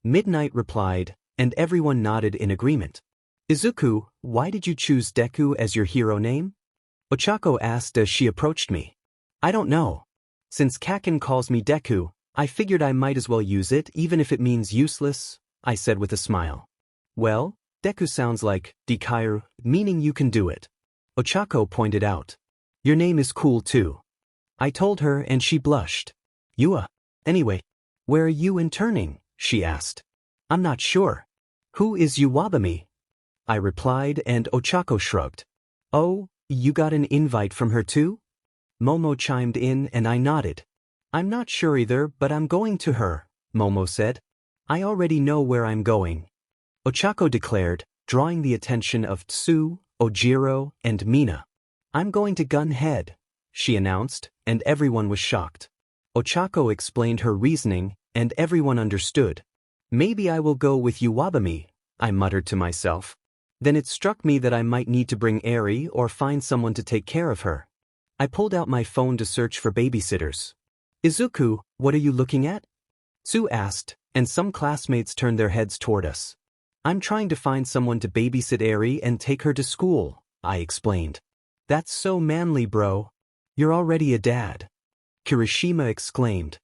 A: Midnight replied, and everyone nodded in agreement. Izuku, why did you choose Deku as your hero name? Ochako asked as she approached me. I don't know. Since Kaken calls me Deku, I figured I might as well use it even if it means useless, I said with a smile. Well, Deku sounds like Dikairu, meaning you can do it. Ochako pointed out. Your name is cool too. I told her and she blushed. Yua. Anyway, where are you interning? She asked. I'm not sure. Who is Yuwabami? I replied and Ochako shrugged. Oh, you got an invite from her too? Momo chimed in and I nodded. I'm not sure either, but I'm going to her, Momo said. I already know where I'm going. Ochako declared, drawing the attention of Tsu, Ojiro, and Mina. I'm going to Gunhead, she announced, and everyone was shocked. Ochako explained her reasoning, and everyone understood. Maybe I will go with Yuwabami, I muttered to myself. Then it struck me that I might need to bring Eri or find someone to take care of her. I pulled out my phone to search for babysitters. Izuku, what are you looking at? Tsu asked, and some classmates turned their heads toward us. I'm trying to find someone to babysit Eri and take her to school, I explained. That's so manly, bro. You're already a dad. Kirishima exclaimed.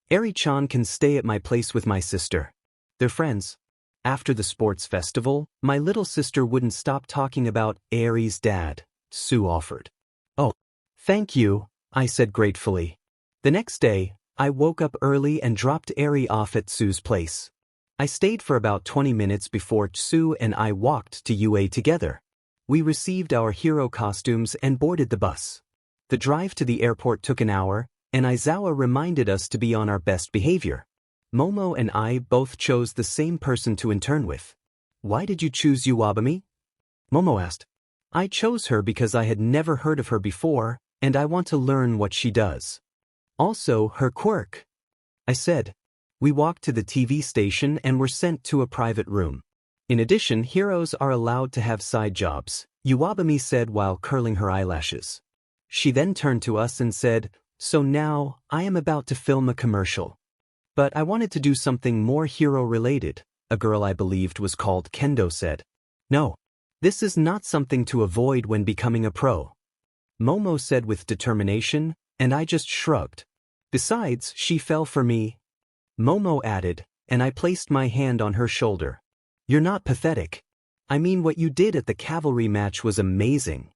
A: Eri-chan can stay at my place with my sister. They're friends. After the sports festival, my little sister wouldn't stop talking about Eri's dad, Tsu offered. Oh, thank you, I said gratefully. The next day, I woke up early and dropped Eri off at Tsu's place. I stayed for about 20 minutes before Tsu and I walked to UA together. We received our hero costumes and boarded the bus. The drive to the airport took an hour, and Aizawa reminded us to be on our best behavior. Momo and I both chose the same person to intern with. Why did you choose Yuwabami? Momo asked. I chose her because I had never heard of her before, and I want to learn what she does. Also, her quirk. I said. We walked to the TV station and were sent to a private room. In addition, heroes are allowed to have side jobs, Yuwabami said while curling her eyelashes. She then turned to us and said, so now, I am about to film a commercial. But I wanted to do something more hero-related, a girl I believed was called Kendo said. No. This is not something to avoid when becoming a pro. Momo said with determination, and I just shrugged. Besides, she fell for me. Momo added, and I placed my hand on her shoulder. You're not pathetic. I mean, what you did at the cavalry match was amazing.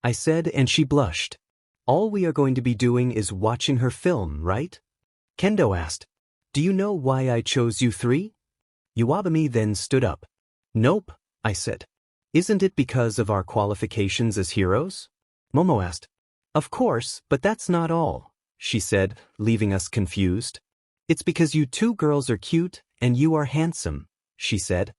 A: I said, and she blushed. All we are going to be doing is watching her film, right? Kendo asked. Do you know why I chose you 3? Yuwabami then stood up. Nope, I said. Isn't it because of our qualifications as heroes? Momo asked. Of course, but that's not all, she said, leaving us confused. It's because you 2 girls are cute, and you are handsome, she said.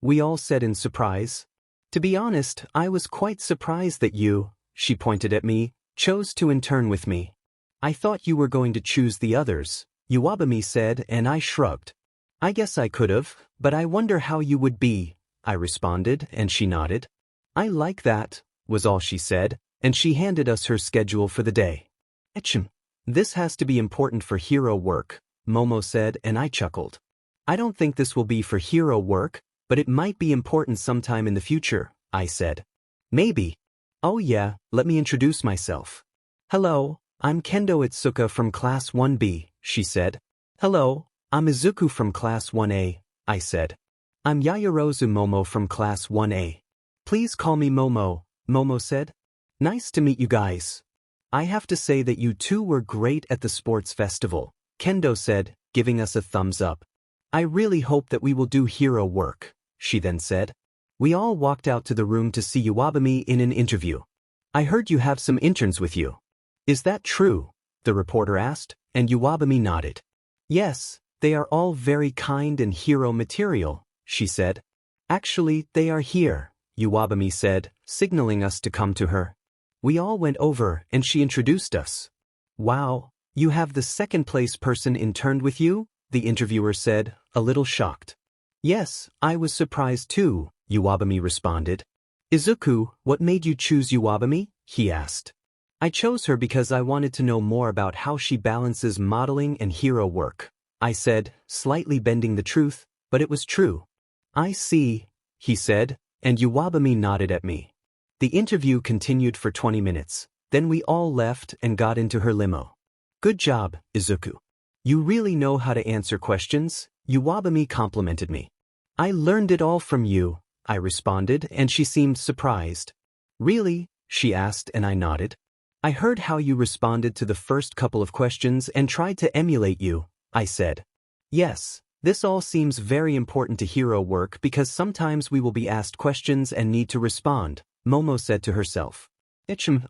A: We all said in surprise. To be honest, I was quite surprised that you, she pointed at me, chose to intern with me. I thought you were going to choose the others, Yuwabami said, and I shrugged. I guess I could've, but I wonder how you would be, I responded, and she nodded. I like that, was all she said, and she handed us her schedule for the day. Etchem. This has to be important for hero work, Momo said, and I chuckled. I don't think this will be for hero work, but it might be important sometime in the future, I said. Maybe. Oh yeah, let me introduce myself. Hello, I'm Kendo Itsuka from Class 1B, she said. Hello, I'm Izuku from Class 1A, I said. I'm Yayarozu Momo from Class 1A. Please call me Momo, Momo said. Nice to meet you guys. I have to say that you two were great at the sports festival, Kendo said, giving us a thumbs up. I really hope that we will do hero work, she then said. We all walked out to the room to see Iwabami in an interview. I heard you have some interns with you. Is that true? The reporter asked, and Iwabami nodded. Yes, they are all very kind and hero material, she said. Actually, they are here, Iwabami said, signaling us to come to her. We all went over and she introduced us. Wow, you have the second-place person interned with you? The interviewer said, a little shocked. Yes, I was surprised too, Iwabami responded. Izuku, what made you choose Iwabami? He asked. I chose her because I wanted to know more about how she balances modeling and hero work, I said, slightly bending the truth, but it was true. I see, he said, and Iwabami nodded at me. The interview continued for 20 minutes, then we all left and got into her limo. Good job, Izuku. You really know how to answer questions, Iwabami complimented me. I learned it all from you, I responded, and she seemed surprised. Really? She asked, and I nodded. I heard how you responded to the first couple of questions and tried to emulate you, I said. Yes, this all seems very important to hero work because sometimes we will be asked questions and need to respond, Momo said to herself.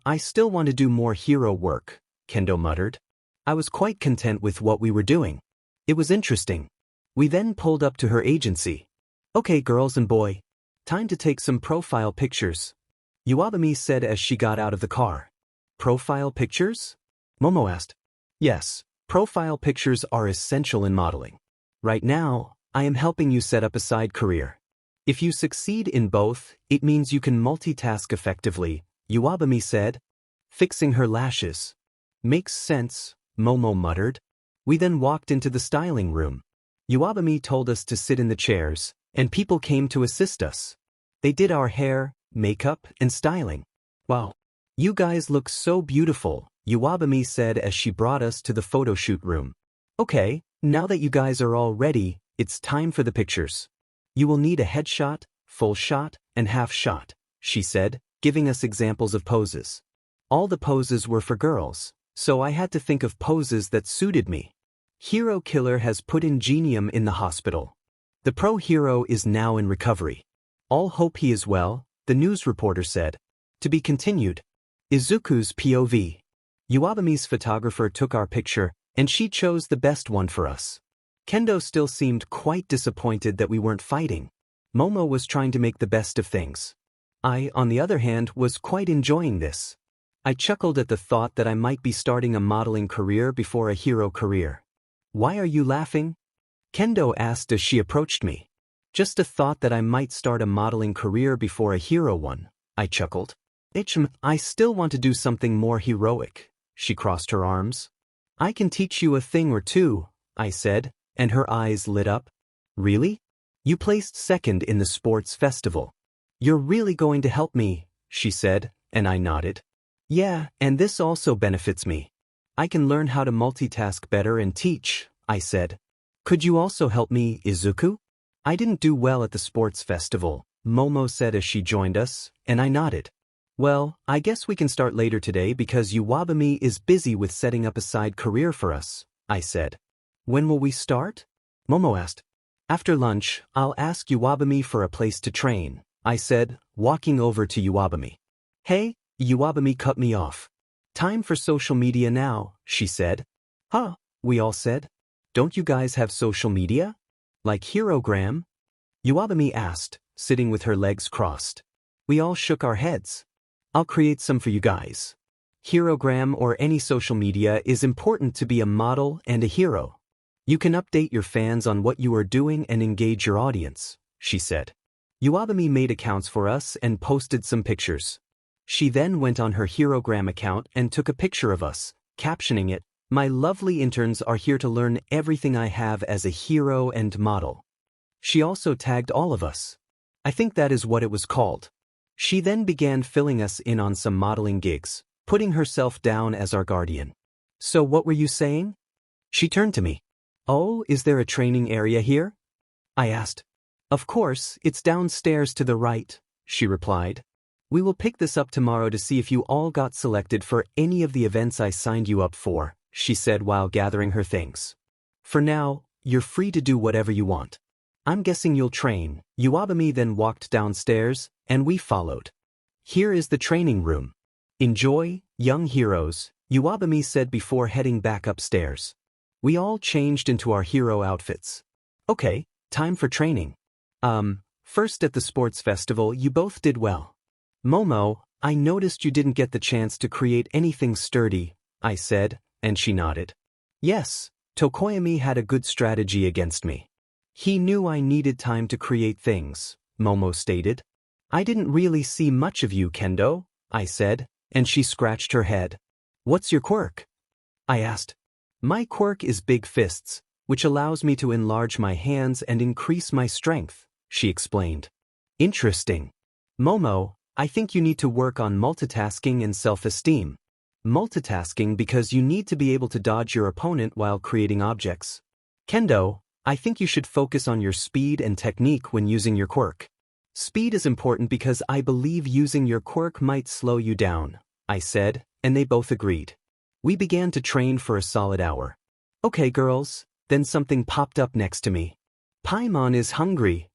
A: I still want to do more hero work, Kendo muttered. I was quite content with what we were doing. It was interesting. We then pulled up to her agency. Okay, girls and boy. Time to take some profile pictures, Iwabami said as she got out of the car. Profile pictures? Momo asked. Yes, profile pictures are essential in modeling. Right now, I am helping you set up a side career. If you succeed in both, it means you can multitask effectively, Iwabami said, fixing her lashes. Makes sense, Momo muttered. We then walked into the styling room. Iwabami told us to sit in the chairs, and people came to assist us. They did our hair, makeup, and styling. Wow. You guys look so beautiful, Iwabami said as she brought us to the photo shoot room. Okay, now that you guys are all ready, it's time for the pictures. You will need a headshot, full shot, and half shot, she said, giving us examples of poses. All the poses were for girls, so I had to think of poses that suited me. Hero Killer has put ingenium in the hospital. The pro hero is now in recovery. All hope he is well, the news reporter said. To be continued. Izuku's POV. Iwabami's photographer took our picture, and she chose the best one for us. Kendo still seemed quite disappointed that we weren't fighting. Momo was trying to make the best of things. I, on the other hand, was quite enjoying this. I chuckled at the thought that I might be starting a modeling career before a hero career. Why are you laughing? Kendo asked as she approached me. Just a thought that I might start a modeling career before a hero one, I chuckled. I still want to do something more heroic, she crossed her arms. I can teach you a thing or two, I said, and her eyes lit up. Really? You placed second in the sports festival. You're really going to help me, she said, and I nodded. Yeah, and this also benefits me. I can learn how to multitask better and teach, I said. Could you also help me, Izuku? I didn't do well at the sports festival, Momo said as she joined us, and I nodded. Well, I guess we can start later today because Iwabami is busy with setting up a side career for us, I said. When will we start? Momo asked. After lunch, I'll ask Iwabami for a place to train, I said, walking over to Iwabami. Hey, Iwabami cut me off. Time for social media now, she said. Huh, we all said. Don't you guys have social media? Like Herogram? Iwabami asked, sitting with her legs crossed. We all shook our heads. I'll create some for you guys. Herogram or any social media is important to be a model and a hero. You can update your fans on what you are doing and engage your audience, she said. Iwabumi made accounts for us and posted some pictures. She then went on her Herogram account and took a picture of us, captioning it, "My lovely interns are here to learn everything I have as a hero and model." She also tagged all of us. I think that is what it was called. She then began filling us in on some modeling gigs, putting herself down as our guardian. "So what were you saying?" She turned to me. "Oh, is there a training area here?" I asked. "Of course, it's downstairs to the right," she replied. "We will pick this up tomorrow to see if you all got selected for any of the events I signed you up for," she said while gathering her things. "For now, you're free to do whatever you want. I'm guessing you'll train." Iwabumi then walked downstairs, and we followed. "Here is the training room. Enjoy, young heroes," Iwabumi said before heading back upstairs. We all changed into our hero outfits. "Okay, time for training. First at the sports festival you both did well. Momo, I noticed you didn't get the chance to create anything sturdy," I said, and she nodded. "Yes, Tokoyami had a good strategy against me. He knew I needed time to create things," Momo stated. "I didn't really see much of you, Kendo," I said, and she scratched her head. "What's your quirk?" I asked. "My quirk is big fists, which allows me to enlarge my hands and increase my strength," she explained. "Interesting. Momo, I think you need to work on multitasking and self-esteem. Multitasking because you need to be able to dodge your opponent while creating objects. Kendo, I think you should focus on your speed and technique when using your quirk. Speed is important because I believe using your quirk might slow you down," I said, and they both agreed. We began to train for a solid hour. "Okay, girls," then something popped up next to me. "Paimon is hungry,"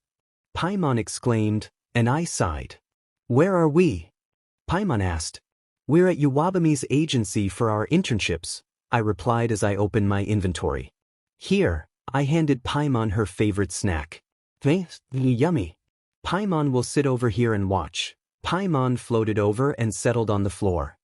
A: Paimon exclaimed, and I sighed. "Where are we?" Paimon asked. "We're at Iwabumi's agency for our internships," I replied as I opened my inventory. "Here," I handed Paimon her favorite snack. Yummy. "Paimon will sit over here and watch." Paimon floated over and settled on the floor.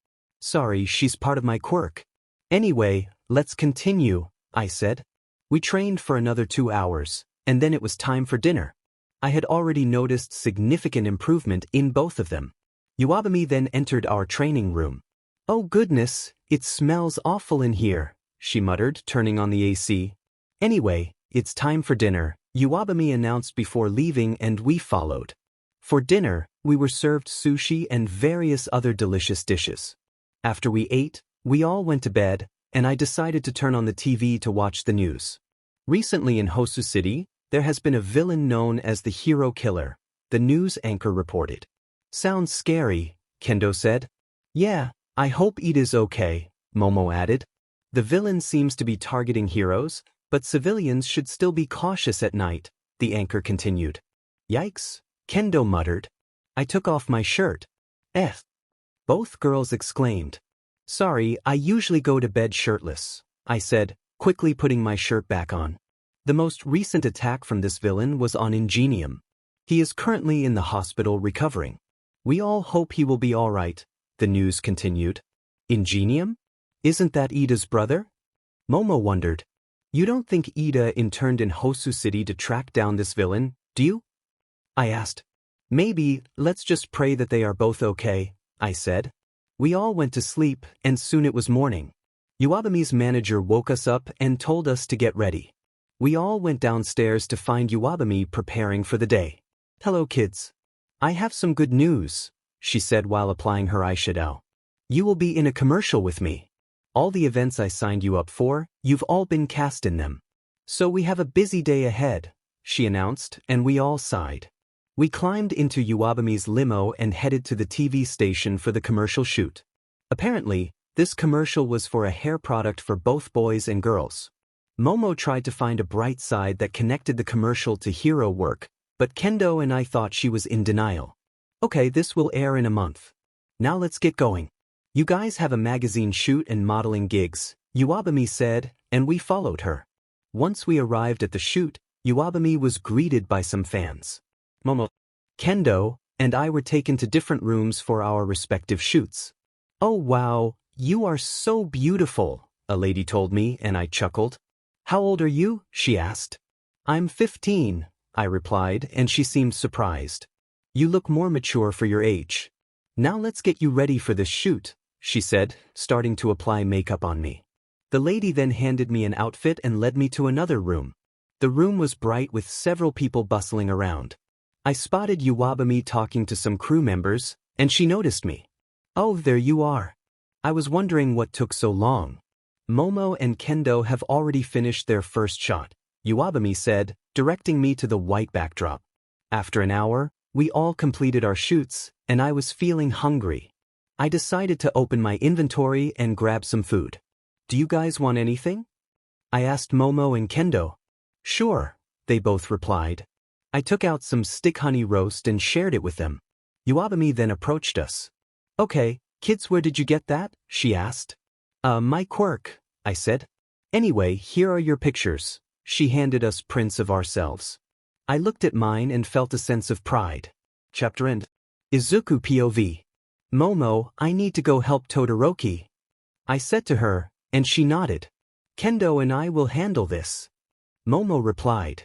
A: "Sorry, she's part of my quirk." "Anyway, let's continue," I said. We trained for another 2 hours, and then it was time for dinner. I had already noticed significant improvement in both of them. Iwabumi then entered our training room. "Oh goodness, it smells awful in here," she muttered, turning on the AC. "Anyway, it's time for dinner," Iwabumi announced before leaving, and we followed. For dinner, we were served sushi and various other delicious dishes. After we ate, we all went to bed, and I decided to turn on the TV to watch the news. Recently in Hosu City, there has been a villain known as the Hero Killer, the news anchor reported. "Sounds scary," Kendo said. "Yeah, I hope Ida's okay," Momo added. "The villain seems to be targeting heroes, but civilians should still be cautious at night," the anchor continued. "Yikes," Kendo muttered. I took off my shirt. Both girls exclaimed. "Sorry, I usually go to bed shirtless," I said, quickly putting my shirt back on. The most recent attack from this villain was on Ingenium. He is currently in the hospital recovering. "We all hope he will be all right," the news continued. "Ingenium? Isn't that Ida's brother?" Momo wondered. "You don't think Ida interned in Hosu City to track down this villain, do you?" I asked. "Maybe, let's just pray that they are both okay," I said. We all went to sleep, and soon it was morning. Iwabumi's manager woke us up and told us to get ready. We all went downstairs to find Iwabumi preparing for the day. "Hello kids. I have some good news," she said while applying her eyeshadow. "You will be in a commercial with me. All the events I signed you up for, you've all been cast in them. So we have a busy day ahead," she announced, and we all sighed. We climbed into Iwabumi's limo and headed to the TV station for the commercial shoot. Apparently, this commercial was for a hair product for both boys and girls. Momo tried to find a bright side that connected the commercial to hero work, but Kendo and I thought she was in denial. "Okay, this will air in a month. Now let's get going. You guys have a magazine shoot and modeling gigs," Iwabumi said, and we followed her. Once we arrived at the shoot, Iwabumi was greeted by some fans. Momo, Kendo, and I were taken to different rooms for our respective shoots. "Oh wow, you are so beautiful," a lady told me, and I chuckled. How old are you? She asked. I'm 15, I replied, and she seemed surprised. You look more mature for your age. Now let's get you ready for this shoot, she said, starting to apply makeup on me. The lady then handed me an outfit and led me to another room. The room was bright with several people bustling around. I spotted Iwabami talking to some crew members, and she noticed me. Oh, there you are. I was wondering what took so long. Momo and Kendo have already finished their first shot, Iwabami said, directing me to the white backdrop. After an hour, we all completed our shoots, and I was feeling hungry. I decided to open my inventory and grab some food. Do you guys want anything? I asked Momo and Kendo. Sure, they both replied. I took out some stick honey roast and shared it with them. Iwabami then approached us. Okay, kids, where did you get that? She asked. My quirk, I said. Anyway, here are your pictures. She handed us prints of ourselves. I looked at mine and felt a sense of pride. Chapter end. Izuku POV. Momo, I need to go help Todoroki, I said to her, and she nodded. Kendo and I will handle this, Momo replied.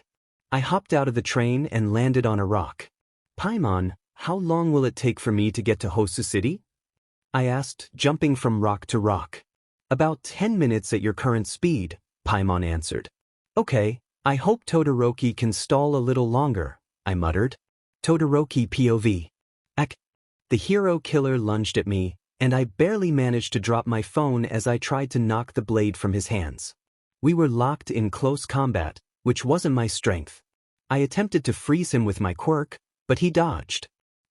A: I hopped out of the train and landed on a rock. Paimon, how long will it take for me to get to Hosu City? I asked, jumping from rock to rock. About 10 minutes at your current speed, Paimon answered. Okay, I hope Todoroki can stall a little longer, I muttered. Todoroki POV. The hero killer lunged at me, and I barely managed to drop my phone as I tried to knock the blade from his hands. We were locked in close combat, which wasn't my strength. I attempted to freeze him with my quirk, but he dodged.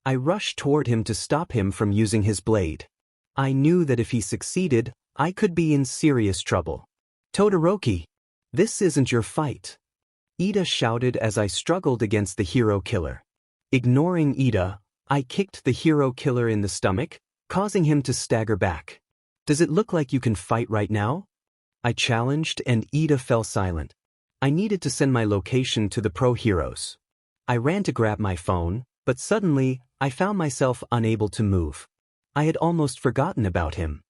A: I rushed toward him to stop him from using his blade. I knew that if he succeeded, I could be in serious trouble. Todoroki, this isn't your fight, Ida shouted as I struggled against the hero killer. Ignoring Ida, I kicked the hero killer in the stomach, causing him to stagger back. Does it look like you can fight right now? I challenged, and Ida fell silent. I needed to send my location to the pro heroes. I ran to grab my phone, but suddenly, I found myself unable to move. I had almost forgotten about him.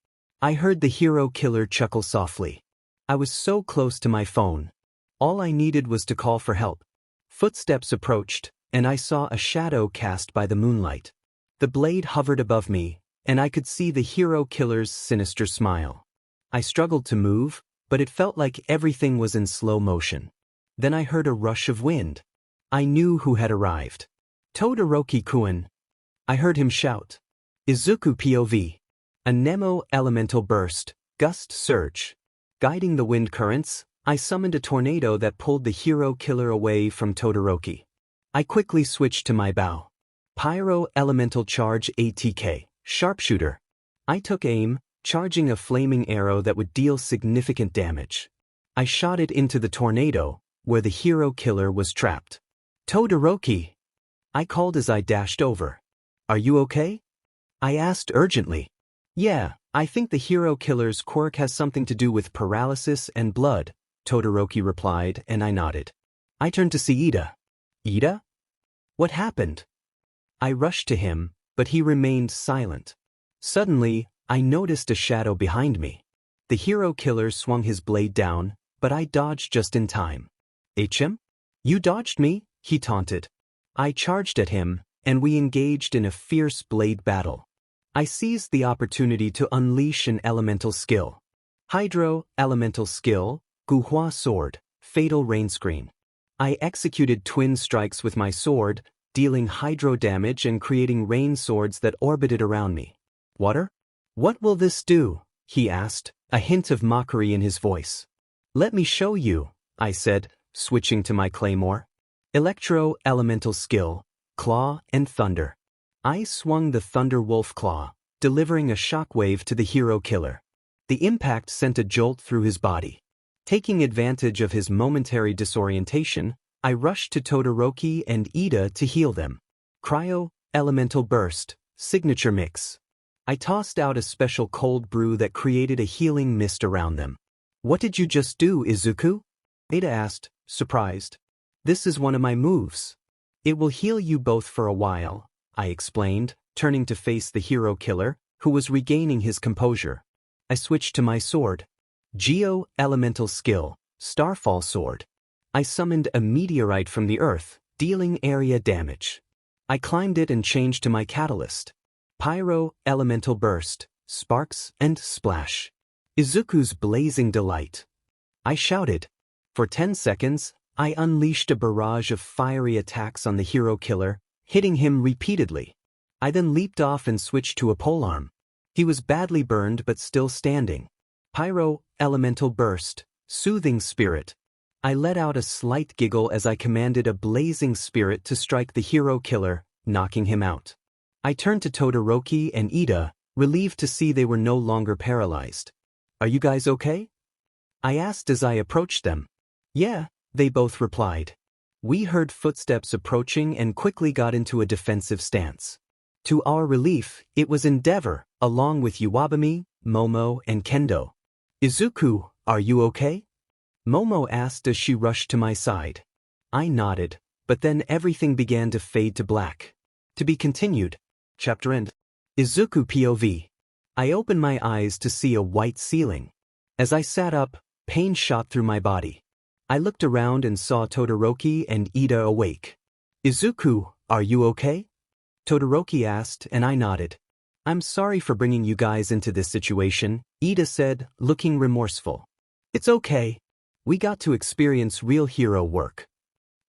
A: I heard the hero killer chuckle softly. I was so close to my phone. All I needed was to call for help. Footsteps approached, and I saw a shadow cast by the moonlight. The blade hovered above me, and I could see the hero killer's sinister smile. I struggled to move, but it felt like everything was in slow motion. Then I heard a rush of wind. I knew who had arrived. Todoroki-kun, I heard him shout. Izuku POV. A Nemo elemental burst, gust surge. Guiding the wind currents, I summoned a tornado that pulled the hero killer away from Todoroki. I quickly switched to my bow. Pyro elemental charge ATK, sharpshooter. I took aim, charging a flaming arrow that would deal significant damage. I shot it into the tornado, where the hero killer was trapped. Todoroki, I called as I dashed over. Are you okay? I asked urgently. Yeah, I think the hero killer's quirk has something to do with paralysis and blood, Todoroki replied, and I nodded. I turned to see Ida. Ida? What happened? I rushed to him, but he remained silent. Suddenly, I noticed a shadow behind me. The hero killer swung his blade down, but I dodged just in time. HM? You dodged me? He taunted. I charged at him, and we engaged in a fierce blade battle. I seized the opportunity to unleash an elemental skill. Hydro, elemental skill, Guhua sword, fatal rain screen. I executed twin strikes with my sword, dealing hydro damage and creating rain swords that orbited around me. Water? What will this do? He asked, a hint of mockery in his voice. Let me show you, I said, switching to my claymore. Electro elemental skill, claw and thunder. I swung the Thunder Wolf Claw, delivering a shockwave to the hero killer. The impact sent a jolt through his body. Taking advantage of his momentary disorientation, I rushed to Todoroki and Ida to heal them. Cryo, Elemental Burst, Signature Mix. I tossed out a special cold brew that created a healing mist around them. What did you just do, Izuku? Ida asked, surprised. This is one of my moves. It will heal you both for a while, I explained, turning to face the hero killer, who was regaining his composure. I switched to my sword. Geo Elemental Skill, Starfall Sword. I summoned a meteorite from the earth, dealing area damage. I climbed it and changed to my catalyst. Pyro, Elemental Burst, Sparks, and Splash. Izuku's Blazing Delight. I shouted. For 10 seconds, I unleashed a barrage of fiery attacks on the hero killer, hitting him repeatedly. I then leaped off and switched to a polearm. He was badly burned but still standing. Pyro, Elemental Burst, Soothing Spirit. I let out a slight giggle as I commanded a blazing spirit to strike the hero killer, knocking him out. I turned to Todoroki and Ida, relieved to see they were no longer paralyzed. "Are you guys okay?" I asked as I approached them. "Yeah," they both replied. We heard footsteps approaching and quickly got into a defensive stance. To our relief, it was Endeavor, along with Iwabumi, Momo, and Kendo. "Izuku, are you okay?" Momo asked as she rushed to my side. I nodded, but then everything began to fade to black. To be continued. Chapter end. Izuku POV. I opened my eyes to see a white ceiling. As I sat up, pain shot through my body. I looked around and saw Todoroki and Ida awake. "Izuku, are you okay?" Todoroki asked, and I nodded. "I'm sorry for bringing you guys into this situation," Ida said, looking remorseful. "It's okay. We got to experience real hero work,"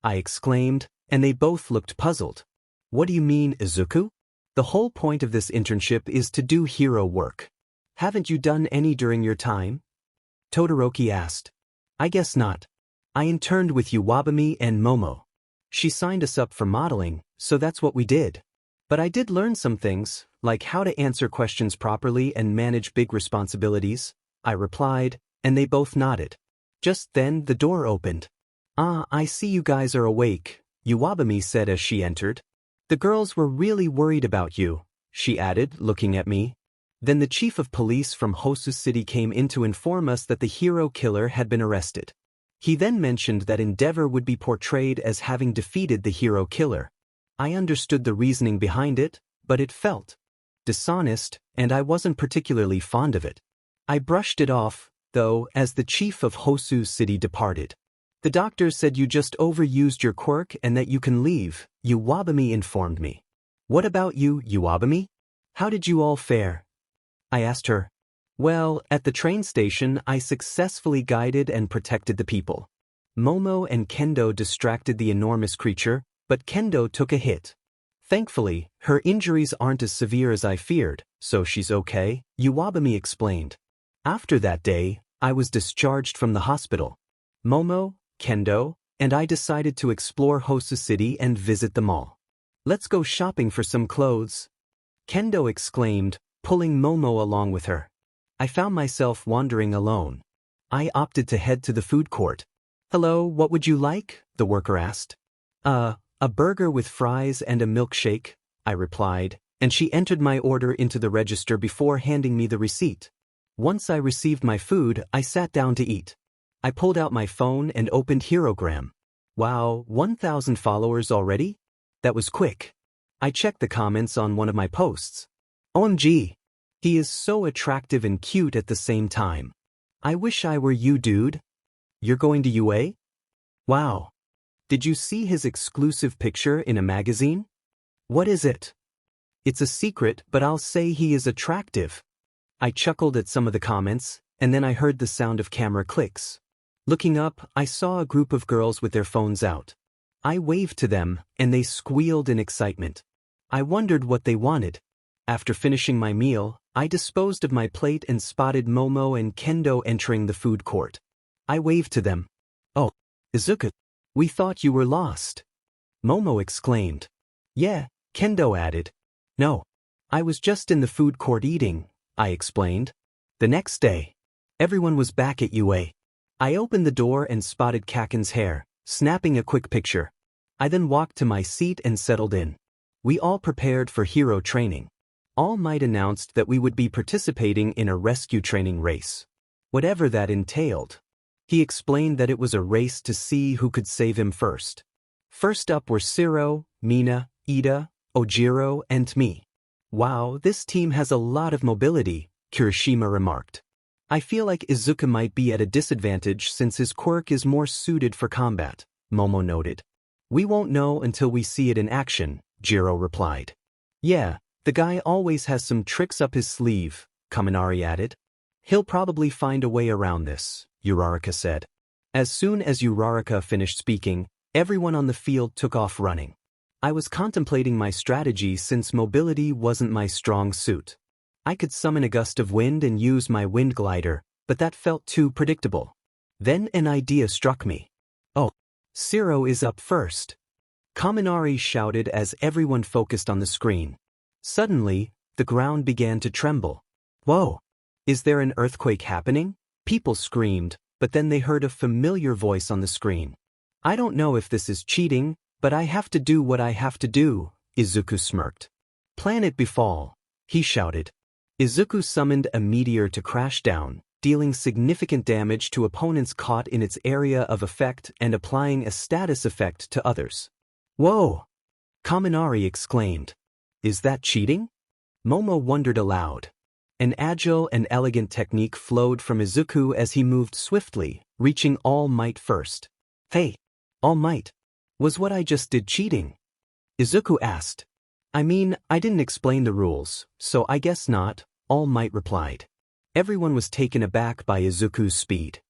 A: I exclaimed, and they both looked puzzled. "What do you mean, Izuku?" "The whole point of this internship is to do hero work. Haven't you done any during your time?" Todoroki asked. "I guess not. I interned with Iwabumi and Momo. She signed us up for modeling, so that's what we did. But I did learn some things, like how to answer questions properly and manage big responsibilities," I replied, and they both nodded. Just then, the door opened. "Ah, I see you guys are awake," Iwabumi said as she entered. "The girls were really worried about you," she added, looking at me. Then the chief of police from Hosu City came in to inform us that the hero killer had been arrested. He then mentioned that Endeavor would be portrayed as having defeated the hero killer. I understood the reasoning behind it, but it felt dishonest, and I wasn't particularly fond of it. I brushed it off, though, as the chief of Hosu City departed. "The doctor said you just overused your quirk and that you can leave," Iwabumi informed me. "What about you, Iwabumi? How did you all fare?" I asked her. "Well, at the train station I successfully guided and protected the people. Momo and Kendo distracted the enormous creature, but Kendo took a hit. Thankfully, her injuries aren't as severe as I feared, so she's okay," Iwabumi explained. After that day, I was discharged from the hospital. Momo, Kendo, and I decided to explore Hosu City and visit the mall. "Let's go shopping for some clothes," Kendo exclaimed, pulling Momo along with her. I found myself wandering alone. I opted to head to the food court. "Hello, what would you like?" the worker asked. A burger with fries and a milkshake," I replied, and she entered my order into the register before handing me the receipt. Once I received my food, I sat down to eat. I pulled out my phone and opened Herogram. Wow, 1,000 followers already? That was quick. I checked the comments on one of my posts. OMG. He is so attractive and cute at the same time. I wish I were you, dude. You're going to UA? Wow. Did you see his exclusive picture in a magazine? What is it? It's a secret, but I'll say he is attractive. I chuckled at some of the comments, and then I heard the sound of camera clicks. Looking up, I saw a group of girls with their phones out. I waved to them, and they squealed in excitement. I wondered what they wanted. After finishing my meal, I disposed of my plate and spotted Momo and Kendo entering the food court. I waved to them. "Oh, Izuku, we thought you were lost," Momo exclaimed. "Yeah," Kendo added. "No, I was just in the food court eating," I explained. The next day, everyone was back at UA. I opened the door and spotted Kaken's hair, snapping a quick picture. I then walked to my seat and settled in. We all prepared for hero training. All Might announced that we would be participating in a rescue training race. Whatever that entailed. He explained that it was a race to see who could save him first. First up were Siro, Mina, Ida, Ojiro, and me. "Wow, this team has a lot of mobility," Kirishima remarked. I feel like Izuku might be at a disadvantage since his quirk is more suited for combat, Momo noted. We won't know until we see it in action, Jiro replied. Yeah, the guy always has some tricks up his sleeve, Kaminari added. He'll probably find a way around this, Uraraka said. As soon as Uraraka finished speaking, everyone on the field took off running. I was contemplating my strategy since mobility wasn't my strong suit. I could summon a gust of wind and use my wind glider, but that felt too predictable. Then an idea struck me. Oh, Zero is up first. Kaminari shouted as everyone focused on the screen. Suddenly, the ground began to tremble. Whoa! Is there an earthquake happening? People screamed, but then they heard a familiar voice on the screen. I don't know if this is cheating, but I have to do what I have to do, Izuku smirked. Planet befall, he shouted. Izuku summoned a meteor to crash down, dealing significant damage to opponents caught in its area of effect and applying a status effect to others. Whoa! Kaminari exclaimed. Is that cheating? Momo wondered aloud. An agile and elegant technique flowed from Izuku as he moved swiftly, reaching All Might first. Hey, All Might, was what I just did cheating? Izuku asked. I mean, I didn't explain the rules, so I guess not, All Might replied. Everyone was taken aback by Izuku's speed.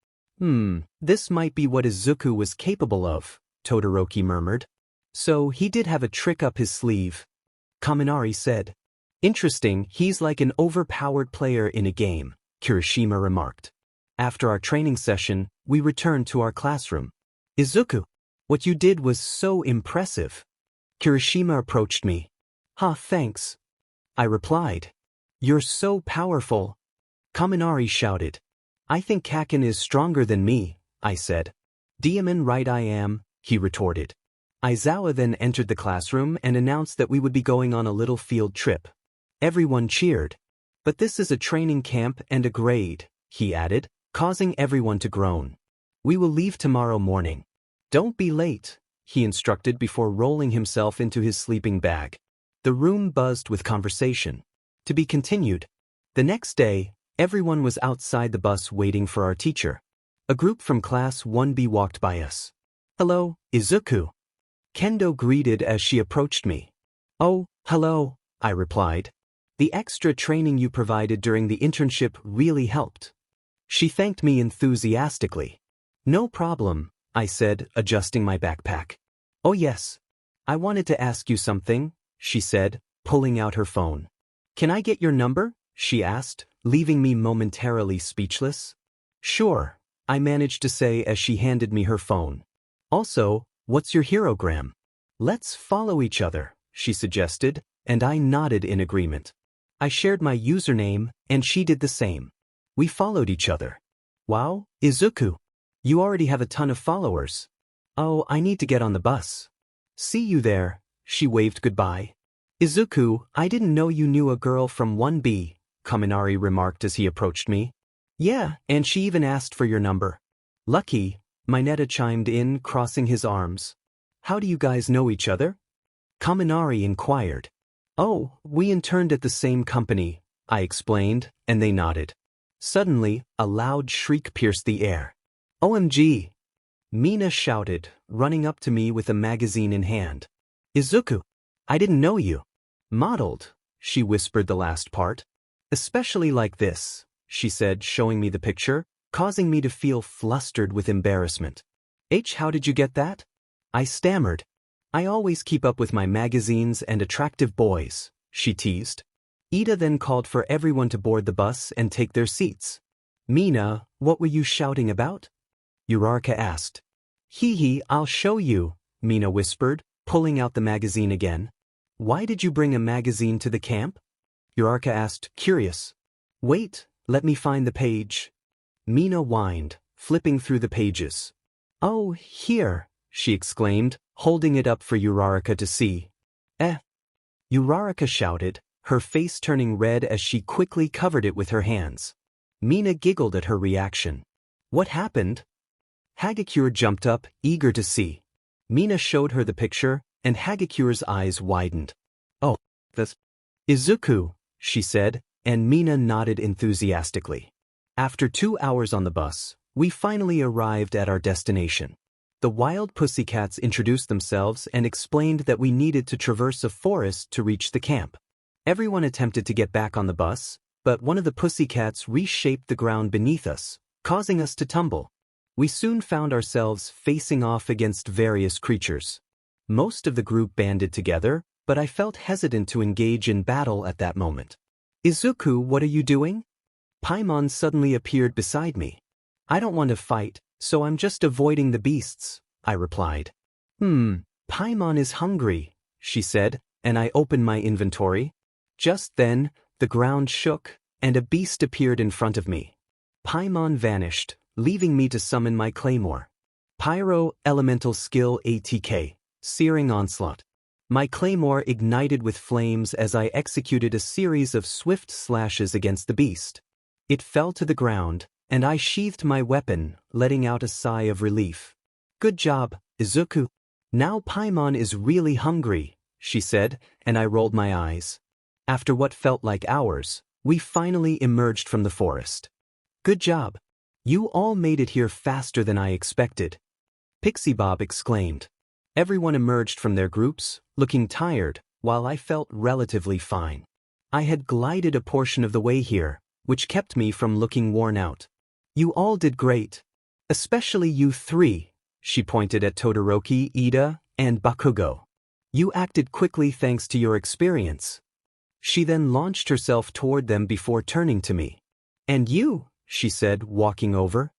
A: This might be what Izuku was capable of, Todoroki murmured. So he did have a trick up his sleeve. Kaminari said. Interesting, he's like an overpowered player in a game, Kirishima remarked. After our training session, we returned to our classroom. Izuku, what you did was so impressive. Kirishima approached me. Thanks. I replied. You're so powerful. Kaminari shouted. I think Kaken is stronger than me, I said. Diamond right I am, he retorted. Aizawa then entered the classroom and announced that we would be going on a little field trip. Everyone cheered. But this is a training camp and a grade, he added, causing everyone to groan. We will leave tomorrow morning. Don't be late, he instructed before rolling himself into his sleeping bag. The room buzzed with conversation. To be continued. The next day, everyone was outside the bus waiting for our teacher. A group from Class 1B walked by us. Hello, Izuku. Kendo greeted as she approached me. Oh, hello, I replied. The extra training you provided during the internship really helped. She thanked me enthusiastically. No problem, I said, adjusting my backpack. Oh yes. I wanted to ask you something, she said, pulling out her phone. Can I get your number? She asked, leaving me momentarily speechless. Sure, I managed to say as she handed me her phone. Also, what's your herogram? Let's follow each other, she suggested, and I nodded in agreement. I shared my username, and she did the same. We followed each other. Wow, Izuku. You already have a ton of followers. Oh, I need to get on the bus. See you there, she waved goodbye. Izuku, I didn't know you knew a girl from 1B, Kaminari remarked as he approached me. Yeah, and she even asked for your number. Lucky, Mineta chimed in, crossing his arms. How do you guys know each other? Kaminari inquired. Oh, we interned at the same company, I explained, and they nodded. Suddenly, a loud shriek pierced the air. OMG! Mina shouted, running up to me with a magazine in hand. Izuku, I didn't know you. Modeled, she whispered the last part. Especially like this, she said, showing me the picture, causing me to feel flustered with embarrassment. How did you get that? I stammered. I always keep up with my magazines and attractive boys, she teased. Ida then called for everyone to board the bus and take their seats. Mina, what were you shouting about? Uraraka asked. Hee, I'll show you, Mina whispered, pulling out the magazine again. Why did you bring a magazine to the camp? Uraraka asked, curious. Wait, let me find the page. Mina whined, flipping through the pages. Oh, here, she exclaimed, holding it up for Uraraka to see. Uraraka shouted, her face turning red as she quickly covered it with her hands. Mina giggled at her reaction. What happened? Hagakure jumped up, eager to see. Mina showed her the picture, and Hagakure's eyes widened. Oh, that's Izuku, she said, and Mina nodded enthusiastically. After 2 hours on the bus, we finally arrived at our destination. The wild pussycats introduced themselves and explained that we needed to traverse a forest to reach the camp. Everyone attempted to get back on the bus, but one of the pussycats reshaped the ground beneath us, causing us to tumble. We soon found ourselves facing off against various creatures. Most of the group banded together, but I felt hesitant to engage in battle at that moment. Izuku, what are you doing? Paimon suddenly appeared beside me. I don't want to fight, so I'm just avoiding the beasts, I replied. Paimon is hungry, she said, and I opened my inventory. Just then, the ground shook, and a beast appeared in front of me. Paimon vanished, leaving me to summon my claymore. Pyro Elemental Skill ATK, Searing Onslaught. My claymore ignited with flames as I executed a series of swift slashes against the beast. It fell to the ground, and I sheathed my weapon, letting out a sigh of relief. Good job, Izuku. Now Paimon is really hungry, she said, and I rolled my eyes. After what felt like hours, we finally emerged from the forest. Good job. You all made it here faster than I expected. Pixie Bob exclaimed. Everyone emerged from their groups, looking tired, while I felt relatively fine. I had glided a portion of the way here, which kept me from looking worn out. You all did great. Especially you three, she pointed at Todoroki, Ida, and Bakugo. You acted quickly thanks to your experience. She then launched herself toward them before turning to me. And you, she said, walking over.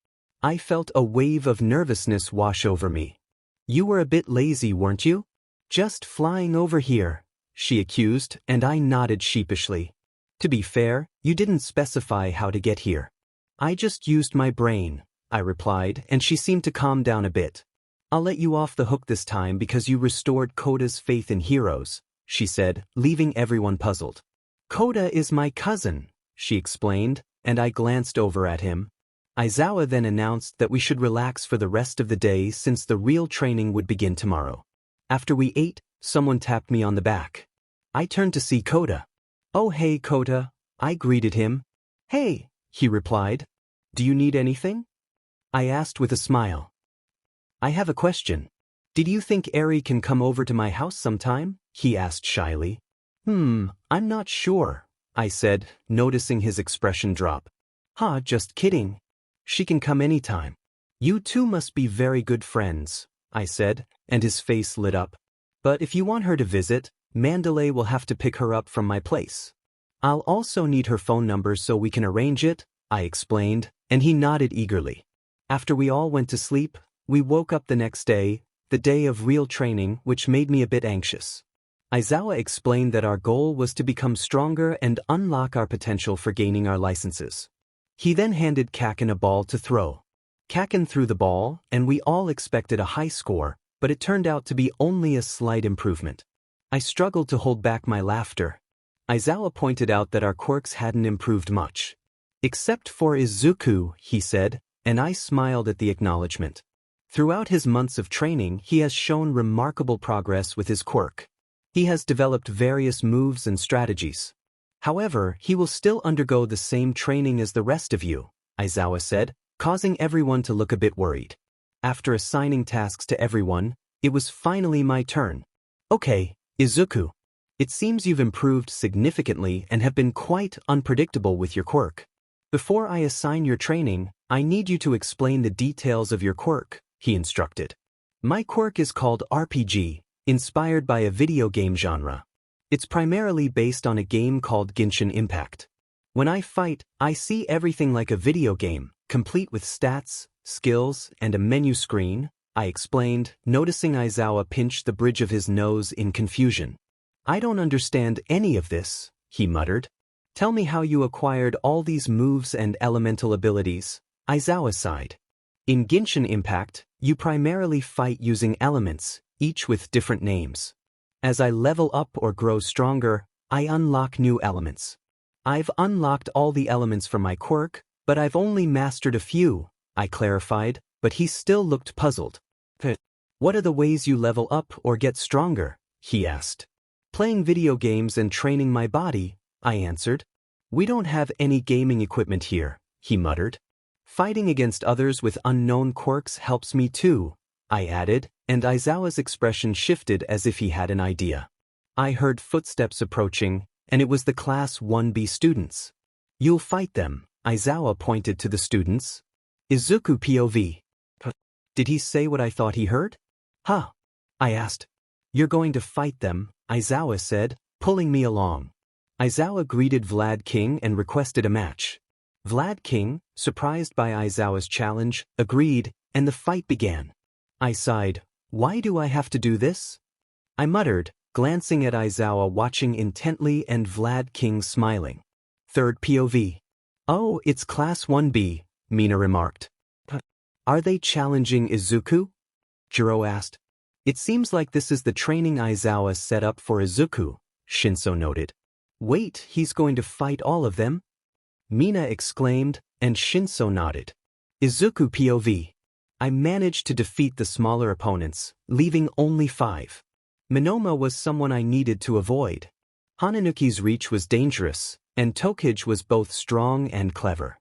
A: I felt a wave of nervousness wash over me. You were a bit lazy, weren't you? Just flying over here, she accused, and I nodded sheepishly. To be fair, you didn't specify how to get here. I just used my brain, I replied, and she seemed to calm down a bit. I'll let you off the hook this time because you restored Koda's faith in heroes, she said, leaving everyone puzzled. Koda is my cousin, she explained, and I glanced over at him. Aizawa then announced that we should relax for the rest of the day since the real training would begin tomorrow. After we ate, someone tapped me on the back. I turned to see Koda. Oh hey Koda, I greeted him. Hey, he replied. Do you need anything? I asked with a smile. I have a question. Did you think Eri can come over to my house sometime? He asked shyly. I'm not sure, I said, noticing his expression drop. Just kidding. She can come anytime. You two must be very good friends, I said, and his face lit up. But if you want her to visit, Mandalay will have to pick her up from my place. I'll also need her phone number so we can arrange it, I explained, and he nodded eagerly. After we all went to sleep, we woke up the next day, the day of real training, which made me a bit anxious. Aizawa explained that our goal was to become stronger and unlock our potential for gaining our licenses. He then handed Kaken a ball to throw. Kaken threw the ball, and we all expected a high score, but it turned out to be only a slight improvement. I struggled to hold back my laughter. Aizawa pointed out that our quirks hadn't improved much. Except for Izuku, he said, and I smiled at the acknowledgement. Throughout his months of training, he has shown remarkable progress with his quirk. He has developed various moves and strategies. However, he will still undergo the same training as the rest of you, Aizawa said, causing everyone to look a bit worried. After assigning tasks to everyone, it was finally my turn. Okay, Izuku. It seems you've improved significantly and have been quite unpredictable with your quirk. Before I assign your training, I need you to explain the details of your quirk, he instructed. My quirk is called RPG, inspired by a video game genre. It's primarily based on a game called Genshin Impact. When I fight, I see everything like a video game, complete with stats, skills, and a menu screen, I explained, noticing Aizawa pinch the bridge of his nose in confusion. I don't understand any of this, he muttered. Tell me how you acquired all these moves and elemental abilities, Aizawa sighed. In Genshin Impact, you primarily fight using elements, each with different names. As I level up or grow stronger, I unlock new elements. I've unlocked all the elements from my quirk, but I've only mastered a few, I clarified, but he still looked puzzled. What are the ways you level up or get stronger? He asked. Playing video games and training my body, I answered. We don't have any gaming equipment here, he muttered. Fighting against others with unknown quirks helps me too, I added, and Aizawa's expression shifted as if he had an idea. I heard footsteps approaching, and it was the Class 1B students. You'll fight them, Aizawa pointed to the students. Izuku POV. Did he say what I thought he heard? Huh? I asked. You're going to fight them, Aizawa said, pulling me along. Aizawa greeted Vlad King and requested a match. Vlad King, surprised by Aizawa's challenge, agreed, and the fight began. I sighed. Why do I have to do this? I muttered, glancing at Aizawa watching intently and Vlad King smiling. Third POV. Oh, it's Class 1B, Mina remarked. Are they challenging Izuku? Jiro asked. It seems like this is the training Aizawa set up for Izuku, Shinso noted. Wait, he's going to fight all of them? Mina exclaimed, and Shinso nodded. Izuku POV. I managed to defeat the smaller opponents, leaving only 5. Minoma was someone I needed to avoid. Hananuki's reach was dangerous, and Tokage was both strong and clever.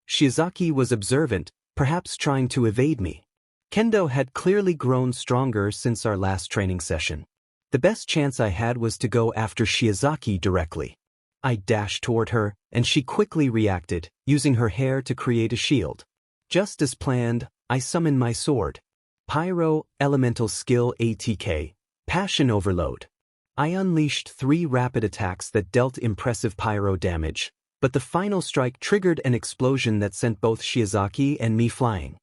A: Shiozaki was observant, perhaps trying to evade me. Kendo had clearly grown stronger since our last training session. The best chance I had was to go after Shiozaki directly. I dashed toward her, and she quickly reacted, using her hair to create a shield. Just as planned, I summoned my sword. Pyro, Elemental Skill ATK, Passion Overload. I unleashed 3 rapid attacks that dealt impressive pyro damage, but the final strike triggered an explosion that sent both Shiozaki and me flying.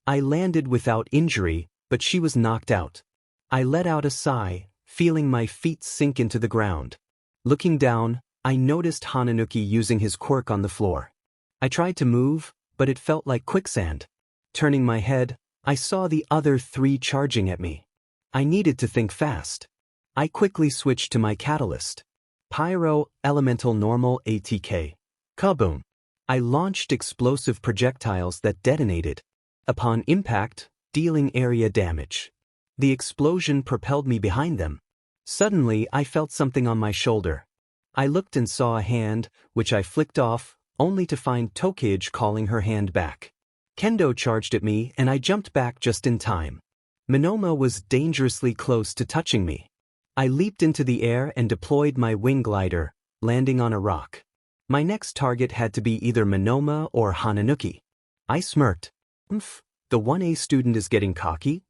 A: I landed without injury, but she was knocked out. I let out a sigh, feeling my feet sink into the ground. Looking down, I noticed Hananuki using his quirk on the floor. I tried to move, but it felt like quicksand. Turning my head, I saw the other 3 charging at me. I needed to think fast. I quickly switched to my catalyst. Pyro, Elemental Normal ATK. Kaboom! I launched explosive projectiles that detonated. Upon impact, dealing area damage. The explosion propelled me behind them. Suddenly, I felt something on my shoulder. I looked and saw a hand, which I flicked off, only to find Tokage calling her hand back. Kendo charged at me and I jumped back just in time. Minoma was dangerously close to touching me. I leaped into the air and deployed my wing glider, landing on a rock. My next target had to be either Minoma or Hananuki. I smirked. The 1A student is getting cocky?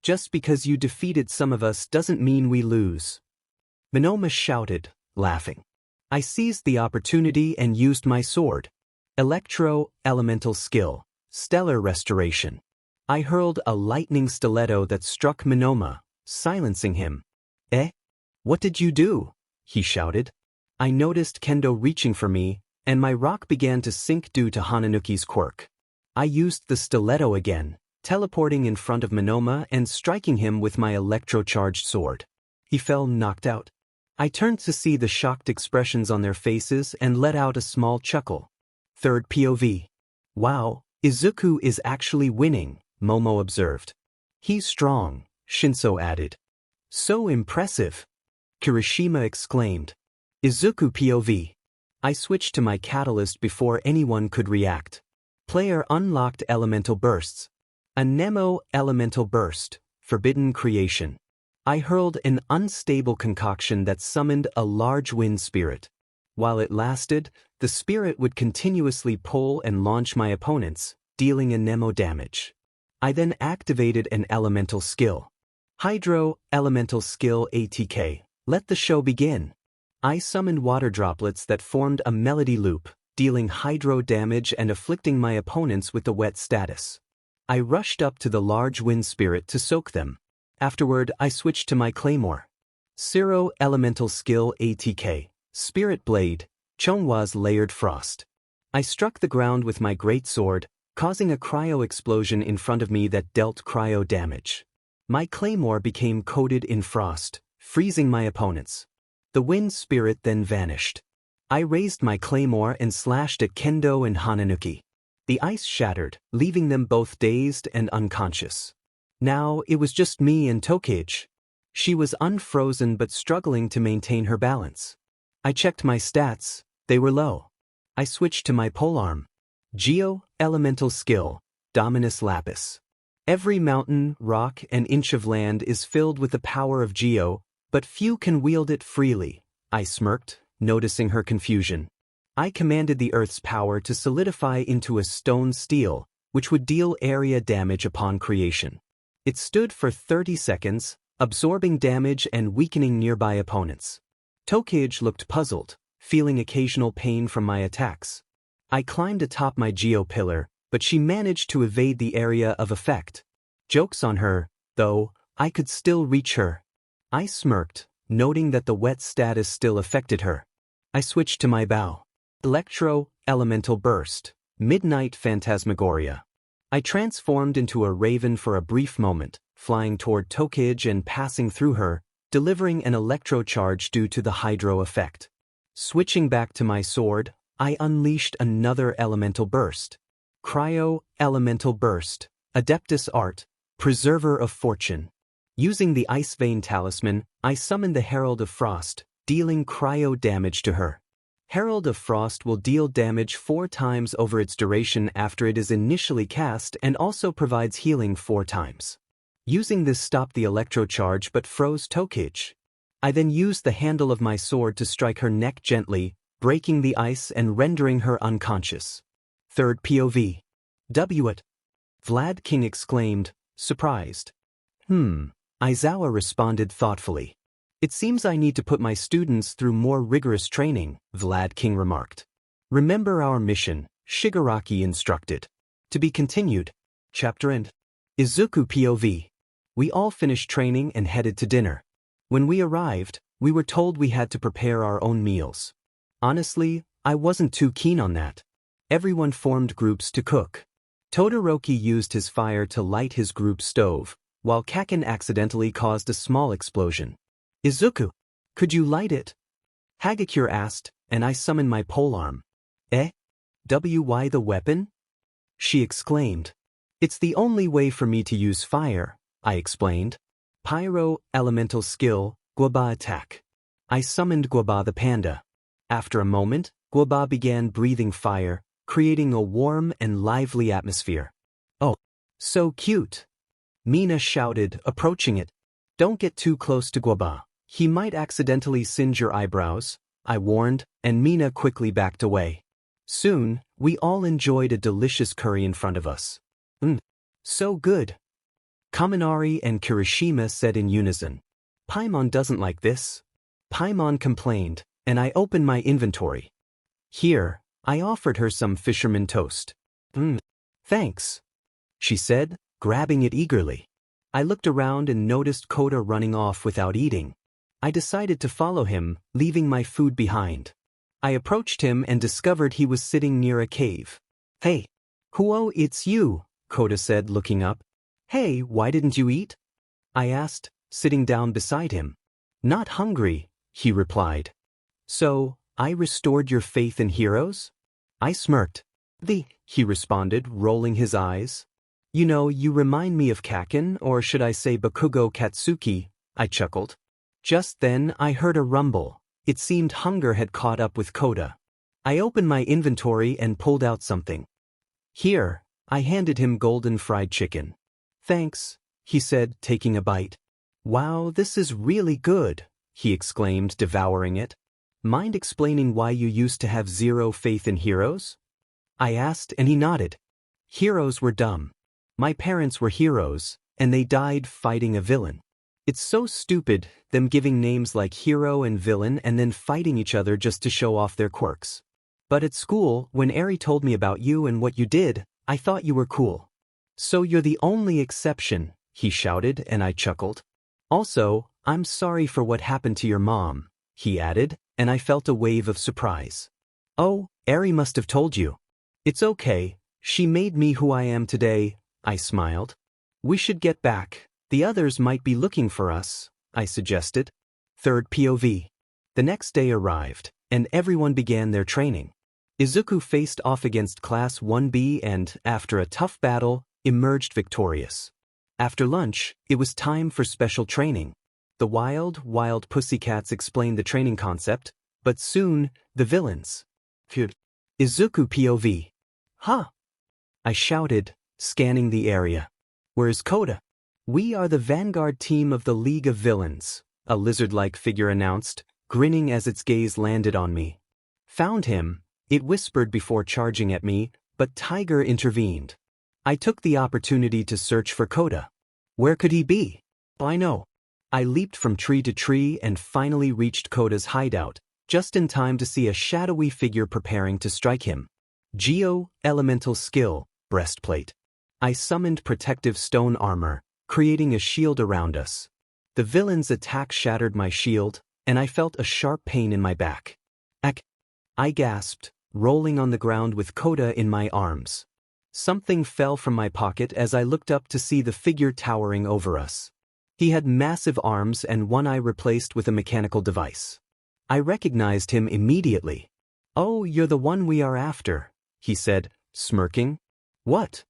A: Just because you defeated some of us doesn't mean we lose. Minoma shouted, laughing. I seized the opportunity and used my sword. Electro, Elemental Skill, Stellar Restoration. I hurled a lightning stiletto that struck Minoma, silencing him. Eh? What did you do? He shouted. I noticed Kendo reaching for me, and my rock began to sink due to Hananuki's quirk. I used the stiletto again, teleporting in front of Minoma and striking him with my electro-charged sword. He fell knocked out. I turned to see the shocked expressions on their faces and let out a small chuckle. Third POV. Wow, Izuku is actually winning, Momo observed. He's strong, Shinso added. So impressive, Kirishima exclaimed. Izuku POV. I switched to my catalyst before anyone could react. Player unlocked Elemental Bursts. A Nemo Elemental Burst, Forbidden Creation. I hurled an unstable concoction that summoned a large wind spirit. While it lasted, the spirit would continuously pull and launch my opponents, dealing a Nemo damage. I then activated an elemental skill. Hydro Elemental Skill ATK. Let the show begin. I summoned water droplets that formed a melody loop, dealing hydro damage and afflicting my opponents with the wet status. I rushed up to the large wind spirit to soak them. Afterward, I switched to my claymore. Zero Elemental Skill ATK, Spirit Blade, Chonhwa's Layered Frost. I struck the ground with my great sword, causing a cryo explosion in front of me that dealt cryo damage. My claymore became coated in frost, freezing my opponents. The wind spirit then vanished. I raised my claymore and slashed at Kendo and Hananuki. The ice shattered, leaving them both dazed and unconscious. Now it was just me and Tokage. She was unfrozen but struggling to maintain her balance. I checked my stats, they were low. I switched to my polearm. Geo, elemental skill, Dominus Lapis. Every mountain, rock, and inch of land is filled with the power of Geo, but few can wield it freely. I smirked, noticing her confusion. I commanded the Earth's power to solidify into a stone steel, which would deal area damage upon creation. It stood for 30 seconds, absorbing damage and weakening nearby opponents. Tokage looked puzzled, feeling occasional pain from my attacks. I climbed atop my Geo pillar, but she managed to evade the area of effect. Joke's on her, though, I could still reach her. I smirked, noting that the wet status still affected her. I switched to my bow. Electro, Elemental Burst, Midnight Phantasmagoria. I transformed into a raven for a brief moment, flying toward Tokage and passing through her, delivering an electro charge due to the hydro effect. Switching back to my sword, I unleashed another elemental burst. Cryo, Elemental Burst, Adeptus Art, Preserver of Fortune. Using the Ice Vein Talisman, I summoned the Herald of Frost, dealing cryo damage to her. Herald of Frost will deal damage 4 times over its duration after it is initially cast and also provides healing 4 times. Using this stopped the electro charge but froze Tokage. I then used the handle of my sword to strike her neck gently, breaking the ice and rendering her unconscious. Third POV. W it. Vlad King exclaimed, surprised. Aizawa responded thoughtfully. It seems I need to put my students through more rigorous training, Vlad King remarked. Remember our mission, Shigaraki instructed. To be continued. Chapter End. Izuku POV. We all finished training and headed to dinner. When we arrived, we were told we had to prepare our own meals. Honestly, I wasn't too keen on that. Everyone formed groups to cook. Todoroki used his fire to light his group's stove, while Kaken accidentally caused a small explosion. Izuku, could you light it? Hagakure asked, and I summoned my polearm. Why the weapon? She exclaimed. It's the only way for me to use fire, I explained. Pyro, elemental skill, Guoba attack. I summoned Guoba the panda. After a moment, Guoba began breathing fire, creating a warm and lively atmosphere. Oh, so cute! Mina shouted, approaching it. Don't get too close to Guoba. He might accidentally singe your eyebrows, I warned, and Mina quickly backed away. Soon, we all enjoyed a delicious curry in front of us. So good. Kaminari and Kirishima said in unison. Paimon doesn't like this. Paimon complained, and I opened my inventory. Here, I offered her some fisherman toast. Thanks, she said, grabbing it eagerly. I looked around and noticed Kota running off without eating. I decided to follow him, leaving my food behind. I approached him and discovered he was sitting near a cave. Hey, Huo, it's you, Kota said, looking up. Hey, why didn't you eat? I asked, sitting down beside him. Not hungry, he replied. So, I restored your faith in heroes? I smirked. He responded, rolling his eyes. You know, you remind me of Kaken, or should I say Bakugo Katsuki, I chuckled. Just then, I heard a rumble. It seemed hunger had caught up with Kota. I opened my inventory and pulled out something. Here, I handed him golden fried chicken. Thanks, he said, taking a bite. Wow, this is really good, he exclaimed, devouring it. Mind explaining why you used to have zero faith in heroes? I asked, and he nodded. Heroes were dumb. My parents were heroes, and they died fighting a villain. It's so stupid, them giving names like hero and villain and then fighting each other just to show off their quirks. But at school, when Eri told me about you and what you did, I thought you were cool. So you're the only exception, he shouted, and I chuckled. Also, I'm sorry for what happened to your mom, he added, and I felt a wave of surprise. Oh, Eri must have told you. It's okay, she made me who I am today, I smiled. We should get back. The others might be looking for us, I suggested. Third POV. The next day arrived, and everyone began their training. Izuku faced off against Class 1B and, after a tough battle, emerged victorious. After lunch, it was time for special training. The wild pussycats explained the training concept, but soon, the villains. Izuku POV. Huh? I shouted, scanning the area. Where's Koda? We are the vanguard team of the League of Villains, a lizard-like figure announced, grinning as its gaze landed on me. Found him, it whispered before charging at me, but Tiger intervened. I took the opportunity to search for Koda. Where could he be? I know. I leaped from tree to tree and finally reached Koda's hideout, just in time to see a shadowy figure preparing to strike him. Geo, elemental skill, breastplate. I summoned protective stone armor, creating a shield around us. The villain's attack shattered my shield, and I felt a sharp pain in my back. Ack! I gasped, rolling on the ground with Koda in my arms. Something fell from my pocket as I looked up to see the figure towering over us. He had massive arms and one eye replaced with a mechanical device. I recognized him immediately. "Oh, you're the one we are after," he said, smirking. "What?"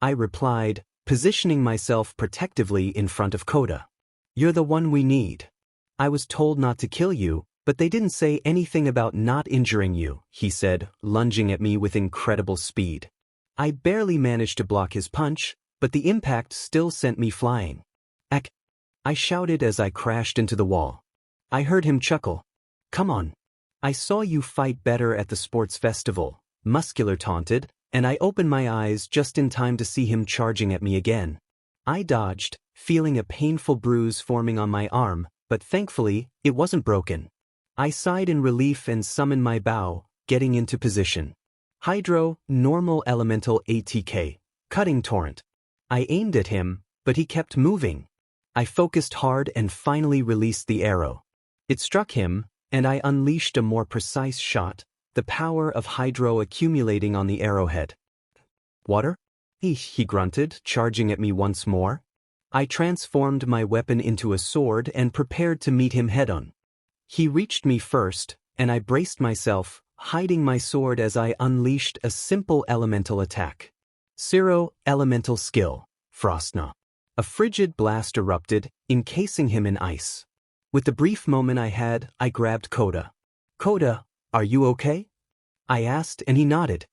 A: I replied, positioning myself protectively in front of Koda. "You're the one we need. I was told not to kill you, but they didn't say anything about not injuring you," he said, lunging at me with incredible speed. I barely managed to block his punch, but the impact still sent me flying. "Ack!" I shouted as I crashed into the wall. I heard him chuckle. "Come on. I saw you fight better at the sports festival," Muscular taunted, and I opened my eyes just in time to see him charging at me again. I dodged, feeling a painful bruise forming on my arm, but thankfully, it wasn't broken. I sighed in relief and summoned my bow, getting into position. Hydro, normal elemental ATK, cutting torrent. I aimed at him, but he kept moving. I focused hard and finally released the arrow. It struck him, and I unleashed a more precise shot, the power of Hydro accumulating on the arrowhead. "Water?" He grunted, charging at me once more. I transformed my weapon into a sword and prepared to meet him head-on. He reached me first, and I braced myself, hiding my sword as I unleashed a simple elemental attack. Zero, elemental skill, Frostna. A frigid blast erupted, encasing him in ice. With the brief moment I had, I grabbed Koda. "Koda, are you okay?" I asked, and he nodded.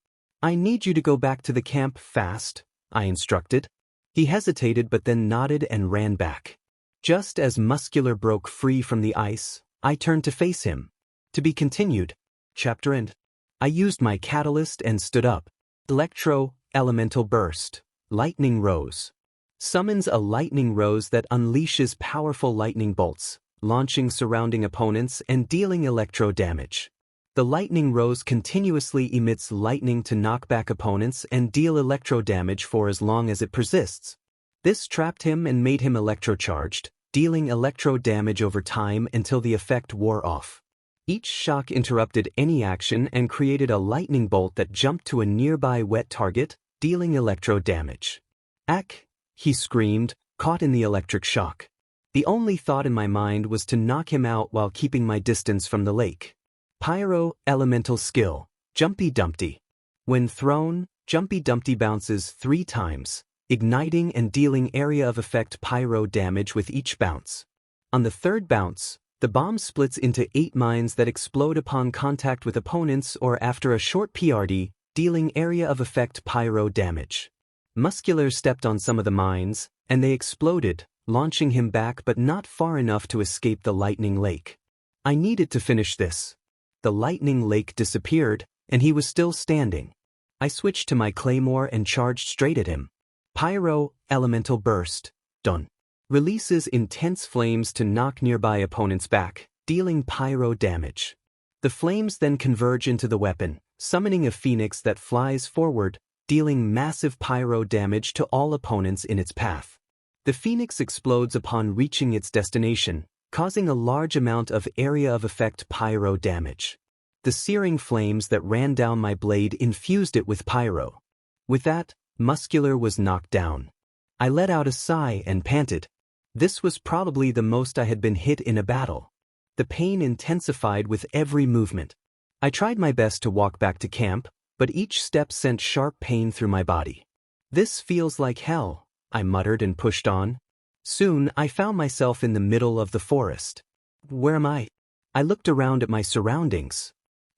A: "I need you to go back to the camp fast," I instructed. He hesitated but then nodded and ran back. Just as Muscular broke free from the ice, I turned to face him. To be continued. Chapter end. I used my catalyst and stood up. Electro, elemental burst, lightning rose. Summons a lightning rose that unleashes powerful lightning bolts, launching surrounding opponents and dealing electro damage. The lightning rose continuously emits lightning to knock back opponents and deal electro damage for as long as it persists. This trapped him and made him electrocharged, dealing electro damage over time until the effect wore off. Each shock interrupted any action and created a lightning bolt that jumped to a nearby wet target, dealing electro damage. "Ack!" he screamed, caught in the electric shock. The only thought in my mind was to knock him out while keeping my distance from the lake. Pyro, elemental skill, Jumpy Dumpty. When thrown, Jumpy Dumpty bounces 3 times, igniting and dealing area of effect pyro damage with each bounce. On the 3rd bounce, the bomb splits into 8 mines that explode upon contact with opponents or after a short PRD, dealing area of effect pyro damage. Muscular stepped on some of the mines, and they exploded, launching him back but not far enough to escape the lightning lake. I needed to finish this. The lightning lake disappeared, and he was still standing. I switched to my claymore and charged straight at him. Pyro, elemental burst, done. Releases intense flames to knock nearby opponents back, dealing pyro damage. The flames then converge into the weapon, summoning a phoenix that flies forward, dealing massive pyro damage to all opponents in its path. The phoenix explodes upon reaching its destination, causing a large amount of area of effect pyro damage. The searing flames that ran down my blade infused it with pyro. With that, Muscular was knocked down. I let out a sigh and panted. This was probably the most I had been hit in a battle. The pain intensified with every movement. I tried my best to walk back to camp, but each step sent sharp pain through my body. "This feels like hell," I muttered and pushed on. Soon, I found myself in the middle of the forest. Where am I? I looked around at my surroundings.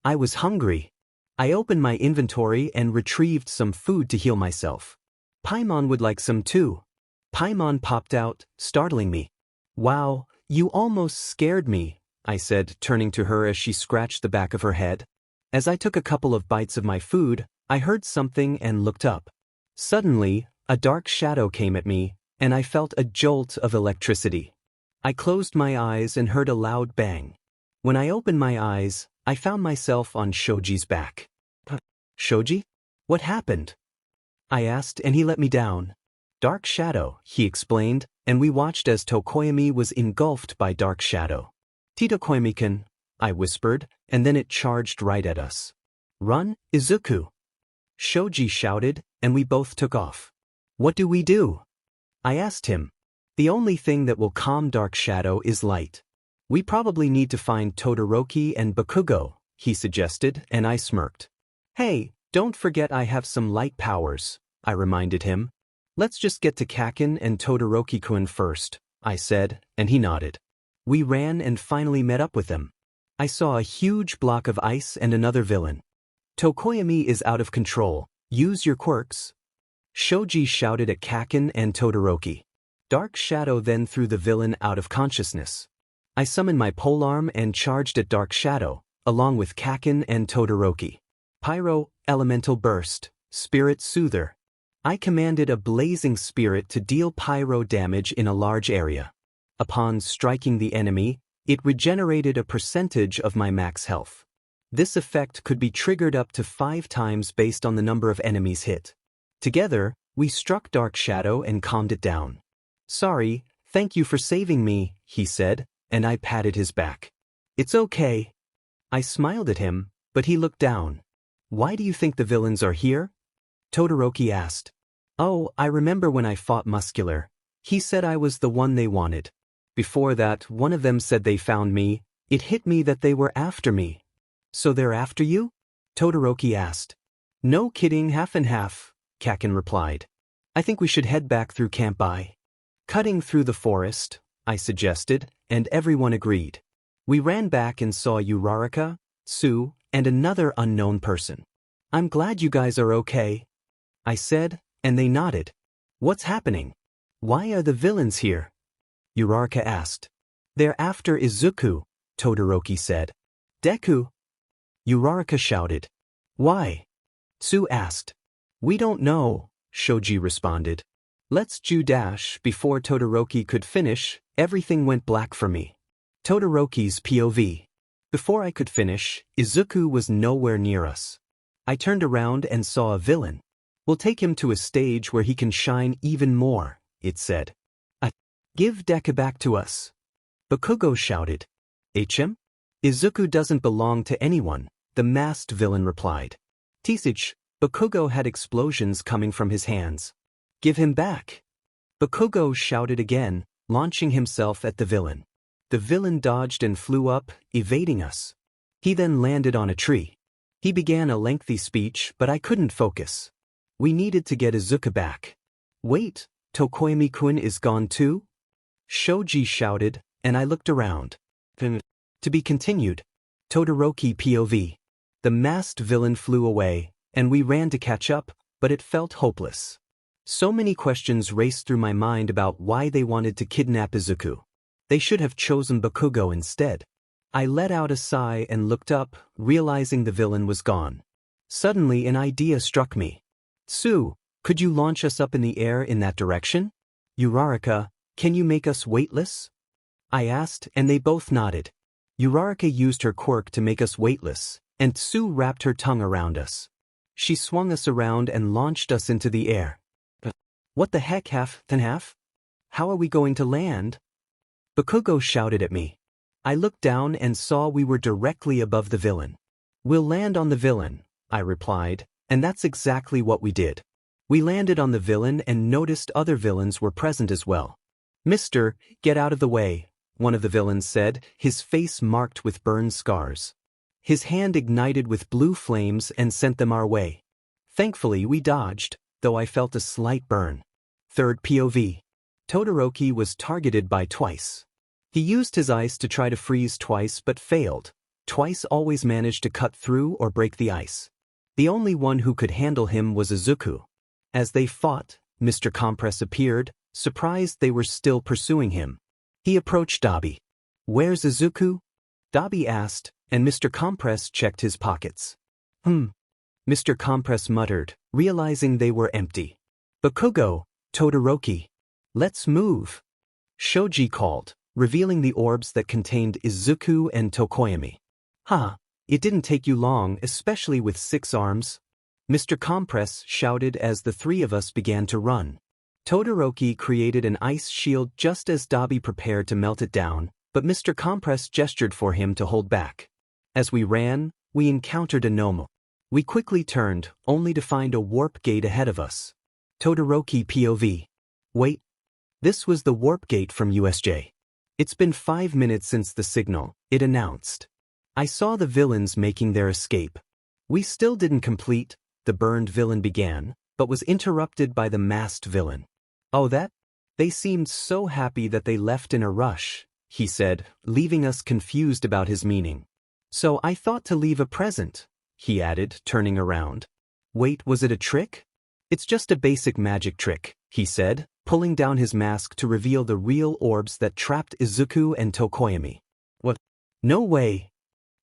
A: I was hungry. I opened my inventory and retrieved some food to heal myself. Paimon would like some too. Paimon popped out, startling me. Wow, you almost scared me, I said, turning to her as she scratched the back of her head. As I took a couple of bites of my food, I heard something and looked up. Suddenly, a dark shadow came at me, and I felt a jolt of electricity. I closed my eyes and heard a loud bang. When I opened my eyes, I found myself on Shoji's back. Shoji? What happened? I asked, and he let me down. Dark shadow, he explained, and we watched as Tokoyami was engulfed by dark shadow. Tokoyami-kun, I whispered, and then it charged right at us. Run, Izuku! Shoji shouted, and we both took off. What do we do? I asked him. The only thing that will calm dark shadow is light. We probably need to find Todoroki and Bakugo, he suggested, and I smirked. Hey, don't forget I have some light powers, I reminded him. Let's just get to Kaken and Todoroki-kun first, I said, and he nodded. We ran and finally met up with them. I saw a huge block of ice and another villain. Tokoyami is out of control. Use your quirks. Shoji shouted at Kaken and Todoroki. Dark Shadow then threw the villain out of consciousness. I summoned my polearm and charged at Dark Shadow, along with Kaken and Todoroki. Pyro, Elemental Burst, Spirit Soother. I commanded a blazing spirit to deal pyro damage in a large area. Upon striking the enemy, it regenerated a percentage of my max health. This effect could be triggered up to 5 times based on the number of enemies hit. Together, we struck Dark Shadow and calmed it down. Sorry, thank you for saving me, he said, and I patted his back. It's okay. I smiled at him, but he looked down. Why do you think the villains are here? Todoroki asked. Oh, I remember when I fought Muscular. He said I was the one they wanted. Before that, one of them said they found me. It hit me that they were after me. So they're after you? Todoroki asked. No kidding, half and half, Kaken replied. I think we should head back through Camp I. Cutting through the forest, I suggested, and everyone agreed. We ran back and saw Uraraka, Tsu, and another unknown person. I'm glad you guys are okay, I said, and they nodded. What's happening? Why are the villains here? Uraraka asked. They're after Izuku, Todoroki said. Deku? Uraraka shouted. Why? Tsu asked. We don't know, Shoji responded. Let's dash. Before Todoroki could finish, everything went black for me. Todoroki's POV. Before I could finish, Izuku was nowhere near us. I turned around and saw a villain. We'll take him to a stage where he can shine even more, it said. Give Deku back to us. Bakugo shouted. HM? Izuku doesn't belong to anyone, the masked villain replied. Tisage, Bakugo had explosions coming from his hands. Give him back. Bakugo shouted again, launching himself at the villain. The villain dodged and flew up, evading us. He then landed on a tree. He began a lengthy speech, but I couldn't focus. We needed to get Izuku back. Wait, Tokoyami-kun is gone too? Shoji shouted, and I looked around. To be continued. Todoroki POV. The masked villain flew away, and we ran to catch up, but it felt hopeless. So many questions raced through my mind about why they wanted to kidnap Izuku. They should have chosen Bakugo instead. I let out a sigh and looked up, realizing the villain was gone. Suddenly an idea struck me. Tsu, could you launch us up in the air in that direction? Uraraka, can you make us weightless? I asked, and they both nodded. Uraraka used her quirk to make us weightless, and Tsu wrapped her tongue around us. She swung us around and launched us into the air. What the heck, half and half? How are we going to land? Bakugo shouted at me. I looked down and saw we were directly above the villain. We'll land on the villain, I replied, and that's exactly what we did. We landed on the villain and noticed other villains were present as well. Mister, get out of the way, one of the villains said, his face marked with burn scars. His hand ignited with blue flames and sent them our way. Thankfully we dodged, though I felt a slight burn. Third POV. Todoroki was targeted by Twice. He used his ice to try to freeze Twice but failed. Twice always managed to cut through or break the ice. The only one who could handle him was Izuku. As they fought, Mr. Compress appeared, surprised they were still pursuing him. He approached Dabi. "Where's Izuku?" Dabi asked, and Mr. Compress checked his pockets. Mr. Compress muttered, realizing they were empty. "Bakugo, Todoroki. Let's move." Shoji called, revealing the orbs that contained Izuku and Tokoyami. It didn't take you long, especially with 6 arms." Mr. Compress shouted as the 3 of us began to run. Todoroki created an ice shield just as Dabi prepared to melt it down, but Mr. Compress gestured for him to hold back. As we ran, we encountered a Nomo. We quickly turned, only to find a warp gate ahead of us. Todoroki POV. Wait. This was the warp gate from USJ. "It's been 5 minutes since the signal," it announced. I saw the villains making their escape. "We still didn't complete," the burned villain began, but was interrupted by the masked villain. "Oh, that? They seemed so happy that they left in a rush," he said, leaving us confused about his meaning. "So I thought to leave a present," he added, turning around. "Wait, was it a trick?" "It's just a basic magic trick," he said, pulling down his mask to reveal the real orbs that trapped Izuku and Tokoyami. "What? No way!"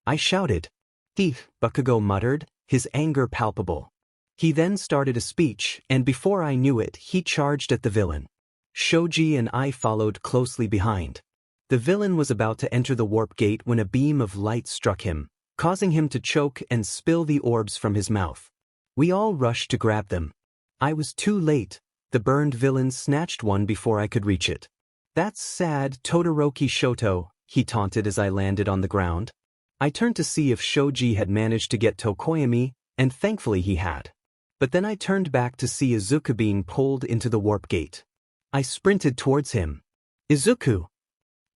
A: I shouted. "Thief," Bakugo muttered, his anger palpable. He then started a speech, and before I knew it, he charged at the villain. Shoji and I followed closely behind. The villain was about to enter the warp gate when a beam of light struck him, causing him to choke and spill the orbs from his mouth. We all rushed to grab them. I was too late. The burned villain snatched one before I could reach it. "That's sad, Todoroki Shoto," he taunted as I landed on the ground. I turned to see if Shoji had managed to get Tokoyami, and thankfully he had. But then I turned back to see Izuku being pulled into the warp gate. I sprinted towards him. "Izuku!"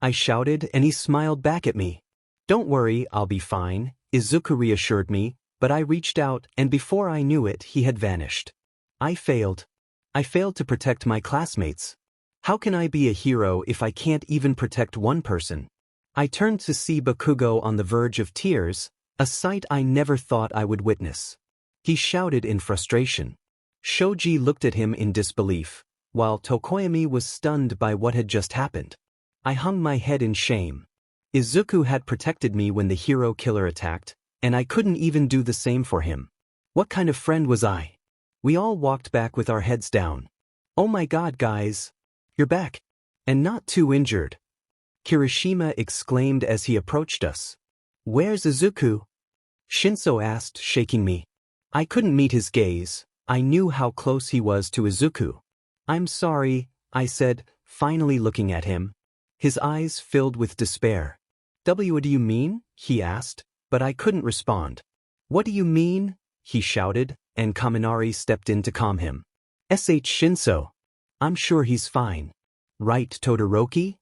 A: I shouted, and he smiled back at me. "Don't worry, I'll be fine," Izuku reassured me, but I reached out, and before I knew it, he had vanished. I failed. I failed to protect my classmates. How can I be a hero if I can't even protect one person? I turned to see Bakugo on the verge of tears, a sight I never thought I would witness. He shouted in frustration. Shoji looked at him in disbelief, while Tokoyami was stunned by what had just happened. I hung my head in shame. Izuku had protected me when the hero killer attacked, and I couldn't even do the same for him. What kind of friend was I? We all walked back with our heads down. "Oh my god, guys! You're back! And not too injured!" Kirishima exclaimed as he approached us. "Where's Izuku?" Shinso asked, shaking me. I couldn't meet his gaze. I knew how close he was to Izuku. "I'm sorry," I said, finally looking at him. His eyes filled with despair. "What do you mean?" he asked, but I couldn't respond. "What do you mean?" he shouted, and Kaminari stepped in to calm him. Shinso. "I'm sure he's fine. Right, Todoroki?"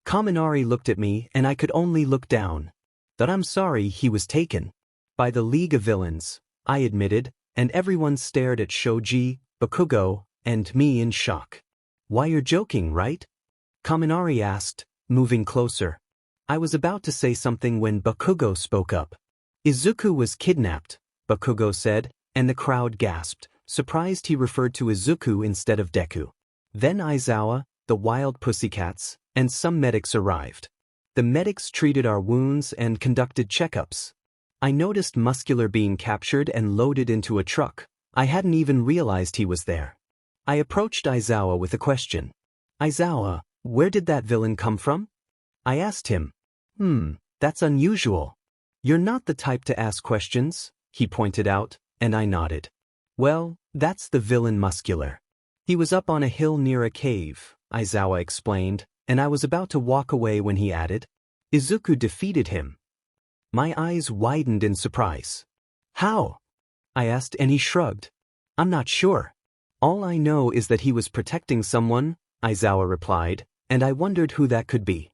A: Kaminari looked at me, and I could only look down. "But I'm sorry he was taken by the League of Villains," I admitted, and everyone stared at Shoji, Bakugo, and me in shock. "Why, you're joking, right?" Kaminari asked, moving closer. I was about to say something when Bakugo spoke up. "Izuku was kidnapped," Bakugo said, and the crowd gasped, surprised he referred to Izuku instead of Deku. Then Aizawa, the wild pussycats, and some medics arrived. The medics treated our wounds and conducted checkups. I noticed Muscular being captured and loaded into a truck. I hadn't even realized he was there. I approached Aizawa with a question. "Aizawa, where did that villain come from?" I asked him. That's unusual." "You're not the type to ask questions," he pointed out, and I nodded. "Well, that's the villain Muscular. He was up on a hill near a cave," Aizawa explained, and I was about to walk away when he added, "Izuku defeated him." My eyes widened in surprise. "How?" I asked, and he shrugged. "I'm not sure. All I know is that he was protecting someone," Aizawa replied, and I wondered who that could be.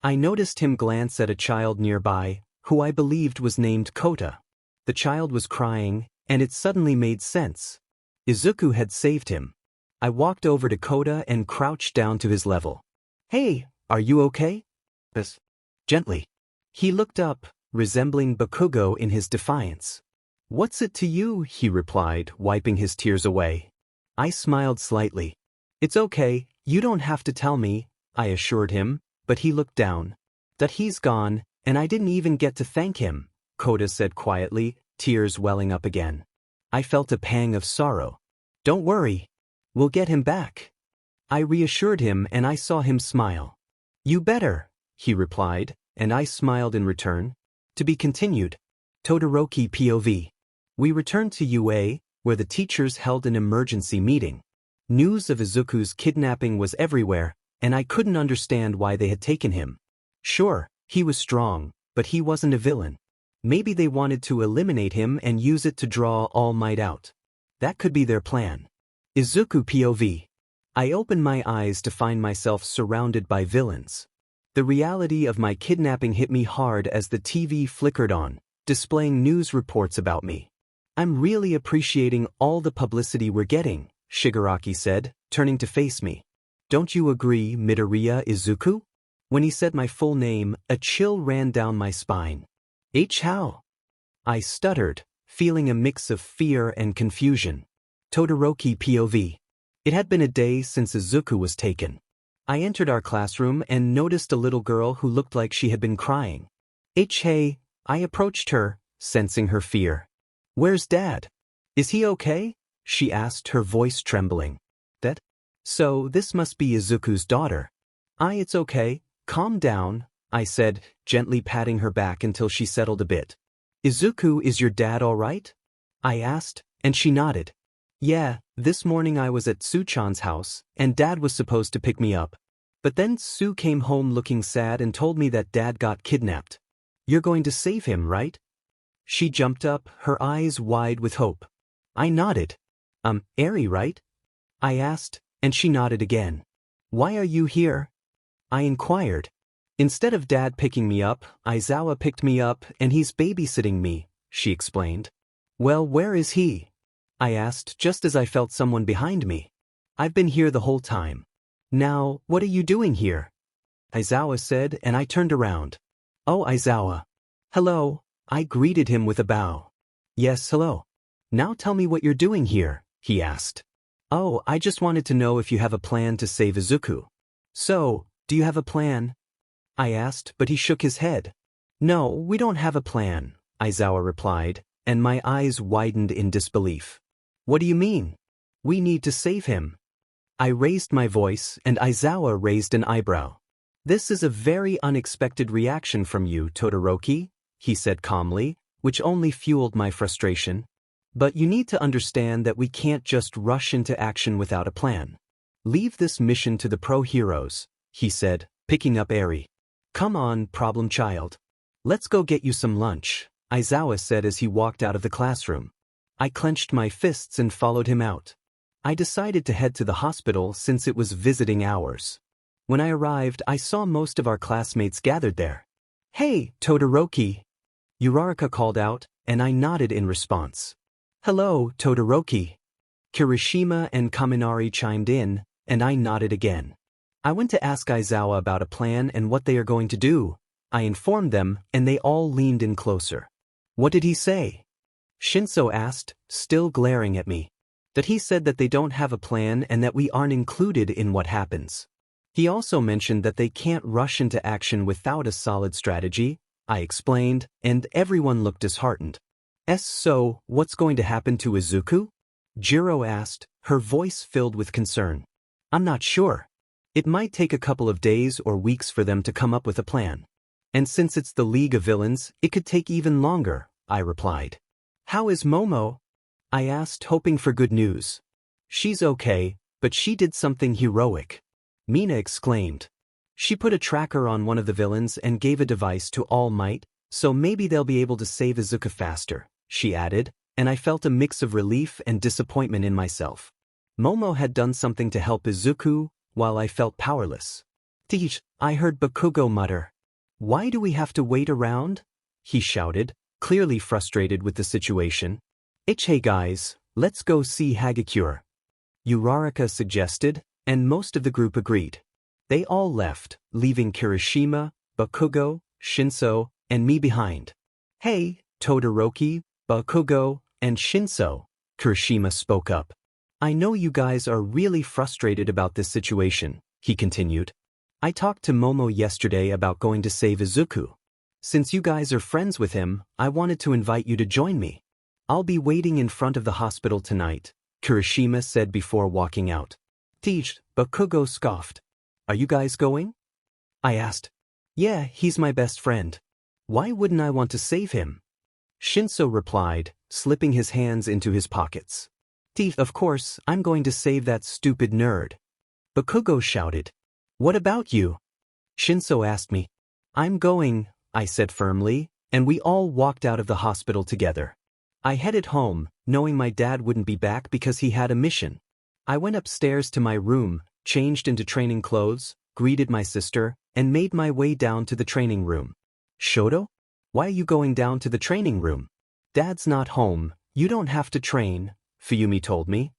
A: I noticed him glance at a child nearby, who I believed was named Kota. The child was crying, and it suddenly made sense. Izuku had saved him. I walked over to Kota and crouched down to his level. "Hey, are you okay?" Gently. He looked up, resembling Bakugo in his defiance. "What's it to you?" he replied, wiping his tears away. I smiled slightly. "It's okay, you don't have to tell me," I assured him, but he looked down. "That he's gone, and I didn't even get to thank him," Kota said quietly, tears welling up again. I felt a pang of sorrow. "Don't worry. We'll get him back." I reassured him and I saw him smile. "You better," he replied, and I smiled in return. To be continued. Todoroki POV. We returned to UA, where the teachers held an emergency meeting. News of Izuku's kidnapping was everywhere, and I couldn't understand why they had taken him. Sure, he was strong, but he wasn't a villain. Maybe they wanted to eliminate him and use it to draw All Might out. That could be their plan. Izuku POV. I opened my eyes to find myself surrounded by villains. The reality of my kidnapping hit me hard as the TV flickered on, displaying news reports about me. "I'm really appreciating all the publicity we're getting," Shigaraki said, turning to face me. "Don't you agree, Midoriya Izuku?" When he said my full name, a chill ran down my spine. How? I stuttered, feeling a mix of fear and confusion. Todoroki POV. It had been a day since Izuku was taken. I entered our classroom and noticed a little girl who looked like she had been crying. Hey, I approached her, sensing her fear. "Where's Dad? Is he okay?" she asked, her voice trembling. "That? So this must be Izuku's daughter." It's okay, calm down," I said, gently patting her back until she settled a bit. "Izuku, is your dad all right?" I asked, and she nodded. "Yeah, this morning I was at Su-chan's house, and Dad was supposed to pick me up. But then Su came home looking sad and told me that Dad got kidnapped. You're going to save him, right?" She jumped up, her eyes wide with hope. I nodded. Eri, right?" I asked, and she nodded again. "Why are you here?" I inquired. "Instead of Dad picking me up, Aizawa picked me up and he's babysitting me," she explained. "Well, where is he?" I asked just as I felt someone behind me. "I've been here the whole time." "Now, what are you doing here?" Aizawa said, and I turned around. "Oh, Aizawa." "Hello," I greeted him with a bow. "Yes, hello. Now tell me what you're doing here," he asked. "Oh, I just wanted to know if you have a plan to save Izuku." "So, do you have a plan?" I asked, but he shook his head. "No, we don't have a plan," Aizawa replied, and my eyes widened in disbelief. "What do you mean?" "We need to save him." I raised my voice, and Aizawa raised an eyebrow. "This is a very unexpected reaction from you, Todoroki," he said calmly, which only fueled my frustration. "But you need to understand that we can't just rush into action without a plan. Leave this mission to the pro-heroes," he said, picking up Eri. "Come on, problem child. Let's go get you some lunch," Aizawa said as he walked out of the classroom. I clenched my fists and followed him out. I decided to head to the hospital since it was visiting hours. When I arrived, I saw most of our classmates gathered there. "Hey, Todoroki," Uraraka called out, and I nodded in response. "Hello, Todoroki." Kirishima and Kaminari chimed in, and I nodded again. I went to ask Aizawa about a plan and what they are going to do. I informed them, and they all leaned in closer. "What did he say?" Shinso asked, still glaring at me. "That he said that they don't have a plan and that we aren't included in what happens. He also mentioned that they can't rush into action without a solid strategy," I explained, and everyone looked disheartened. So, what's going to happen to Izuku?" Jiro asked, her voice filled with concern. "I'm not sure. It might take a couple of days or weeks for them to come up with a plan. And since it's the League of Villains, it could take even longer," I replied. "How is Momo?" I asked, hoping for good news. "She's okay, but she did something heroic," Mina exclaimed. "She put a tracker on one of the villains and gave a device to All Might, so maybe they'll be able to save Izuku faster," she added, and I felt a mix of relief and disappointment in myself. Momo had done something to help Izuku, while I felt powerless. "Teach," I heard Bakugo mutter. "Why do we have to wait around?" he shouted, clearly frustrated with the situation. "Hey guys, let's go see Hagakure," Uraraka suggested, and most of the group agreed. They all left, leaving Kirishima, Bakugo, Shinso, and me behind. "Hey, Todoroki," Bakugo, and Shinso, Kirishima spoke up. I know you guys are really frustrated about this situation, he continued. I talked to Momo yesterday about going to save Izuku. Since you guys are friends with him, I wanted to invite you to join me. I'll be waiting in front of the hospital tonight, Kirishima said before walking out. Teach, Bakugo scoffed. Are you guys going? I asked. Yeah, he's my best friend. Why wouldn't I want to save him? Shinso replied, slipping his hands into his pockets. Teach, of course, I'm going to save that stupid nerd. Bakugo shouted. What about you? Shinso asked me. I'm going, I said firmly, and we all walked out of the hospital together. I headed home, knowing my dad wouldn't be back because he had a mission. I went upstairs to my room, changed into training clothes, greeted my sister, and made my way down to the training room. Shoto? Why are you going down to the training room? Dad's not home, you don't have to train, Fuyumi told me.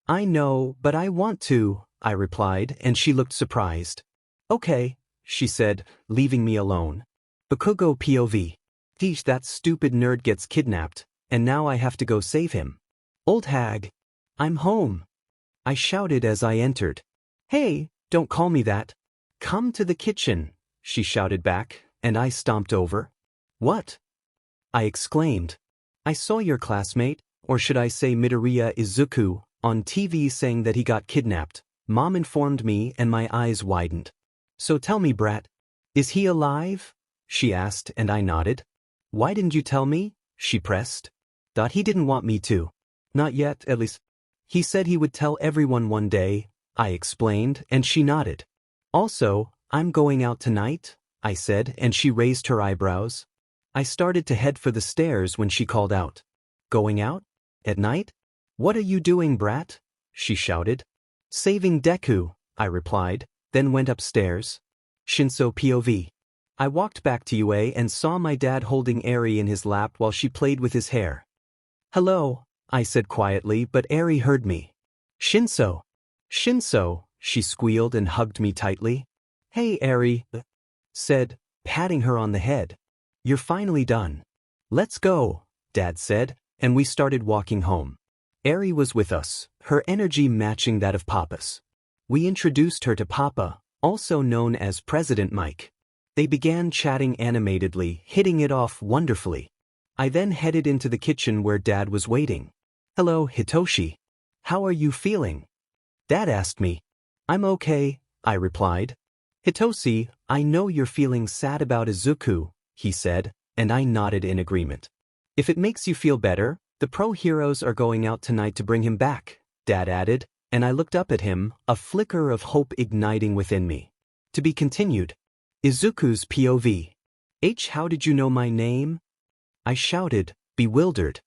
A: I know, but I want to, I replied, and she looked surprised. Okay, she said, leaving me alone. Bakugo POV. Teach, that stupid nerd gets kidnapped, and now I have to go save him. Old hag. I'm home. I shouted as I entered. Hey, don't call me that. Come to the kitchen, she shouted back, and I stomped over. What? I exclaimed. I saw your classmate, or should I say Midoriya Izuku, on TV saying that he got kidnapped. Mom informed me and my eyes widened. So tell me, brat, is he alive? She asked and I nodded. Why didn't you tell me? She pressed. Thought he didn't want me to. Not yet, at least. He said he would tell everyone one day, I explained, and she nodded. Also, I'm going out tonight, I said, and she raised her eyebrows. I started to head for the stairs when she called out. Going out? At night? What are you doing, brat? She shouted. Saving Deku, I replied, then went upstairs. Shinso POV. I walked back to UA and saw my dad holding Eri in his lap while she played with his hair. Hello, I said quietly, but Eri heard me. Shinso. Shinso, she squealed and hugged me tightly. Hey Eri, said, patting her on the head. You're finally done. Let's go, Dad said, and we started walking home. Eri was with us, her energy matching that of Papa's. We introduced her to Papa, also known as President Mike. They began chatting animatedly, hitting it off wonderfully. I then headed into the kitchen where Dad was waiting. Hello, Hitoshi. How are you feeling? Dad asked me. I'm okay, I replied. Hitoshi, I know you're feeling sad about Izuku, he said, and I nodded in agreement. If it makes you feel better, the pro heroes are going out tonight to bring him back, Dad added, and I looked up at him, a flicker of hope igniting within me. To be continued. Izuku's POV. How did you know my name? I shouted, bewildered.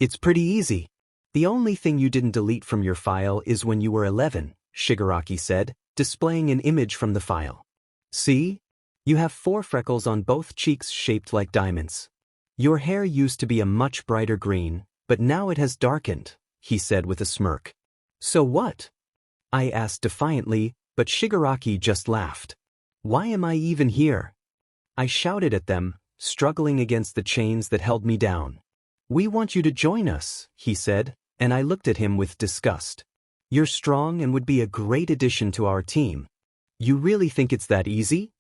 A: It's pretty easy. The only thing you didn't delete from your file is when you were 11, Shigaraki said, displaying an image from the file. See? You have 4 freckles on both cheeks shaped like diamonds. Your hair used to be a much brighter green, but now it has darkened, he said with a smirk. So what? I asked defiantly, but Shigaraki just laughed. Why am I even here? I shouted at them, struggling against the chains that held me down. We want you to join us, he said, and I looked at him with disgust. You're strong and would be a great addition to our team. You really think it's that easy?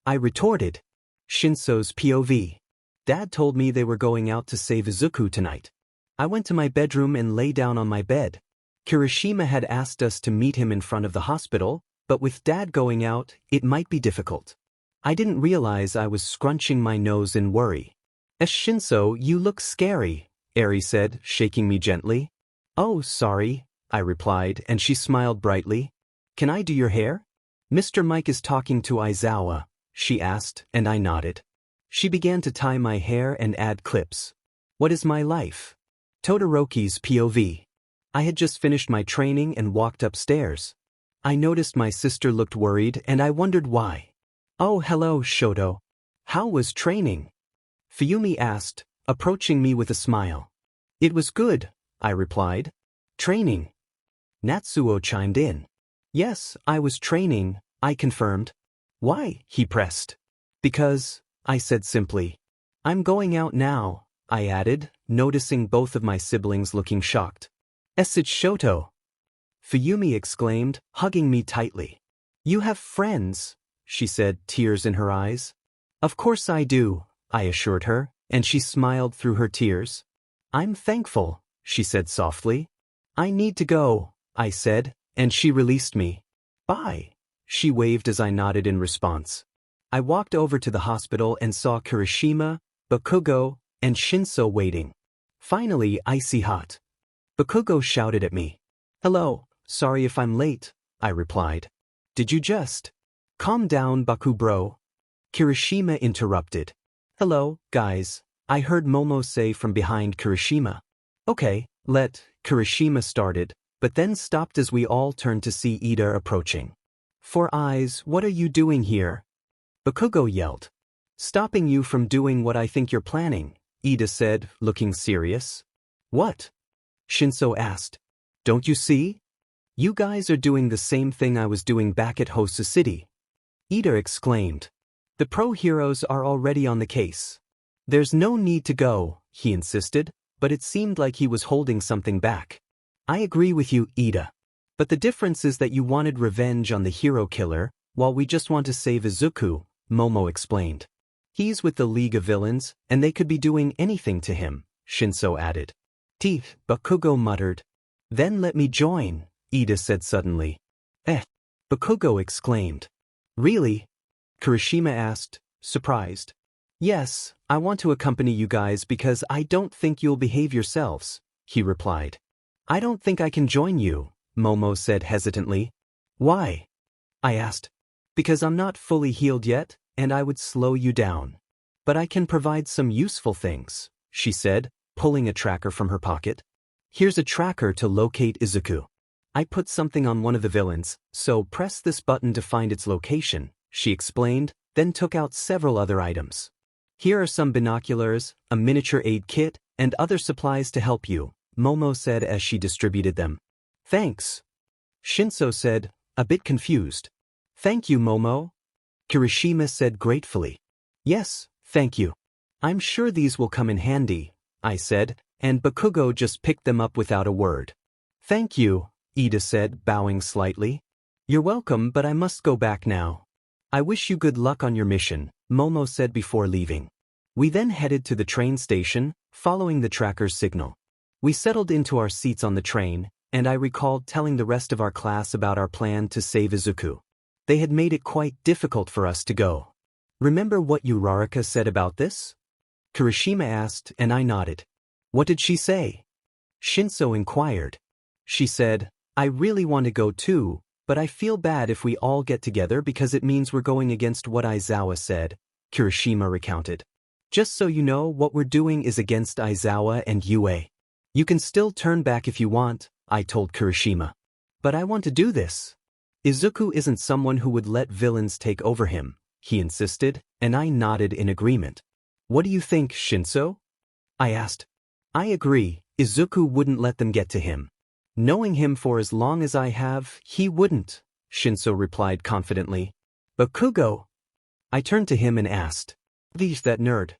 A: I retorted. Shinso's POV. Dad told me they were going out to save Izuku tonight. I went to my bedroom and lay down on my bed. Kirishima had asked us to meet him in front of the hospital, but with Dad going out, it might be difficult. I didn't realize I was scrunching my nose in worry. Shinso, you look scary, Eri said, shaking me gently. Oh, sorry, I replied, and she smiled brightly. Can I do your hair? Mr. Mike is talking to Aizawa, she asked, and I nodded. She began to tie my hair and add clips. What is my life? Todoroki's POV. I had just finished my training and walked upstairs. I noticed my sister looked worried and I wondered why. Oh, hello, Shoto. How was training? Fuyumi asked, approaching me with a smile. It was good, I replied. Training. Natsuo chimed in. Yes, I was training, I confirmed. Why? He pressed. Because, I said simply. I'm going out now, I added, noticing both of my siblings looking shocked. It's Shoto, Fuyumi exclaimed, hugging me tightly. You have friends, she said, tears in her eyes. Of course I do, I assured her, and she smiled through her tears. I'm thankful, she said softly. I need to go, I said, and she released me. Bye, she waved as I nodded in response. I walked over to the hospital and saw Kirishima, Bakugo, and Shinso waiting. Finally, icy hot. Bakugo shouted at me. Hello, sorry if I'm late, I replied. Did you just? Calm down, Baku bro. Kirishima interrupted. Hello, guys, I heard Momo say from behind Kirishima. Okay, Kirishima started, but then stopped as we all turned to see Ida approaching. Four Eyes, what are you doing here? Bakugo yelled. Stopping you from doing what I think you're planning, Ida said, looking serious. What? Shinso asked. Don't you see? You guys are doing the same thing I was doing back at Hosu City. Ida exclaimed. The pro heroes are already on the case. There's no need to go, he insisted, but it seemed like he was holding something back. I agree with you, Ida. But the difference is that you wanted revenge on the hero killer, while we just want to save Izuku, Momo explained. He's with the League of Villains, and they could be doing anything to him, Shinso added. Teeth, Bakugo muttered. Then let me join, Ida said suddenly. Bakugo exclaimed. Really? Kirishima asked, surprised. Yes, I want to accompany you guys because I don't think you'll behave yourselves, he replied. I don't think I can join you, Momo said hesitantly. Why? I asked. Because I'm not fully healed yet, and I would slow you down. But I can provide some useful things, she said, pulling a tracker from her pocket. Here's a tracker to locate Izuku. I put something on one of the villains, so press this button to find its location, she explained, then took out several other items. Here are some binoculars, a miniature aid kit, and other supplies to help you, Momo said as she distributed them. Thanks. Shinso said, a bit confused. Thank you, Momo. Kirishima said gratefully. Yes, thank you. I'm sure these will come in handy, I said, and Bakugo just picked them up without a word. Thank you, Ida said, bowing slightly. You're welcome, but I must go back now. I wish you good luck on your mission, Momo said before leaving. We then headed to the train station, following the tracker's signal. We settled into our seats on the train, and I recalled telling the rest of our class about our plan to save Izuku. They had made it quite difficult for us to go. Remember what Uraraka said about this? Kirishima asked, and I nodded. What did she say? Shinso inquired. She said, I really want to go too, but I feel bad if we all get together because it means we're going against what Aizawa said, Kirishima recounted. Just so you know, what we're doing is against Aizawa and Yue. You can still turn back if you want, I told Kirishima. But I want to do this. Izuku isn't someone who would let villains take over him, he insisted, and I nodded in agreement. What do you think, Shinso? I asked. I agree, Izuku wouldn't let them get to him. Knowing him for as long as I have, he wouldn't, Shinso replied confidently. Bakugo? I turned to him and asked. He's that nerd.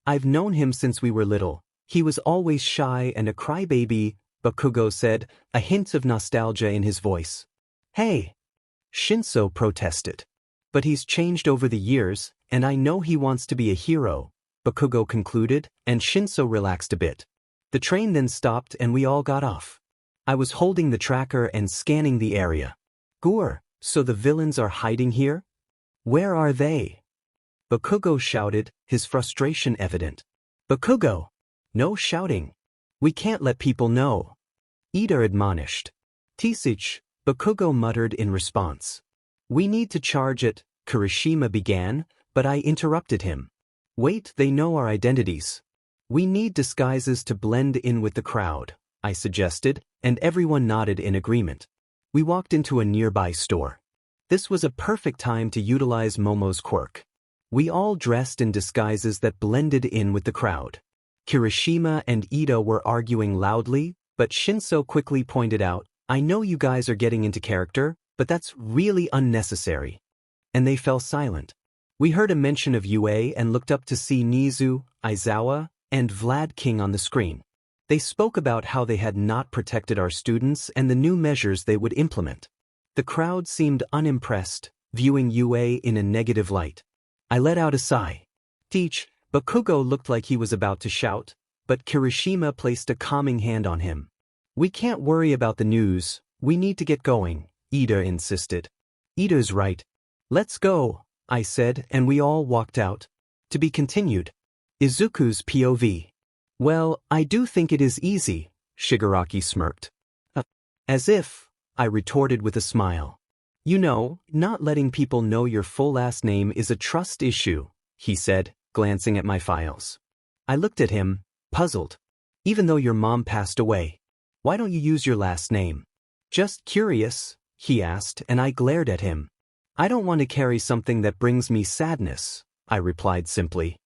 A: I've known him since we were little. He was always shy and a crybaby, Bakugo said, a hint of nostalgia in his voice. Hey! Shinso protested. But he's changed over the years, and I know he wants to be a hero, Bakugo concluded, and Shinso relaxed a bit. The train then stopped and we all got off. I was holding the tracker and scanning the area. Gore, so the villains are hiding here? Where are they? Bakugo shouted, his frustration evident. Bakugo! No shouting. We can't let people know. Ida admonished. Tisich, Bakugo muttered in response. We need to charge it, Kirishima began, but I interrupted him. Wait, they know our identities. We need disguises to blend in with the crowd, I suggested, and everyone nodded in agreement. We walked into a nearby store. This was a perfect time to utilize Momo's quirk. We all dressed in disguises that blended in with the crowd. Kirishima and Ida were arguing loudly, but Shinso quickly pointed out, I know you guys are getting into character, but that's really unnecessary. And they fell silent. We heard a mention of Yue and looked up to see Nizu, Aizawa, and Vlad King on the screen. They spoke about how they had not protected our students and the new measures they would implement. The crowd seemed unimpressed, viewing UA in a negative light. I let out a sigh. Teach, Bakugo looked like he was about to shout, but Kirishima placed a calming hand on him. We can't worry about the news, we need to get going, Ida insisted. Ida's right. Let's go, I said, and we all walked out. To be continued. Izuku's POV. Well, I do think it is easy, Shigaraki smirked. As if, I retorted with a smile. You know, not letting people know your full last name is a trust issue, he said, glancing at my files. I looked at him, puzzled. Even though your mom passed away, why don't you use your last name? Just curious, he asked, and I glared at him. I don't want to carry something that brings me sadness, I replied simply.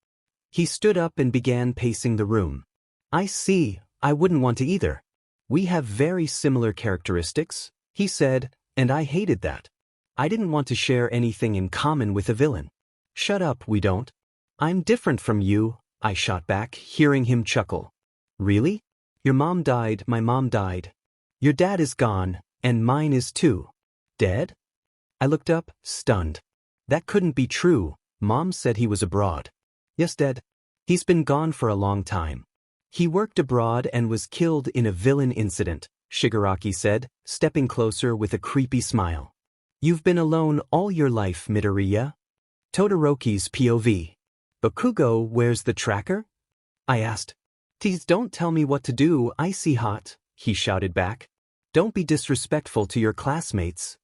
A: He stood up and began pacing the room. I see, I wouldn't want to either. We have very similar characteristics, he said, and I hated that. I didn't want to share anything in common with a villain. Shut up, we don't. I'm different from you, I shot back, hearing him chuckle. Really? Your mom died, my mom died. Your dad is gone, and mine is too. Dead? I looked up, stunned. That couldn't be true, Mom said he was abroad. Yes, dead. He's been gone for a long time. He worked abroad and was killed in a villain incident, Shigaraki said, stepping closer with a creepy smile. You've been alone all your life, Midoriya? Todoroki's POV. Bakugo, where's the tracker? I asked. Please don't tell me what to do, icy hot, he shouted back. Don't be disrespectful to your classmates.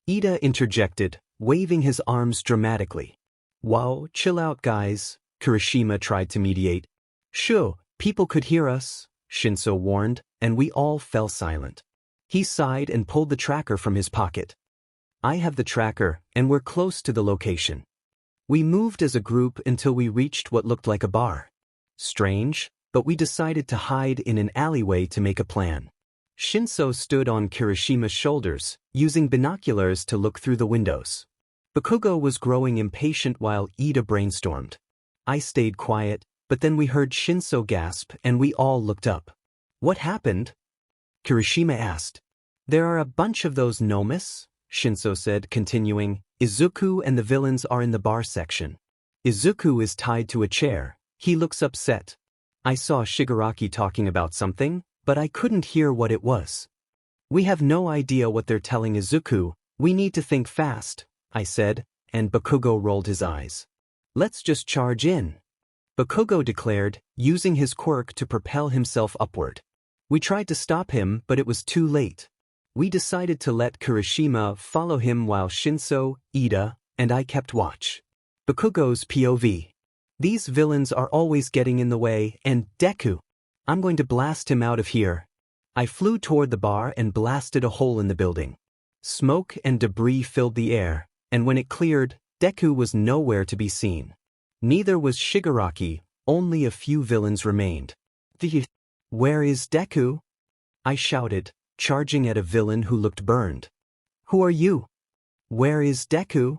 A: Ida interjected, waving his arms dramatically. Wow, chill out guys, Kirishima tried to mediate. Shoo, people could hear us, Shinso warned, and we all fell silent. He sighed and pulled the tracker from his pocket. I have the tracker, and we're close to the location. We moved as a group until we reached what looked like a bar. Strange, but we decided to hide in an alleyway to make a plan. Shinso stood on Kirishima's shoulders, using binoculars to look through the windows. Bakugo was growing impatient while Ida brainstormed. I stayed quiet, but then we heard Shinso gasp and we all looked up. What happened? Kirishima asked. There are a bunch of those nomas, Shinso said, continuing. Izuku and the villains are in the bar section. Izuku is tied to a chair. He looks upset. I saw Shigaraki talking about something, but I couldn't hear what it was. We have no idea what they're telling Izuku. We need to think fast, I said, and Bakugo rolled his eyes. Let's just charge in, Bakugo declared, using his quirk to propel himself upward. We tried to stop him, but it was too late. We decided to let Kirishima follow him while Shinso, Ida, and I kept watch. Bakugo's POV. These villains are always getting in the way, and Deku. I'm going to blast him out of here. I flew toward the bar and blasted a hole in the building. Smoke and debris filled the air, and when it cleared, Deku was nowhere to be seen. Neither was Shigaraki, only a few villains remained. Where is Deku? I shouted, charging at a villain who looked burned. Who are you? Where is Deku?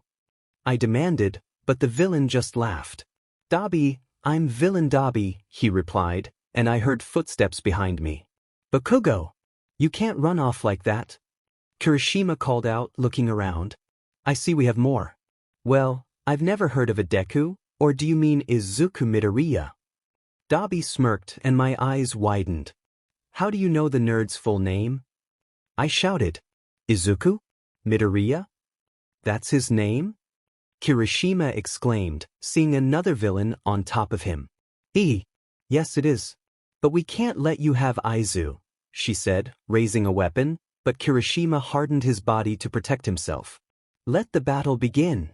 A: I demanded, but the villain just laughed. Dabi, I'm Villain Dabi, he replied, and I heard footsteps behind me. Bakugo! You can't run off like that. Kirishima called out, looking around. I see we have more. Well, I've never heard of a Deku, or do you mean Izuku Midoriya? Dabi smirked and my eyes widened. How do you know the nerd's full name? I shouted. Izuku? Midoriya? That's his name? Kirishima exclaimed, seeing another villain on top of him. Yes it is. But we can't let you have Aizu, she said, raising a weapon, but Kirishima hardened his body to protect himself. Let the battle begin.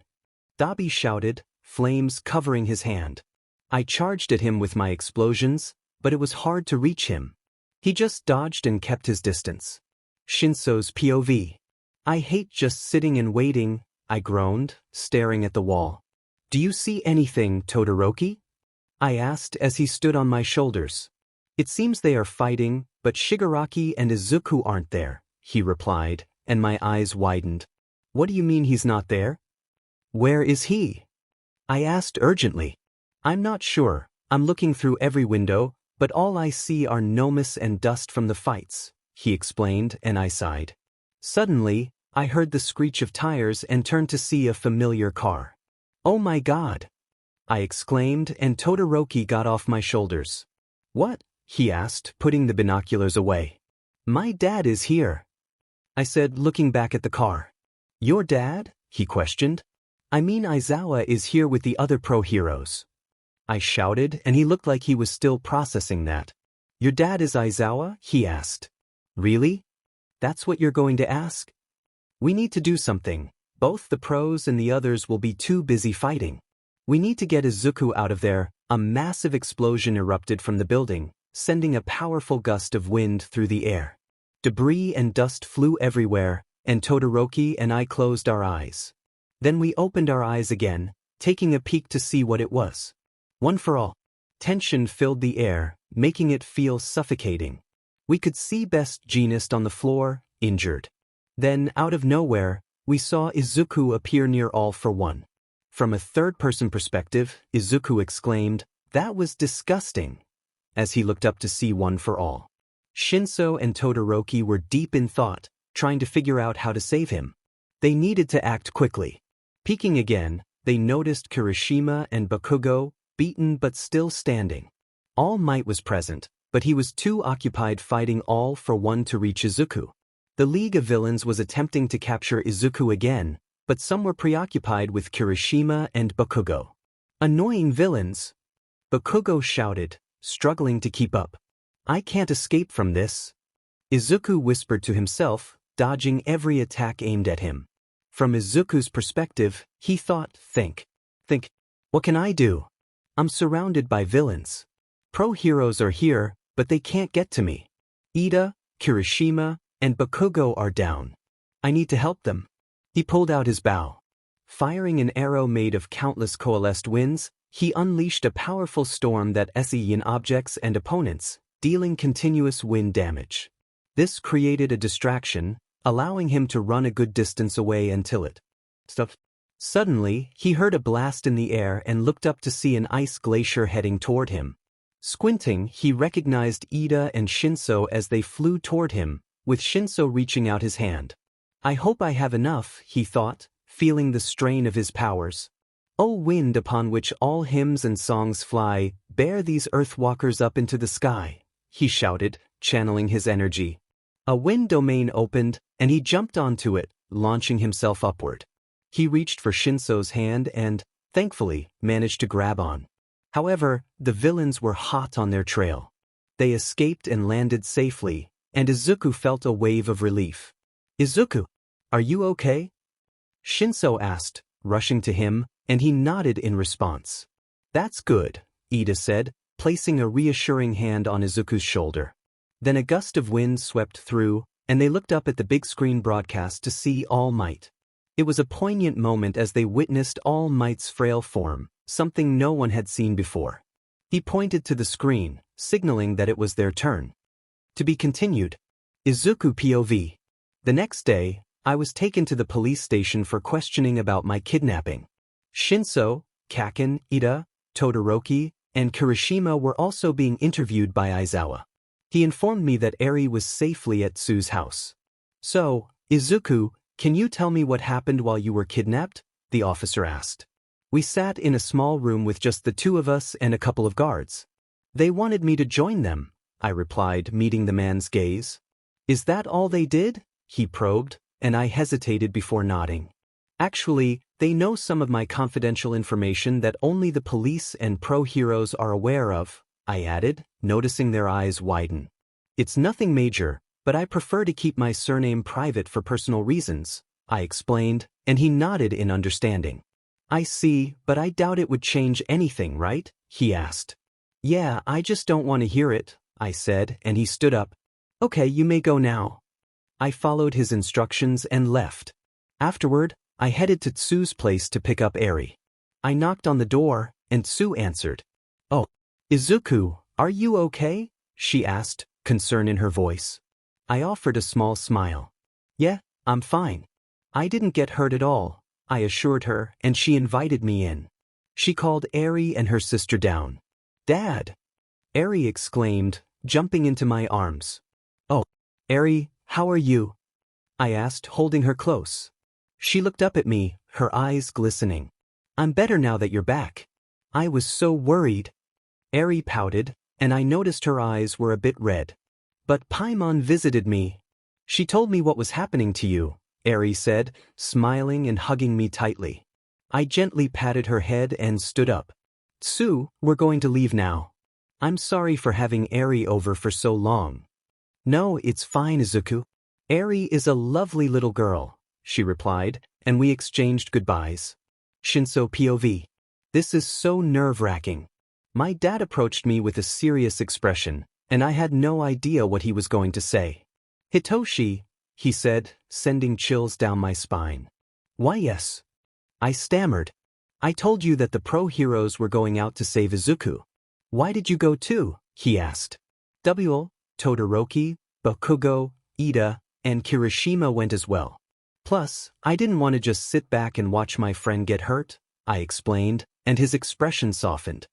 A: Dabi shouted, flames covering his hand. I charged at him with my explosions, but it was hard to reach him. He just dodged and kept his distance. Shinso's POV. I hate just sitting and waiting, I groaned, staring at the wall. Do you see anything, Todoroki? I asked as he stood on my shoulders. It seems they are fighting, but Shigaraki and Izuku aren't there, he replied, and my eyes widened. What do you mean he's not there? Where is he? I asked urgently. I'm not sure, I'm looking through every window, but all I see are gnomes and dust from the fights, he explained, and I sighed. Suddenly, I heard the screech of tires and turned to see a familiar car. Oh my God! I exclaimed, and Todoroki got off my shoulders. What? He asked, putting the binoculars away. My dad is here, I said, looking back at the car. Your dad? He questioned. I mean, Aizawa is here with the other pro heroes, I shouted, and he looked like he was still processing that. Your dad is Aizawa? He asked. Really? That's what you're going to ask? We need to do something. Both the pros and the others will be too busy fighting. We need to get Izuku out of there. A massive explosion erupted from the building, sending a powerful gust of wind through the air. Debris and dust flew everywhere, and Todoroki and I closed our eyes. Then we opened our eyes again, taking a peek to see what it was. One for all. Tension filled the air, making it feel suffocating. We could see Best Jeanist on the floor, injured. Then, out of nowhere, we saw Izuku appear near All for One. From a third-person perspective, Izuku exclaimed, "That was disgusting," as he looked up to see One for All. Shinso and Todoroki were deep in thought, trying to figure out how to save him. They needed to act quickly. Peeking again, they noticed Kirishima and Bakugo, beaten but still standing. All Might was present, but he was too occupied fighting All for One to reach Izuku. The League of Villains was attempting to capture Izuku again, but some were preoccupied with Kirishima and Bakugo. Annoying villains! Bakugo shouted, struggling to keep up. I can't escape from this. Izuku whispered to himself, dodging every attack aimed at him. From Izuku's perspective, he thought, think, what can I do? I'm surrounded by villains. Pro heroes are here, but they can't get to me. Ida, Kirishima, and Bakugo are down. I need to help them. He pulled out his bow. Firing an arrow made of countless coalesced winds, he unleashed a powerful storm that SEN objects and opponents, dealing continuous wind damage. This created a distraction, allowing him to run a good distance away until it stopped. Suddenly, he heard a blast in the air and looked up to see an ice glacier heading toward him. Squinting, he recognized Ida and Shinso as they flew toward him, with Shinso reaching out his hand. I hope I have enough, he thought, feeling the strain of his powers. O wind upon which all hymns and songs fly, bear these earthwalkers up into the sky, he shouted, channeling his energy. A wind domain opened, and he jumped onto it, launching himself upward. He reached for Shinso's hand and, thankfully, managed to grab on. However, the villains were hot on their trail. They escaped and landed safely, and Izuku felt a wave of relief. Izuku, are you okay? Shinso asked, rushing to him, and he nodded in response. That's good, Ida said, placing a reassuring hand on Izuku's shoulder. Then a gust of wind swept through, and they looked up at the big screen broadcast to see All Might. It was a poignant moment as they witnessed All Might's frail form, something no one had seen before. He pointed to the screen, signaling that it was their turn. To be continued. Izuku POV. The next day, I was taken to the police station for questioning about my kidnapping. Shinso, Kaken, Ida, Todoroki, and Kirishima were also being interviewed by Aizawa. He informed me that Eri was safely at Tsu's house. So, Izuku, can you tell me what happened while you were kidnapped? The officer asked. We sat in a small room with just the two of us and a couple of guards. They wanted me to join them, I replied, meeting the man's gaze. Is that all they did? He probed, and I hesitated before nodding. Actually, they know some of my confidential information that only the police and pro heroes are aware of, I added, noticing their eyes widen. It's nothing major, but I prefer to keep my surname private for personal reasons, I explained, and he nodded in understanding. I see, but I doubt it would change anything, right? He asked. Yeah, I just don't want to hear it, I said, and he stood up. Okay, you may go now. I followed his instructions and left. Afterward, I headed to Tsu's place to pick up Eri. I knocked on the door, and Tsu answered. Oh, Izuku, are you okay? She asked, concern in her voice. I offered a small smile. Yeah, I'm fine. I didn't get hurt at all, I assured her, and she invited me in. She called Eri and her sister down. Dad! Eri exclaimed, jumping into my arms. Oh, Eri, how are you? I asked, holding her close. She looked up at me, her eyes glistening. I'm better now that you're back. I was so worried. Eri pouted, and I noticed her eyes were a bit red. But Paimon visited me. She told me what was happening to you, Eri said, smiling and hugging me tightly. I gently patted her head and stood up. Tsu, we're going to leave now. I'm sorry for having Eri over for so long. No, it's fine, Izuku. Eri is a lovely little girl, she replied, and we exchanged goodbyes. Shinso POV. This is so nerve-wracking. My dad approached me with a serious expression, and I had no idea what he was going to say. Hitoshi, he said, sending chills down my spine. Why yes? I stammered. I told you that the pro heroes were going out to save Izuku. Why did you go too? He asked. Todoroki, Bakugo, Ida, and Kirishima went as well. Plus, I didn't want to just sit back and watch my friend get hurt, I explained, and his expression softened.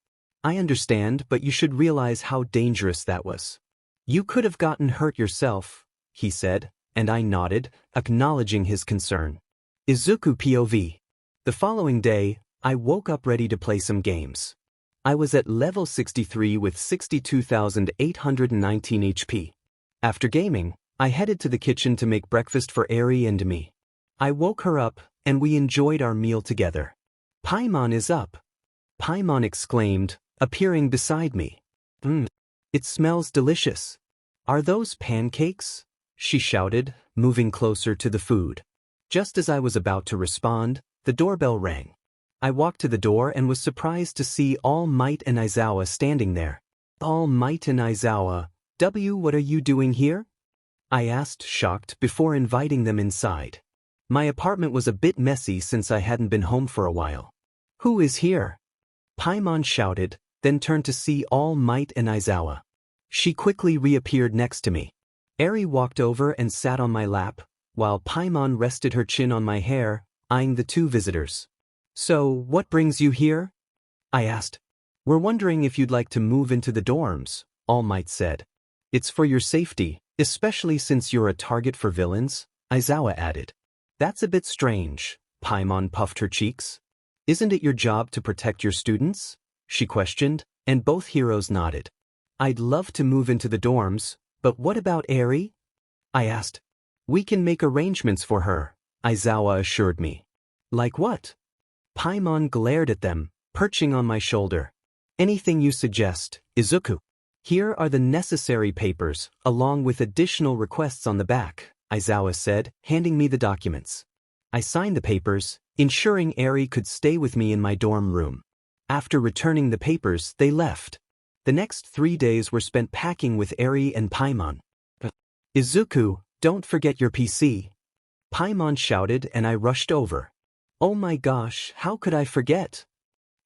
A: I understand, but you should realize how dangerous that was. You could have gotten hurt yourself, he said, and I nodded, acknowledging his concern. Izuku POV. The following day, I woke up ready to play some games. I was at level 63 with 62,819 HP. After gaming, I headed to the kitchen to make breakfast for Eri and me. I woke her up, and we enjoyed our meal together. Paimon is up. Paimon exclaimed, appearing beside me. It smells delicious. Are those pancakes? She shouted, moving closer to the food. Just as I was about to respond, the doorbell rang. I walked to the door and was surprised to see All Might and Aizawa standing there. All Might and Aizawa, what are you doing here? I asked, shocked, before inviting them inside. My apartment was a bit messy since I hadn't been home for a while. Who is here? Paimon shouted, then turned to see All Might and Aizawa. She quickly reappeared next to me. Eri walked over and sat on my lap, while Paimon rested her chin on my hair, eyeing the two visitors. So, what brings you here? I asked. We're wondering if you'd like to move into the dorms, All Might said. It's for your safety, especially since you're a target for villains, Aizawa added. That's a bit strange, Paimon puffed her cheeks. Isn't it your job to protect your students? She questioned, and both heroes nodded. I'd love to move into the dorms, but what about Eri? I asked. We can make arrangements for her, Aizawa assured me. Like what? Paimon glared at them, perching on my shoulder. Anything you suggest, Izuku. Here are the necessary papers, along with additional requests on the back, Aizawa said, handing me the documents. I signed the papers, ensuring Eri could stay with me in my dorm room. After returning the papers, they left. The next 3 days were spent packing with Eri and Paimon. Izuku, don't forget your PC. Paimon shouted and I rushed over. Oh my gosh, how could I forget?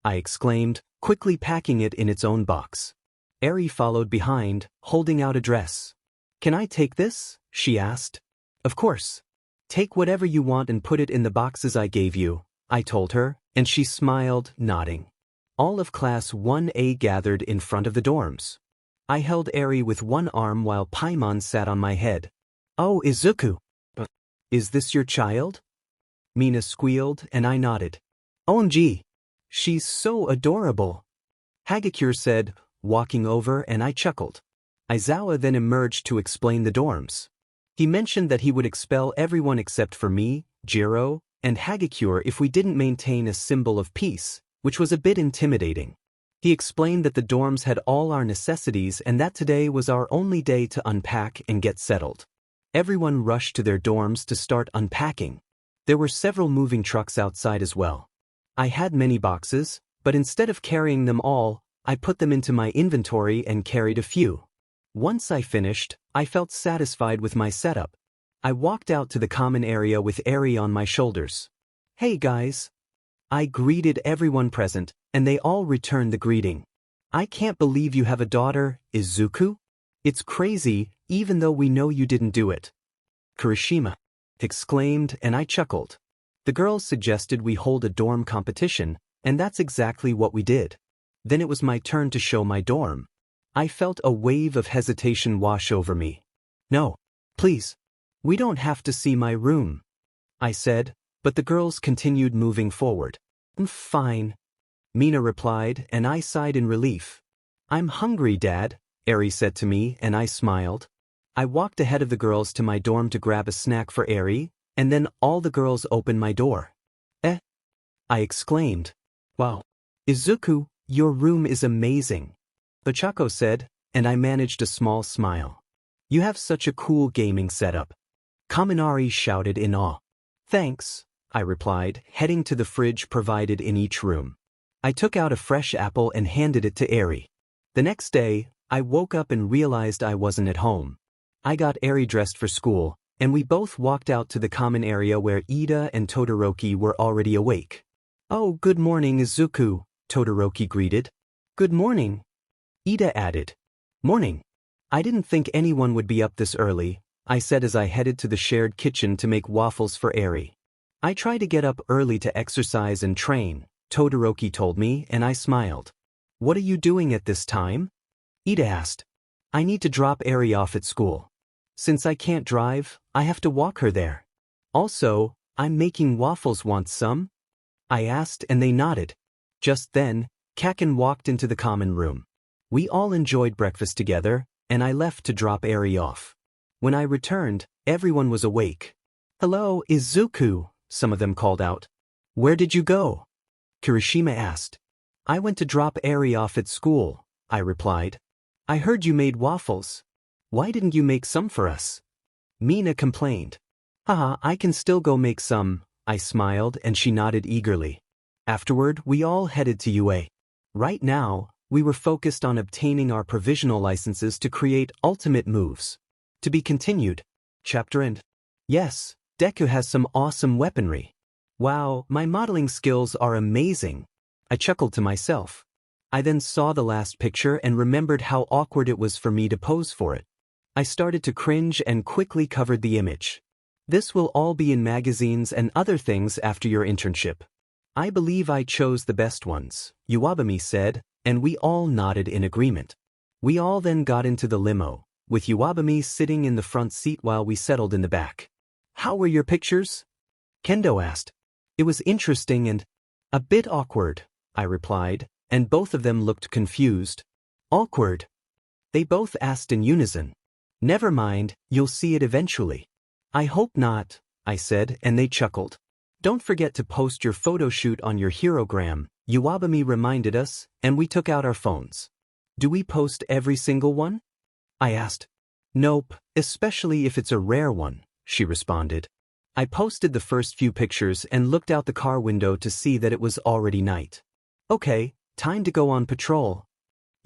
A: I exclaimed, quickly packing it in its own box. Eri followed behind, holding out a dress. Can I take this? She asked. Of course. Take whatever you want and put it in the boxes I gave you, I told her, and she smiled, nodding. All of Class 1A gathered in front of the dorms. I held Eri with one arm while Paimon sat on my head. Oh, Izuku. Is this your child? Mina squealed and I nodded. OMG. She's so adorable. Hagakure said, walking over, and I chuckled. Aizawa then emerged to explain the dorms. He mentioned that he would expel everyone except for me, Jiro, and Hagakure if we didn't maintain a symbol of peace, which was a bit intimidating. He explained that the dorms had all our necessities and that today was our only day to unpack and get settled. Everyone rushed to their dorms to start unpacking. There were several moving trucks outside as well. I had many boxes, but instead of carrying them all, I put them into my inventory and carried a few. Once I finished, I felt satisfied with my setup. I walked out to the common area with Eri on my shoulders. Hey guys. I greeted everyone present, and they all returned the greeting. I can't believe you have a daughter, Izuku. It's crazy, even though we know you didn't do it. Kirishima exclaimed, and I chuckled. The girls suggested we hold a dorm competition, and that's exactly what we did. Then it was my turn to show my dorm. I felt a wave of hesitation wash over me. No, please. We don't have to see my room, I said, but the girls continued moving forward. Fine, Mina replied, and I sighed in relief. I'm hungry, Dad, Eri said to me, and I smiled. I walked ahead of the girls to my dorm to grab a snack for Eri, and then all the girls opened my door. I exclaimed. Wow. Izuku, your room is amazing, Ochako said, and I managed a small smile. You have such a cool gaming setup, Kaminari shouted in awe. Thanks, I replied, heading to the fridge provided in each room. I took out a fresh apple and handed it to Eri. The next day, I woke up and realized I wasn't at home. I got Eri dressed for school, and we both walked out to the common area where Ida and Todoroki were already awake. Oh, good morning, Izuku, Todoroki greeted. Good morning, Ida added. Morning. I didn't think anyone would be up this early, I said as I headed to the shared kitchen to make waffles for Eri. I try to get up early to exercise and train, Todoroki told me, and I smiled. What are you doing at this time? Ida asked. I need to drop Eri off at school. Since I can't drive, I have to walk her there. Also, I'm making waffles. Want some? I asked, and they nodded. Just then, Kaken walked into the common room. We all enjoyed breakfast together, and I left to drop Eri off. When I returned, everyone was awake. Hello, Izuku, some of them called out. Where did you go? Kirishima asked. I went to drop Eri off at school, I replied. I heard you made waffles. Why didn't you make some for us? Mina complained. Haha, I can still go make some, I smiled, and she nodded eagerly. Afterward, we all headed to UA. Right now, we were focused on obtaining our provisional licenses to create ultimate moves. To be continued. Chapter end. Yes, Deku has some awesome weaponry. Wow, my modeling skills are amazing. I chuckled to myself. I then saw the last picture and remembered how awkward it was for me to pose for it. I started to cringe and quickly covered the image. This will all be in magazines and other things after your internship. I believe I chose the best ones, Iwabami said, and we all nodded in agreement. We all then got into the limo, with Iwabami sitting in the front seat while we settled in the back. How were your pictures? Kendo asked. It was interesting and a bit awkward, I replied, and both of them looked confused. Awkward? They both asked in unison. Never mind, you'll see it eventually. I hope not, I said, and they chuckled. Don't forget to post your photo shoot on your Herogram, Iwabami reminded us, and we took out our phones. Do we post every single one? I asked. Nope, especially if it's a rare one, she responded. I posted the first few pictures and looked out the car window to see that it was already night. Okay, time to go on patrol,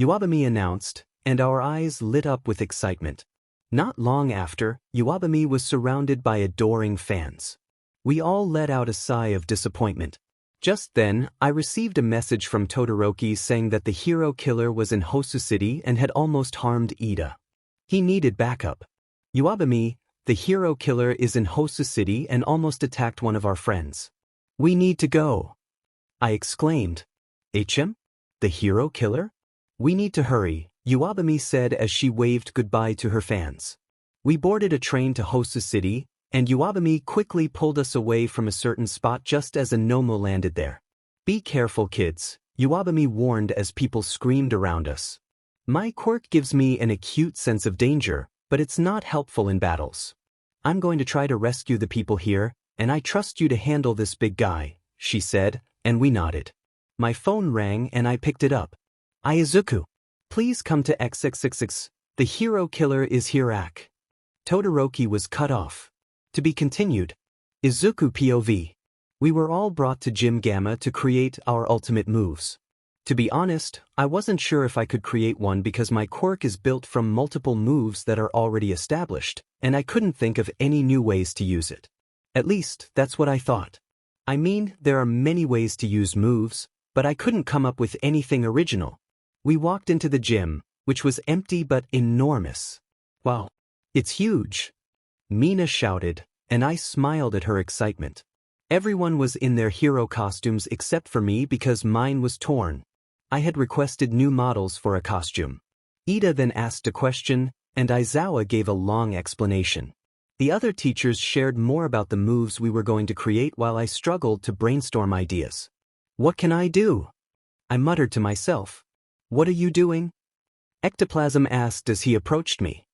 A: Iwabami announced, and our eyes lit up with excitement. Not long after, Iwabami was surrounded by adoring fans. We all let out a sigh of disappointment. Just then, I received a message from Todoroki saying that the hero killer was in Hosu City and had almost harmed Ida. He needed backup. Iwabami, the hero killer is in Hosu City and almost attacked one of our friends. We need to go, I exclaimed. HM? The hero killer? We need to hurry, Iwabami said as she waved goodbye to her fans. We boarded a train to Hosu City, and Iwabami quickly pulled us away from a certain spot just as a Nomo landed there. Be careful, kids, Iwabami warned as people screamed around us. My quirk gives me an acute sense of danger, but it's not helpful in battles. I'm going to try to rescue the people here, and I trust you to handle this big guy, she said, and we nodded. My phone rang and I picked it up. Izuku, please come to XXXX, the hero killer is here. Todoroki was cut off. To be continued. Izuku POV. We were all brought to Gym Gamma to create our ultimate moves. To be honest, I wasn't sure if I could create one because my quirk is built from multiple moves that are already established, and I couldn't think of any new ways to use it. At least, that's what I thought. I mean, there are many ways to use moves, but I couldn't come up with anything original. We walked into the gym, which was empty but enormous. Wow. It's huge. Mina shouted, and I smiled at her excitement. Everyone was in their hero costumes except for me because mine was torn. I had requested new models for a costume. Ida then asked a question, and Aizawa gave a long explanation. The other teachers shared more about the moves we were going to create while I struggled to brainstorm ideas. What can I do? I muttered to myself. What are you doing? Ectoplasm asked as he approached me.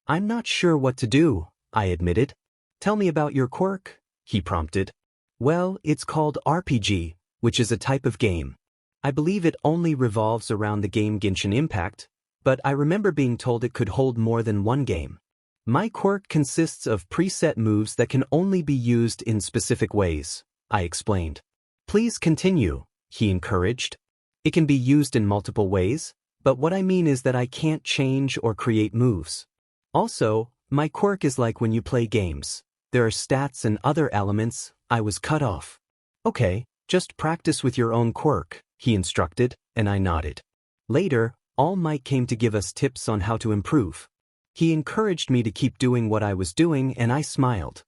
A: I'm not sure what to do, I admitted. Tell me about your quirk, he prompted. Well, it's called RPG, which is a type of game. I believe it only revolves around the game Genshin Impact, but I remember being told it could hold more than one game. My quirk consists of preset moves that can only be used in specific ways, I explained. Please continue, he encouraged. It can be used in multiple ways, but what I mean is that I can't change or create moves. Also, my quirk is like when you play games. There are stats and other elements. I was cut off. Okay, just practice with your own quirk, he instructed, and I nodded. Later, All Might came to give us tips on how to improve. He encouraged me to keep doing what I was doing, and I smiled.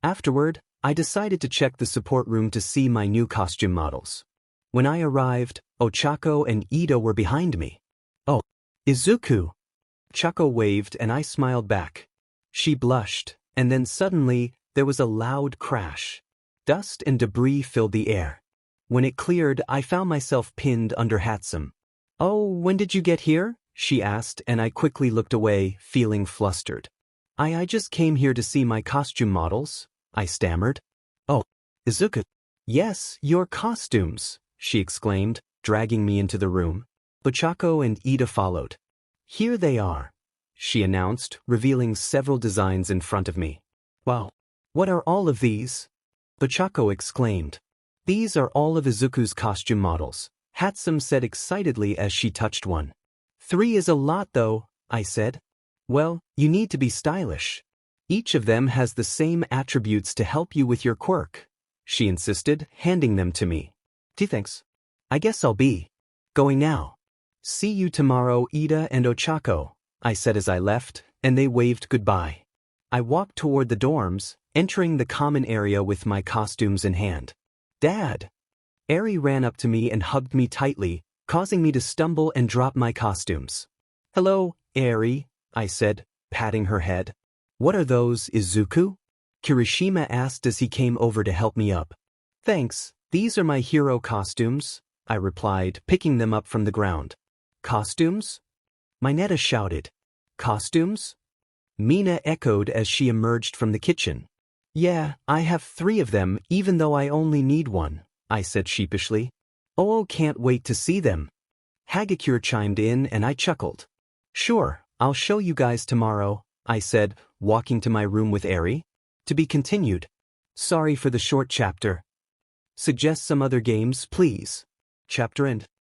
A: Afterward, I decided to check the support room to see my new costume models. When I arrived, Ochako and Ida were behind me. Oh, Izuku! Ochako waved and I smiled back. She blushed, and then suddenly, there was a loud crash. Dust and debris filled the air. When it cleared, I found myself pinned under Hatsum. Oh, when did you get here? She asked, and I quickly looked away, feeling flustered. I just came here to see my costume models, I stammered. Oh, Izuku. Yes, your costumes, she exclaimed, dragging me into the room. Ochako and Ida followed. Here they are, she announced, revealing several designs in front of me. Wow, what are all of these? Ochako exclaimed. These are all of Izuku's costume models, Hatsum said excitedly as she touched one. 3 is a lot though, I said. Well, you need to be stylish. Each of them has the same attributes to help you with your quirk, she insisted, handing them to me. Thanks. I guess I'll be going now. See you tomorrow, Ida and Ochako, I said as I left, and they waved goodbye. I walked toward the dorms, entering the common area with my costumes in hand. Dad! Eri ran up to me and hugged me tightly, causing me to stumble and drop my costumes. Hello, Eri, I said, patting her head. What are those, Izuku? Kirishima asked as he came over to help me up. Thanks, these are my hero costumes, I replied, picking them up from the ground. Costumes? Mineta shouted. Costumes? Mina echoed as she emerged from the kitchen. Yeah, I have 3 of them, even though I only need 1, I said sheepishly. Oh, can't wait to see them. Hagakure chimed in and I chuckled. Sure, I'll show you guys tomorrow, I said, walking to my room with Eri. To be continued. Sorry for the short chapter. Suggest some other games, please. Chapter end.